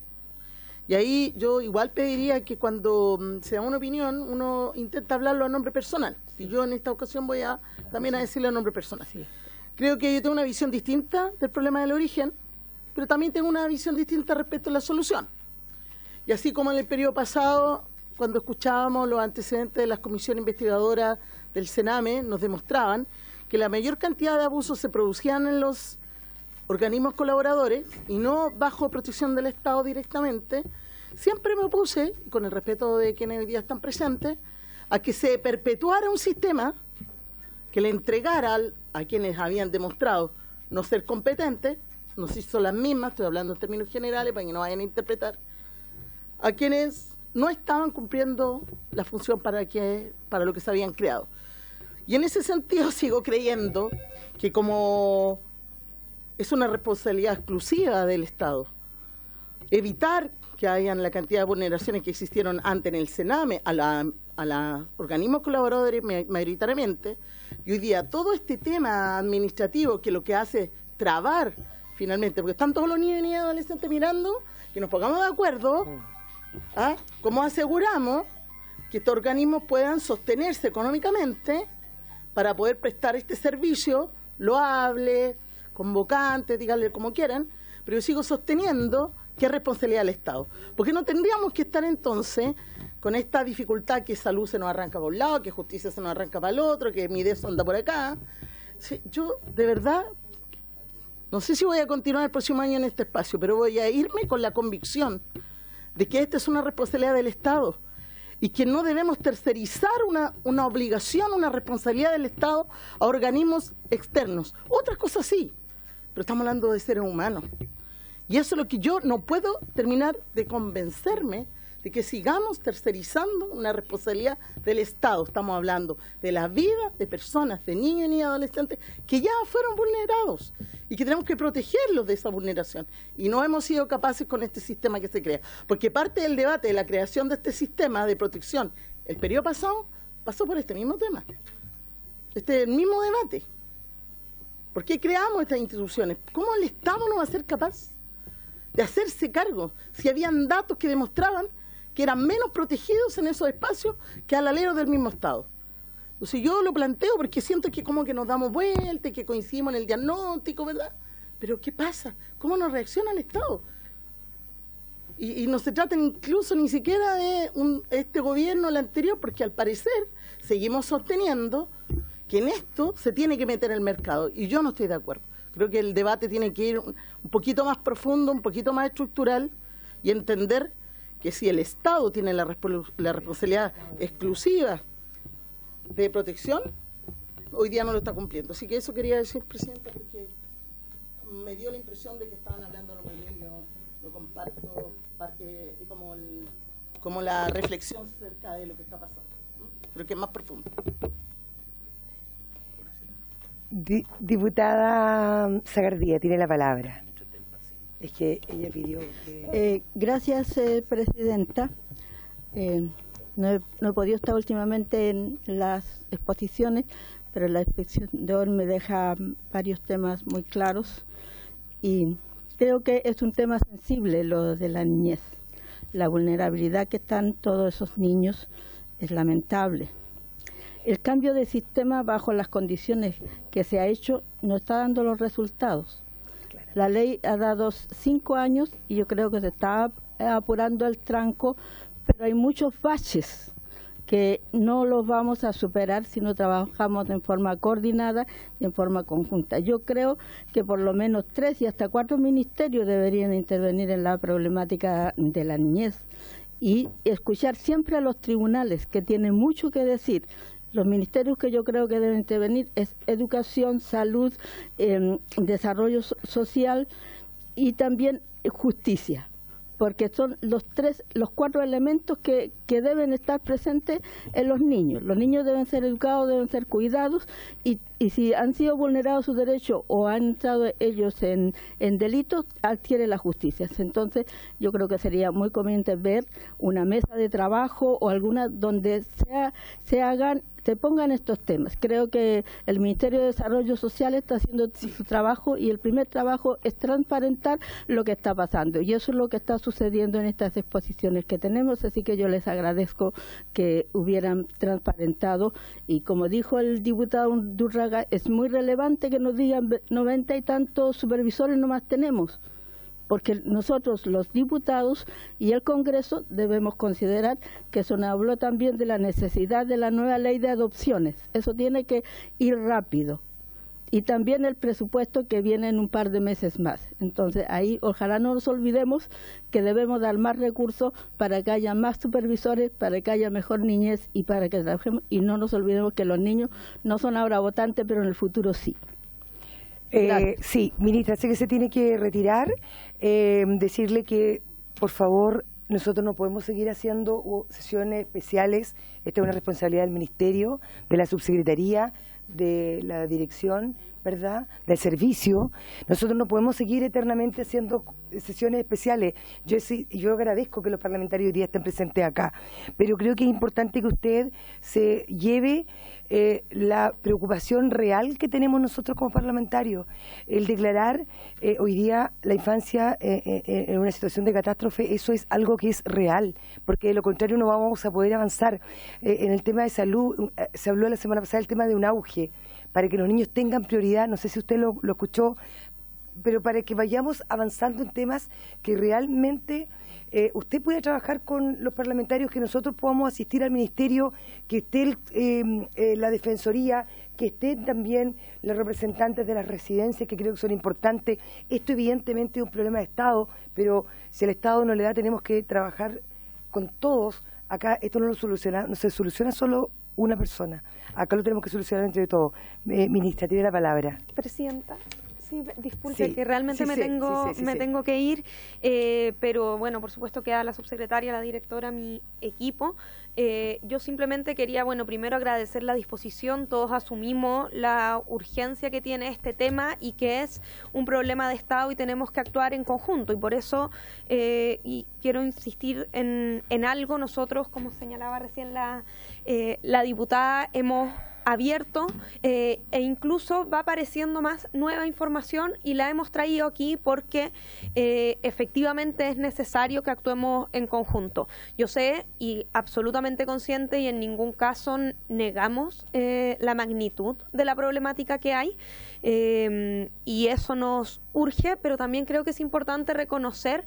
Y ahí yo igual pediría que cuando se da una opinión, uno intenta hablarlo a nombre personal. Y yo en esta ocasión voy también a decirle a nombre personal. Sí. Creo que yo tengo una visión distinta del problema del origen, pero también tengo una visión distinta respecto a la solución. Y así como en el periodo pasado, cuando escuchábamos los antecedentes de las comisiones investigadoras del Sename, nos demostraban que la mayor cantidad de abusos se producían en los organismos colaboradores y no bajo protección del Estado directamente. Siempre me opuse, con el respeto de quienes hoy día están presentes, a que se perpetuara un sistema que le entregara a quienes habían demostrado no ser competentes, no sé si son las mismas, estoy hablando en términos generales para que no vayan a interpretar, a quienes no estaban cumpliendo la función para lo que se habían creado. Y en ese sentido sigo creyendo que como es una responsabilidad exclusiva del Estado. Evitar que hayan la cantidad de vulneraciones que existieron antes en el Sename a los organismos colaboradores mayoritariamente, y hoy día todo este tema administrativo que lo que hace es trabar finalmente, porque están todos los niños y niñas adolescentes mirando, que nos pongamos de acuerdo, cómo aseguramos que estos organismos puedan sostenerse económicamente para poder prestar este servicio loable, convocante, díganle como quieran, pero yo sigo sosteniendo que es responsabilidad del Estado. Porque no tendríamos que estar entonces con esta dificultad que salud se nos arranca por un lado, que justicia se nos arranca para el otro, que mi dedo anda por acá. Sí, yo, de verdad, no sé si voy a continuar el próximo año en este espacio, pero voy a irme con la convicción de que esta es una responsabilidad del Estado y que no debemos tercerizar una obligación, una responsabilidad del Estado a organismos externos. Otras cosas sí, pero estamos hablando de seres humanos. Y eso es lo que yo no puedo terminar de convencerme de que sigamos tercerizando una responsabilidad del Estado. Estamos hablando de la vida de personas, de niños y niñas adolescentes que ya fueron vulnerados y que tenemos que protegerlos de esa vulneración. Y no hemos sido capaces con este sistema que se crea. Porque parte del debate de la creación de este sistema de protección, el periodo pasado, pasó por este mismo tema. Este mismo debate. ¿Por qué creamos estas instituciones? ¿Cómo el Estado no va a ser capaz de hacerse cargo si habían datos que demostraban que eran menos protegidos en esos espacios que al alero del mismo Estado? Entonces yo lo planteo porque siento que como que nos damos vueltas, que coincidimos en el diagnóstico, ¿verdad? Pero ¿qué pasa? ¿Cómo nos reacciona el Estado? Y no se trata incluso ni siquiera de este gobierno o el anterior, porque al parecer seguimos sosteniendo que en esto se tiene que meter el mercado, y yo no estoy de acuerdo. Creo que el debate tiene que ir un poquito más profundo, un poquito más estructural, y entender que si el Estado tiene la responsabilidad exclusiva de protección, hoy día no lo está cumpliendo. Así que eso quería decir, Presidenta, porque me dio la impresión de que estaban hablando muy bien. Yo lo comparto parte como la reflexión acerca de lo que está pasando, ¿no? Pero que es más profundo. Diputada Sagardía, tiene la palabra. Es que ella pidió que... Gracias, Presidenta. No he podido estar últimamente en las exposiciones, pero la exposición de hoy me deja varios temas muy claros y creo que es un tema sensible lo de la niñez. La vulnerabilidad que están todos esos niños es lamentable. El cambio de sistema bajo las condiciones que se ha hecho no está dando los resultados. La ley ha dado 5 años y yo creo que se está apurando el tranco, pero hay muchos baches que no los vamos a superar si no trabajamos en forma coordinada y en forma conjunta. Yo creo que por lo menos 3 y hasta 4 ministerios deberían intervenir en la problemática de la niñez y escuchar siempre a los tribunales, que tienen mucho que decir. Los ministerios que yo creo que deben intervenir es educación, salud, desarrollo social y también justicia, porque son los 4 elementos que deben estar presentes en los niños. Los niños deben ser educados, deben ser cuidados y si han sido vulnerados sus derechos o han entrado ellos en delitos, adquiere la justicia. Entonces yo creo que sería muy conveniente ver una mesa de trabajo o alguna donde se pongan estos temas. Creo que el Ministerio de Desarrollo Social está haciendo su trabajo y el primer trabajo es transparentar lo que está pasando y eso es lo que está sucediendo en estas exposiciones que tenemos, así que yo les agradezco que hubieran transparentado y como dijo el diputado Durraga, es muy relevante que nos digan 90 y tantos supervisores nomás tenemos, porque nosotros los diputados y el Congreso debemos considerar que eso nos habló también de la necesidad de la nueva ley de adopciones. Eso tiene que ir rápido. Y también el presupuesto que viene en un par de meses más. Entonces ahí ojalá no nos olvidemos que debemos dar más recursos para que haya más supervisores, para que haya mejor niñez y para que trabajemos. Y no nos olvidemos que los niños no son ahora votantes, pero en el futuro sí. Sí, ministra, sé que se tiene que retirar. Decirle que, por favor, nosotros no podemos seguir haciendo sesiones especiales. Esta es una responsabilidad del Ministerio, de la Subsecretaría, de la Dirección. ¿verdad?, del servicio, nosotros no podemos seguir eternamente haciendo sesiones especiales. Yo agradezco que los parlamentarios hoy día estén presentes acá, pero creo que es importante que usted se lleve la preocupación real que tenemos nosotros como parlamentarios. El declarar hoy día la infancia en una situación de catástrofe, eso es algo que es real, porque de lo contrario no vamos a poder avanzar. En el tema de salud, se habló la semana pasada del tema de un auge, para que los niños tengan prioridad, no sé si usted lo escuchó, pero para que vayamos avanzando en temas que realmente usted pueda trabajar con los parlamentarios, que nosotros podamos asistir al ministerio, que esté la Defensoría, que estén también los representantes de las residencias, que creo que son importantes. Esto evidentemente es un problema de Estado, pero si el Estado no le da, tenemos que trabajar con todos. Acá esto no se soluciona solo una persona. Acá lo tenemos que solucionar entre todos. Ministra, tiene la palabra. Presidenta. Sí, disculpe, que realmente me tengo que ir, pero bueno, por supuesto queda la subsecretaria, la directora, mi equipo. Yo simplemente quería, bueno, primero agradecer la disposición. Todos asumimos la urgencia que tiene este tema y que es un problema de Estado y tenemos que actuar en conjunto. Y por eso, y quiero insistir en algo, nosotros, como señalaba recién la diputada, hemos abierto e incluso va apareciendo más nueva información y la hemos traído aquí porque efectivamente es necesario que actuemos en conjunto. Yo sé y absolutamente consciente y en ningún caso negamos la magnitud de la problemática que hay y eso nos urge, pero también creo que es importante reconocer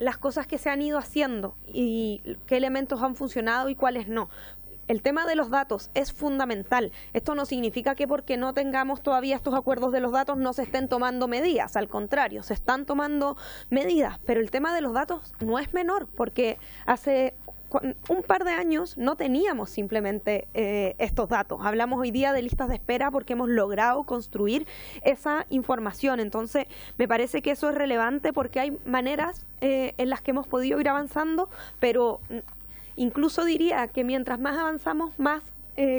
las cosas que se han ido haciendo y qué elementos han funcionado y cuáles no. El tema de los datos es fundamental. Esto no significa que porque no tengamos todavía estos acuerdos de los datos no se estén tomando medidas. Al contrario, se están tomando medidas. Pero el tema de los datos no es menor, porque hace un par de años no teníamos simplemente estos datos. Hablamos hoy día de listas de espera porque hemos logrado construir esa información. Entonces, me parece que eso es relevante porque hay maneras en las que hemos podido ir avanzando, pero incluso diría que mientras más avanzamos, más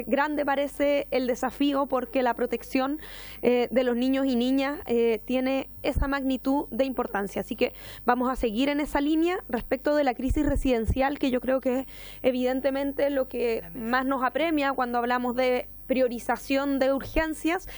grande parece el desafío porque la protección de los niños y niñas tiene esa magnitud de importancia. Así que vamos a seguir en esa línea respecto de la crisis residencial, que yo creo que es evidentemente lo que más nos apremia cuando hablamos de priorización de urgencias.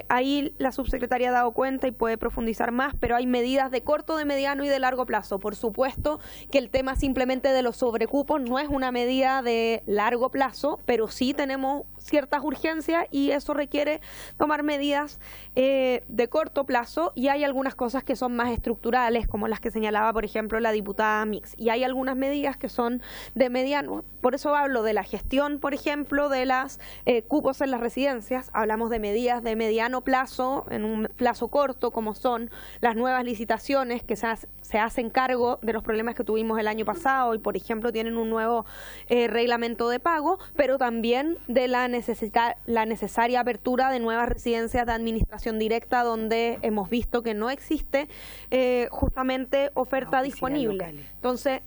Ahí la subsecretaria ha dado cuenta y puede profundizar más, pero hay medidas de corto, de mediano y de largo plazo. Por supuesto que el tema simplemente de los sobrecupos no es una medida de largo plazo, pero sí tenemos ciertas urgencias y eso requiere tomar medidas de corto plazo, y hay algunas cosas que son más estructurales, como las que señalaba, por ejemplo, la diputada Mix, y hay algunas medidas que son de mediano. Por eso hablo de la gestión, por ejemplo, de las cupos en las residencias. Hablamos de medidas de mediano plazo, en un plazo corto, como son las nuevas licitaciones que se hacen cargo de los problemas que tuvimos el año pasado y, por ejemplo, tienen un nuevo reglamento de pago, pero también de la necesaria apertura de nuevas residencias de administración directa, donde hemos visto que no existe justamente oferta disponible. Entonces,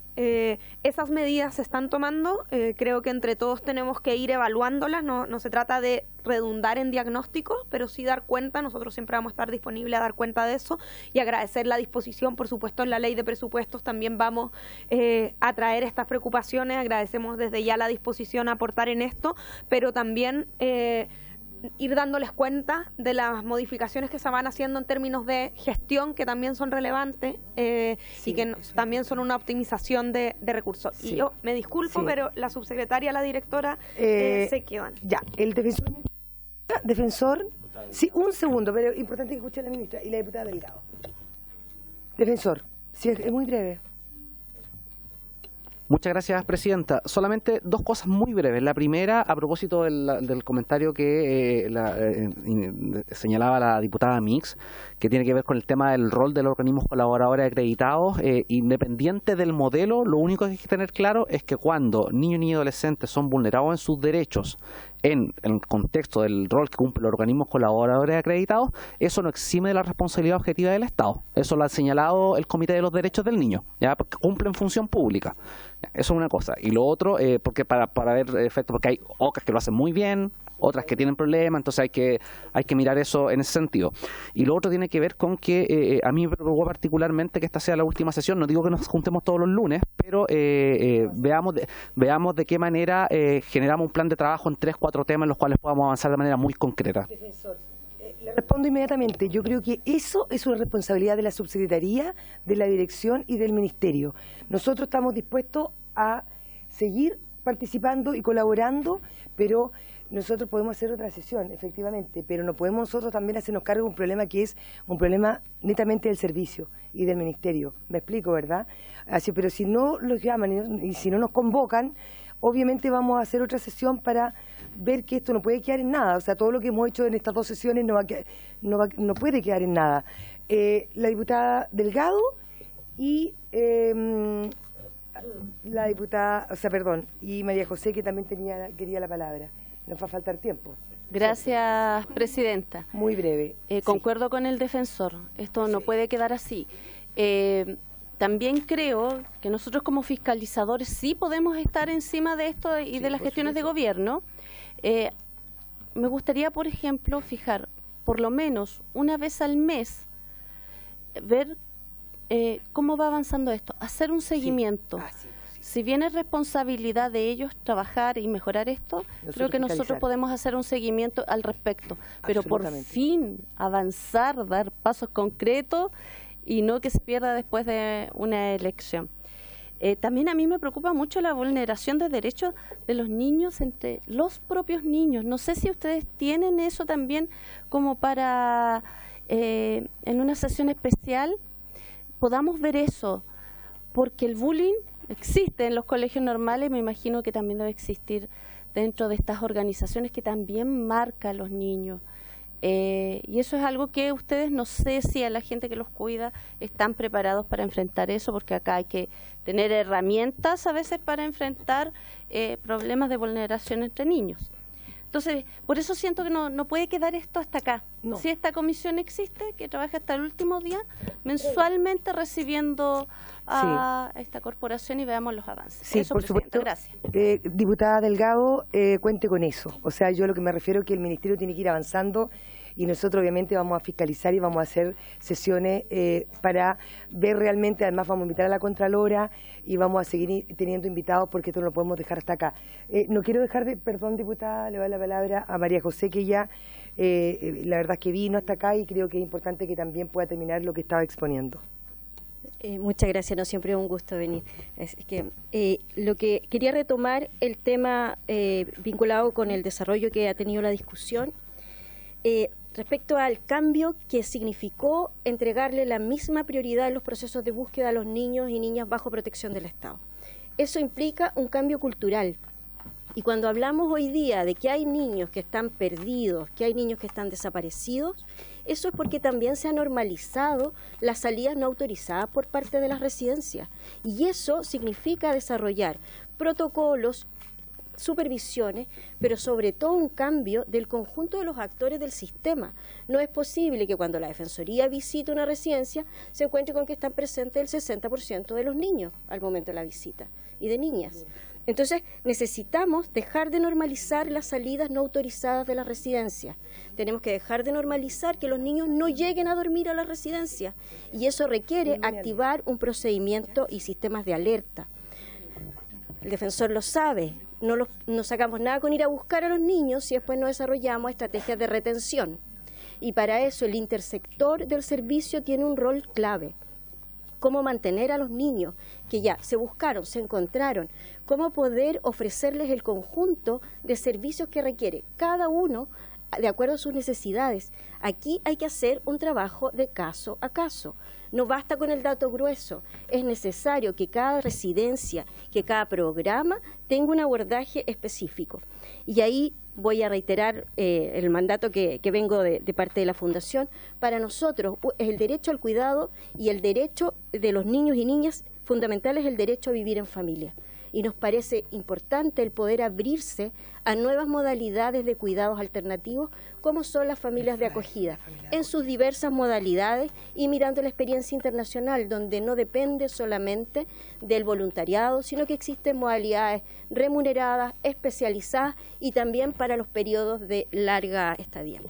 esas medidas se están tomando. Creo que entre todos tenemos que ir evaluándolas. No se trata de redundar en diagnósticos, pero sí dar cuenta. Nosotros siempre vamos a estar disponibles a dar cuenta de eso y agradecer la disposición. Por supuesto, en la ley de presupuestos también vamos a traer estas preocupaciones. Agradecemos desde ya la disposición a aportar en esto, pero también ir dándoles cuenta de las modificaciones que se van haciendo en términos de gestión, que también son relevantes y que también son una optimización de recursos. Sí. Y yo me disculpo, pero la subsecretaria, la directora, se quedan. Ya, el defensor, sí, un segundo, pero importante que escuche la ministra y la diputada Delgado. Defensor, sí, es muy breve. Muchas gracias, presidenta. Solamente dos cosas muy breves. La primera, a propósito del comentario que señalaba la diputada Mix, que tiene que ver con el tema del rol de los organismos colaboradores acreditados. Independiente del modelo, lo único que hay que tener claro es que cuando niños y adolescentes son vulnerados en sus derechos en el contexto del rol que cumplen los organismos colaboradores acreditados, eso no exime de la responsabilidad objetiva del Estado. Eso lo ha señalado el Comité de los Derechos del Niño, ¿ya? Porque cumplen función pública. Eso es una cosa. Y lo otro, porque para ver efectos, porque hay OCAs que lo hacen muy bien, otras que tienen problemas, entonces hay que mirar eso en ese sentido. Y lo otro tiene que ver con que a mí me preocupa particularmente que esta sea la última sesión. No digo que nos juntemos todos los lunes, pero veamos de qué manera generamos un plan de trabajo en 3-4 temas en los cuales podamos avanzar de manera muy concreta. Defensor, le respondo inmediatamente. Yo creo que eso es una responsabilidad de la subsecretaría, de la dirección y del ministerio. Nosotros estamos dispuestos a seguir participando y colaborando, pero nosotros podemos hacer otra sesión, efectivamente, pero no podemos nosotros también hacernos cargo de un problema que es un problema netamente del servicio y del ministerio. Me explico, ¿verdad? Así, pero si no los llaman y si no nos convocan, obviamente vamos a hacer otra sesión para ver que esto no puede quedar en nada. O sea, todo lo que hemos hecho en estas 2 sesiones no puede quedar en nada. La diputada Delgado y la diputada, y María José, que también quería la palabra. Nos va a faltar tiempo. Gracias, presidenta. Muy breve. Concuerdo con el defensor. Esto no puede quedar así. También creo que nosotros como fiscalizadores sí podemos estar encima de esto y de las gestiones de gobierno. Me gustaría, por ejemplo, fijar por lo menos una vez al mes, ver cómo va avanzando esto, hacer un seguimiento. Si bien es responsabilidad de ellos trabajar y mejorar esto, creo que nosotros podemos hacer un seguimiento al respecto, pero por fin avanzar, dar pasos concretos y no que se pierda después de una elección. También a mí me preocupa mucho la vulneración de derechos de los niños entre los propios niños. No sé si ustedes tienen eso también como para, en una sesión especial, podamos ver eso, porque el bullying existe en los colegios normales, me imagino que también debe existir dentro de estas organizaciones que también marca a los niños. Y eso es algo que ustedes, no sé si a la gente que los cuida están preparados para enfrentar eso, porque acá hay que tener herramientas a veces para enfrentar problemas de vulneración entre niños. Entonces, por eso siento que no puede quedar esto hasta acá. No. Si esta comisión existe, que trabaja hasta el último día, mensualmente recibiendo a esta corporación y veamos los avances. Sí, eso, por supuesto. Gracias. Diputada Delgado, cuente con eso. O sea, yo lo que me refiero es que el Ministerio tiene que ir avanzando y nosotros obviamente vamos a fiscalizar y vamos a hacer sesiones para ver realmente, además vamos a invitar a la Contralora y vamos a seguir teniendo invitados porque esto no lo podemos dejar hasta acá. No quiero dejar de, perdón diputada, le doy la palabra a María José, que ya la verdad es que vino hasta acá y creo que es importante que también pueda terminar lo que estaba exponiendo. Muchas gracias, no siempre es un gusto venir. Es que lo que quería retomar el tema vinculado con el desarrollo que ha tenido la discusión. Respecto al cambio que significó entregarle la misma prioridad en los procesos de búsqueda a los niños y niñas bajo protección del Estado. Eso implica un cambio cultural. Y cuando hablamos hoy día de que hay niños que están perdidos, que hay niños que están desaparecidos, eso es porque también se ha normalizado las salidas no autorizadas por parte de las residencias. Y eso significa desarrollar protocolos, supervisiones, pero sobre todo un cambio del conjunto de los actores del sistema. No es posible que cuando la Defensoría visite una residencia se encuentre con que están presentes el 60% de los niños al momento de la visita y de niñas. Entonces necesitamos dejar de normalizar las salidas no autorizadas de la residencia. Tenemos que dejar de normalizar que los niños no lleguen a dormir a la residencia y eso requiere activar un procedimiento y sistemas de alerta. El defensor lo sabe. No sacamos nada con ir a buscar a los niños si después no desarrollamos estrategias de retención. Y para eso el intersector del servicio tiene un rol clave. Cómo mantener a los niños que ya se buscaron, se encontraron, cómo poder ofrecerles el conjunto de servicios que requiere cada uno de acuerdo a sus necesidades. Aquí hay que hacer un trabajo de caso a caso. No basta con el dato grueso, es necesario que cada residencia, que cada programa tenga un abordaje específico. Y ahí voy a reiterar el mandato que vengo de parte de la Fundación. Para nosotros el derecho al cuidado y el derecho de los niños y niñas fundamental es el derecho a vivir en familia. y nos parece importante el poder abrirse a nuevas modalidades de cuidados alternativos como son las familias de acogida, en sus diversas modalidades y mirando la experiencia internacional, donde no depende solamente del voluntariado, sino que existen modalidades remuneradas, especializadas y también para los periodos de larga estadía.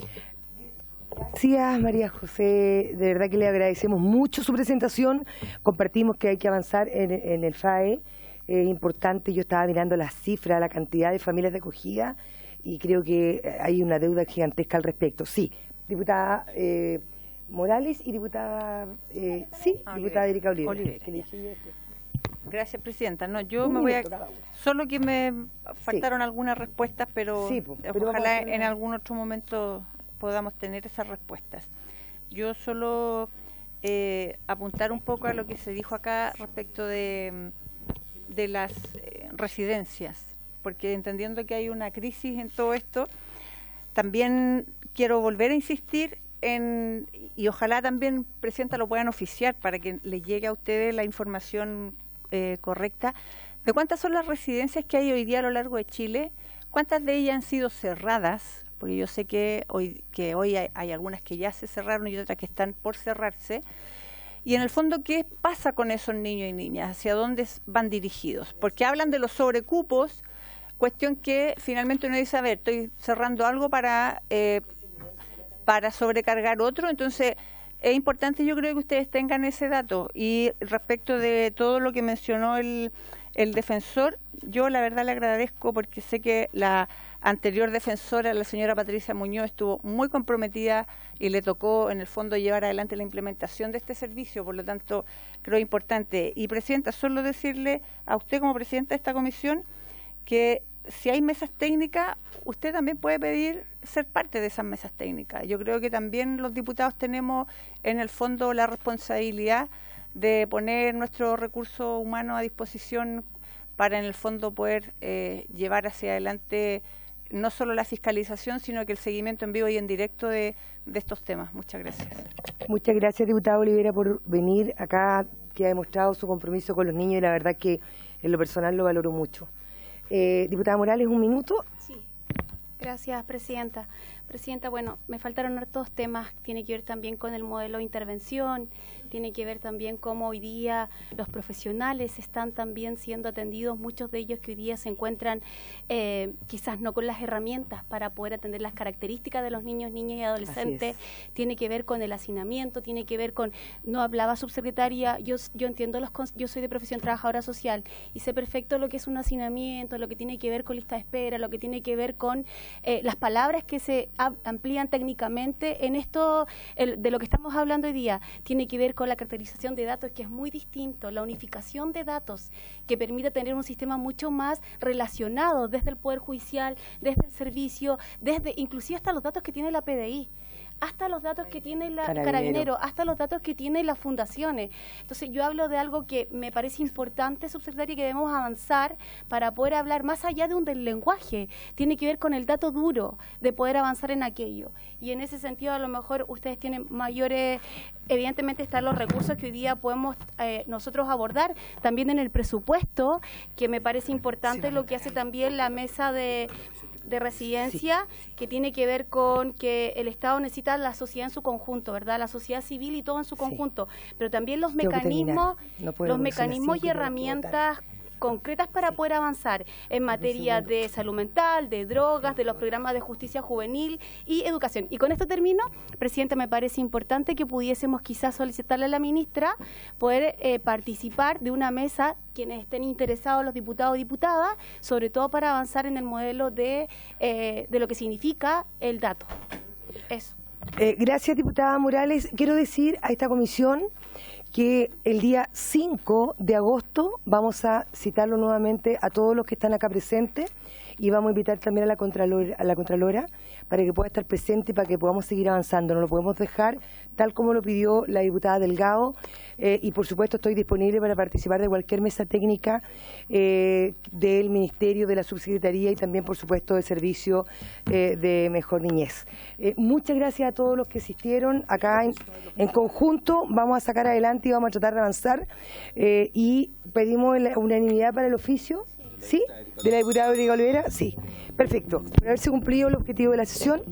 Gracias, María José. De verdad que le agradecemos mucho su presentación. Compartimos que hay que avanzar en el FAE. Es importante, yo estaba mirando las cifras, la cantidad de familias de acogida y creo que hay una deuda gigantesca al respecto. Sí, diputada Morales y diputada, diputada Erika Oliver. Gracias, presidenta. No, yo me voy a... Solo que me faltaron algunas respuestas, pero, ojalá en algún otro momento podamos tener esas respuestas. Yo solo apuntar un poco a lo que se dijo acá respecto de las residencias, porque entendiendo que hay una crisis en todo esto, también quiero volver a insistir en, y ojalá también, presidenta, lo puedan oficiar para que les llegue a ustedes la información correcta, de cuántas son las residencias que hay hoy día a lo largo de Chile, cuántas de ellas han sido cerradas, porque yo sé que hoy hay algunas que ya se cerraron y otras que están por cerrarse. Y en el fondo, ¿qué pasa con esos niños y niñas? ¿Hacia dónde van dirigidos? Porque hablan de los sobrecupos, cuestión que finalmente uno dice, a ver, estoy cerrando algo para sobrecargar otro. Entonces, es importante, yo creo que ustedes tengan ese dato. Y respecto de todo lo que mencionó el defensor, yo la verdad le agradezco porque sé que la anterior defensora, la señora Patricia Muñoz, estuvo muy comprometida y le tocó en el fondo llevar adelante la implementación de este servicio, por lo tanto creo importante. Y presidenta, solo decirle a usted como presidenta de esta comisión que si hay mesas técnicas, usted también puede pedir ser parte de esas mesas técnicas. Yo creo que también los diputados tenemos en el fondo la responsabilidad de poner nuestros recursos humanos a disposición para en el fondo poder llevar hacia adelante no solo la fiscalización, sino que el seguimiento en vivo y en directo de estos temas. Muchas gracias. Muchas gracias, diputada Olivera, por venir acá, que ha demostrado su compromiso con los niños y la verdad que en lo personal lo valoro mucho. Diputada Morales, un minuto. Sí. Gracias, presidenta. Presidenta, bueno, me faltaron hartos temas, tiene que ver también con el modelo de intervención, tiene que ver también cómo hoy día los profesionales están también siendo atendidos, muchos de ellos que hoy día se encuentran quizás no con las herramientas para poder atender las características de los niños, niñas y adolescentes, tiene que ver con el hacinamiento, tiene que ver con, no hablaba subsecretaria, yo entiendo, yo soy de profesión trabajadora social y sé perfecto lo que es un hacinamiento, lo que tiene que ver con lista de espera, lo que tiene que ver con las palabras que se amplían técnicamente en esto, de lo que estamos hablando hoy día, tiene que ver con la caracterización de datos, que es muy distinto, la unificación de datos, que permite tener un sistema mucho más relacionado desde el Poder Judicial, desde el servicio, desde inclusive hasta los datos que tiene la PDI, hasta los datos que tiene la Carabinero, hasta los datos que tiene las fundaciones. Entonces yo hablo de algo que me parece importante, subsecretaria, que debemos avanzar para poder hablar más allá de un del lenguaje, tiene que ver con el dato duro, de poder avanzar en aquello. Y en ese sentido a lo mejor ustedes tienen mayores, evidentemente están los recursos que hoy día podemos nosotros abordar, también en el presupuesto, que me parece importante lo que hace también la mesa de residencia, que tiene que ver con que el Estado necesita la sociedad en su conjunto, ¿verdad? La sociedad civil y todo en su conjunto, pero también los mecanismos, y herramientas concretas para poder avanzar en materia de salud mental, de drogas, de los programas de justicia juvenil y educación. Y con esto termino, presidenta, me parece importante que pudiésemos quizás solicitarle a la ministra poder participar de una mesa, quienes estén interesados, los diputados y diputadas, sobre todo para avanzar en el modelo de lo que significa el dato. Eso. Gracias, diputada Morales. Quiero decir a esta comisión que el día 5 de agosto vamos a citarlo nuevamente a todos los que están acá presentes y vamos a invitar también a la Contralora para que pueda estar presente y para que podamos seguir avanzando. No lo podemos dejar tal como lo pidió la diputada Delgado. y por supuesto estoy disponible para participar de cualquier mesa técnica del Ministerio, de la Subsecretaría y también por supuesto del Servicio de Mejor Niñez. Muchas gracias a todos los que asistieron acá en conjunto. Vamos a sacar adelante y vamos a tratar de avanzar y pedimos la unanimidad para el oficio. ¿Sí? ¿De la diputada Erika Olivera? Sí. Perfecto. Por haberse cumplido el objetivo de la sesión.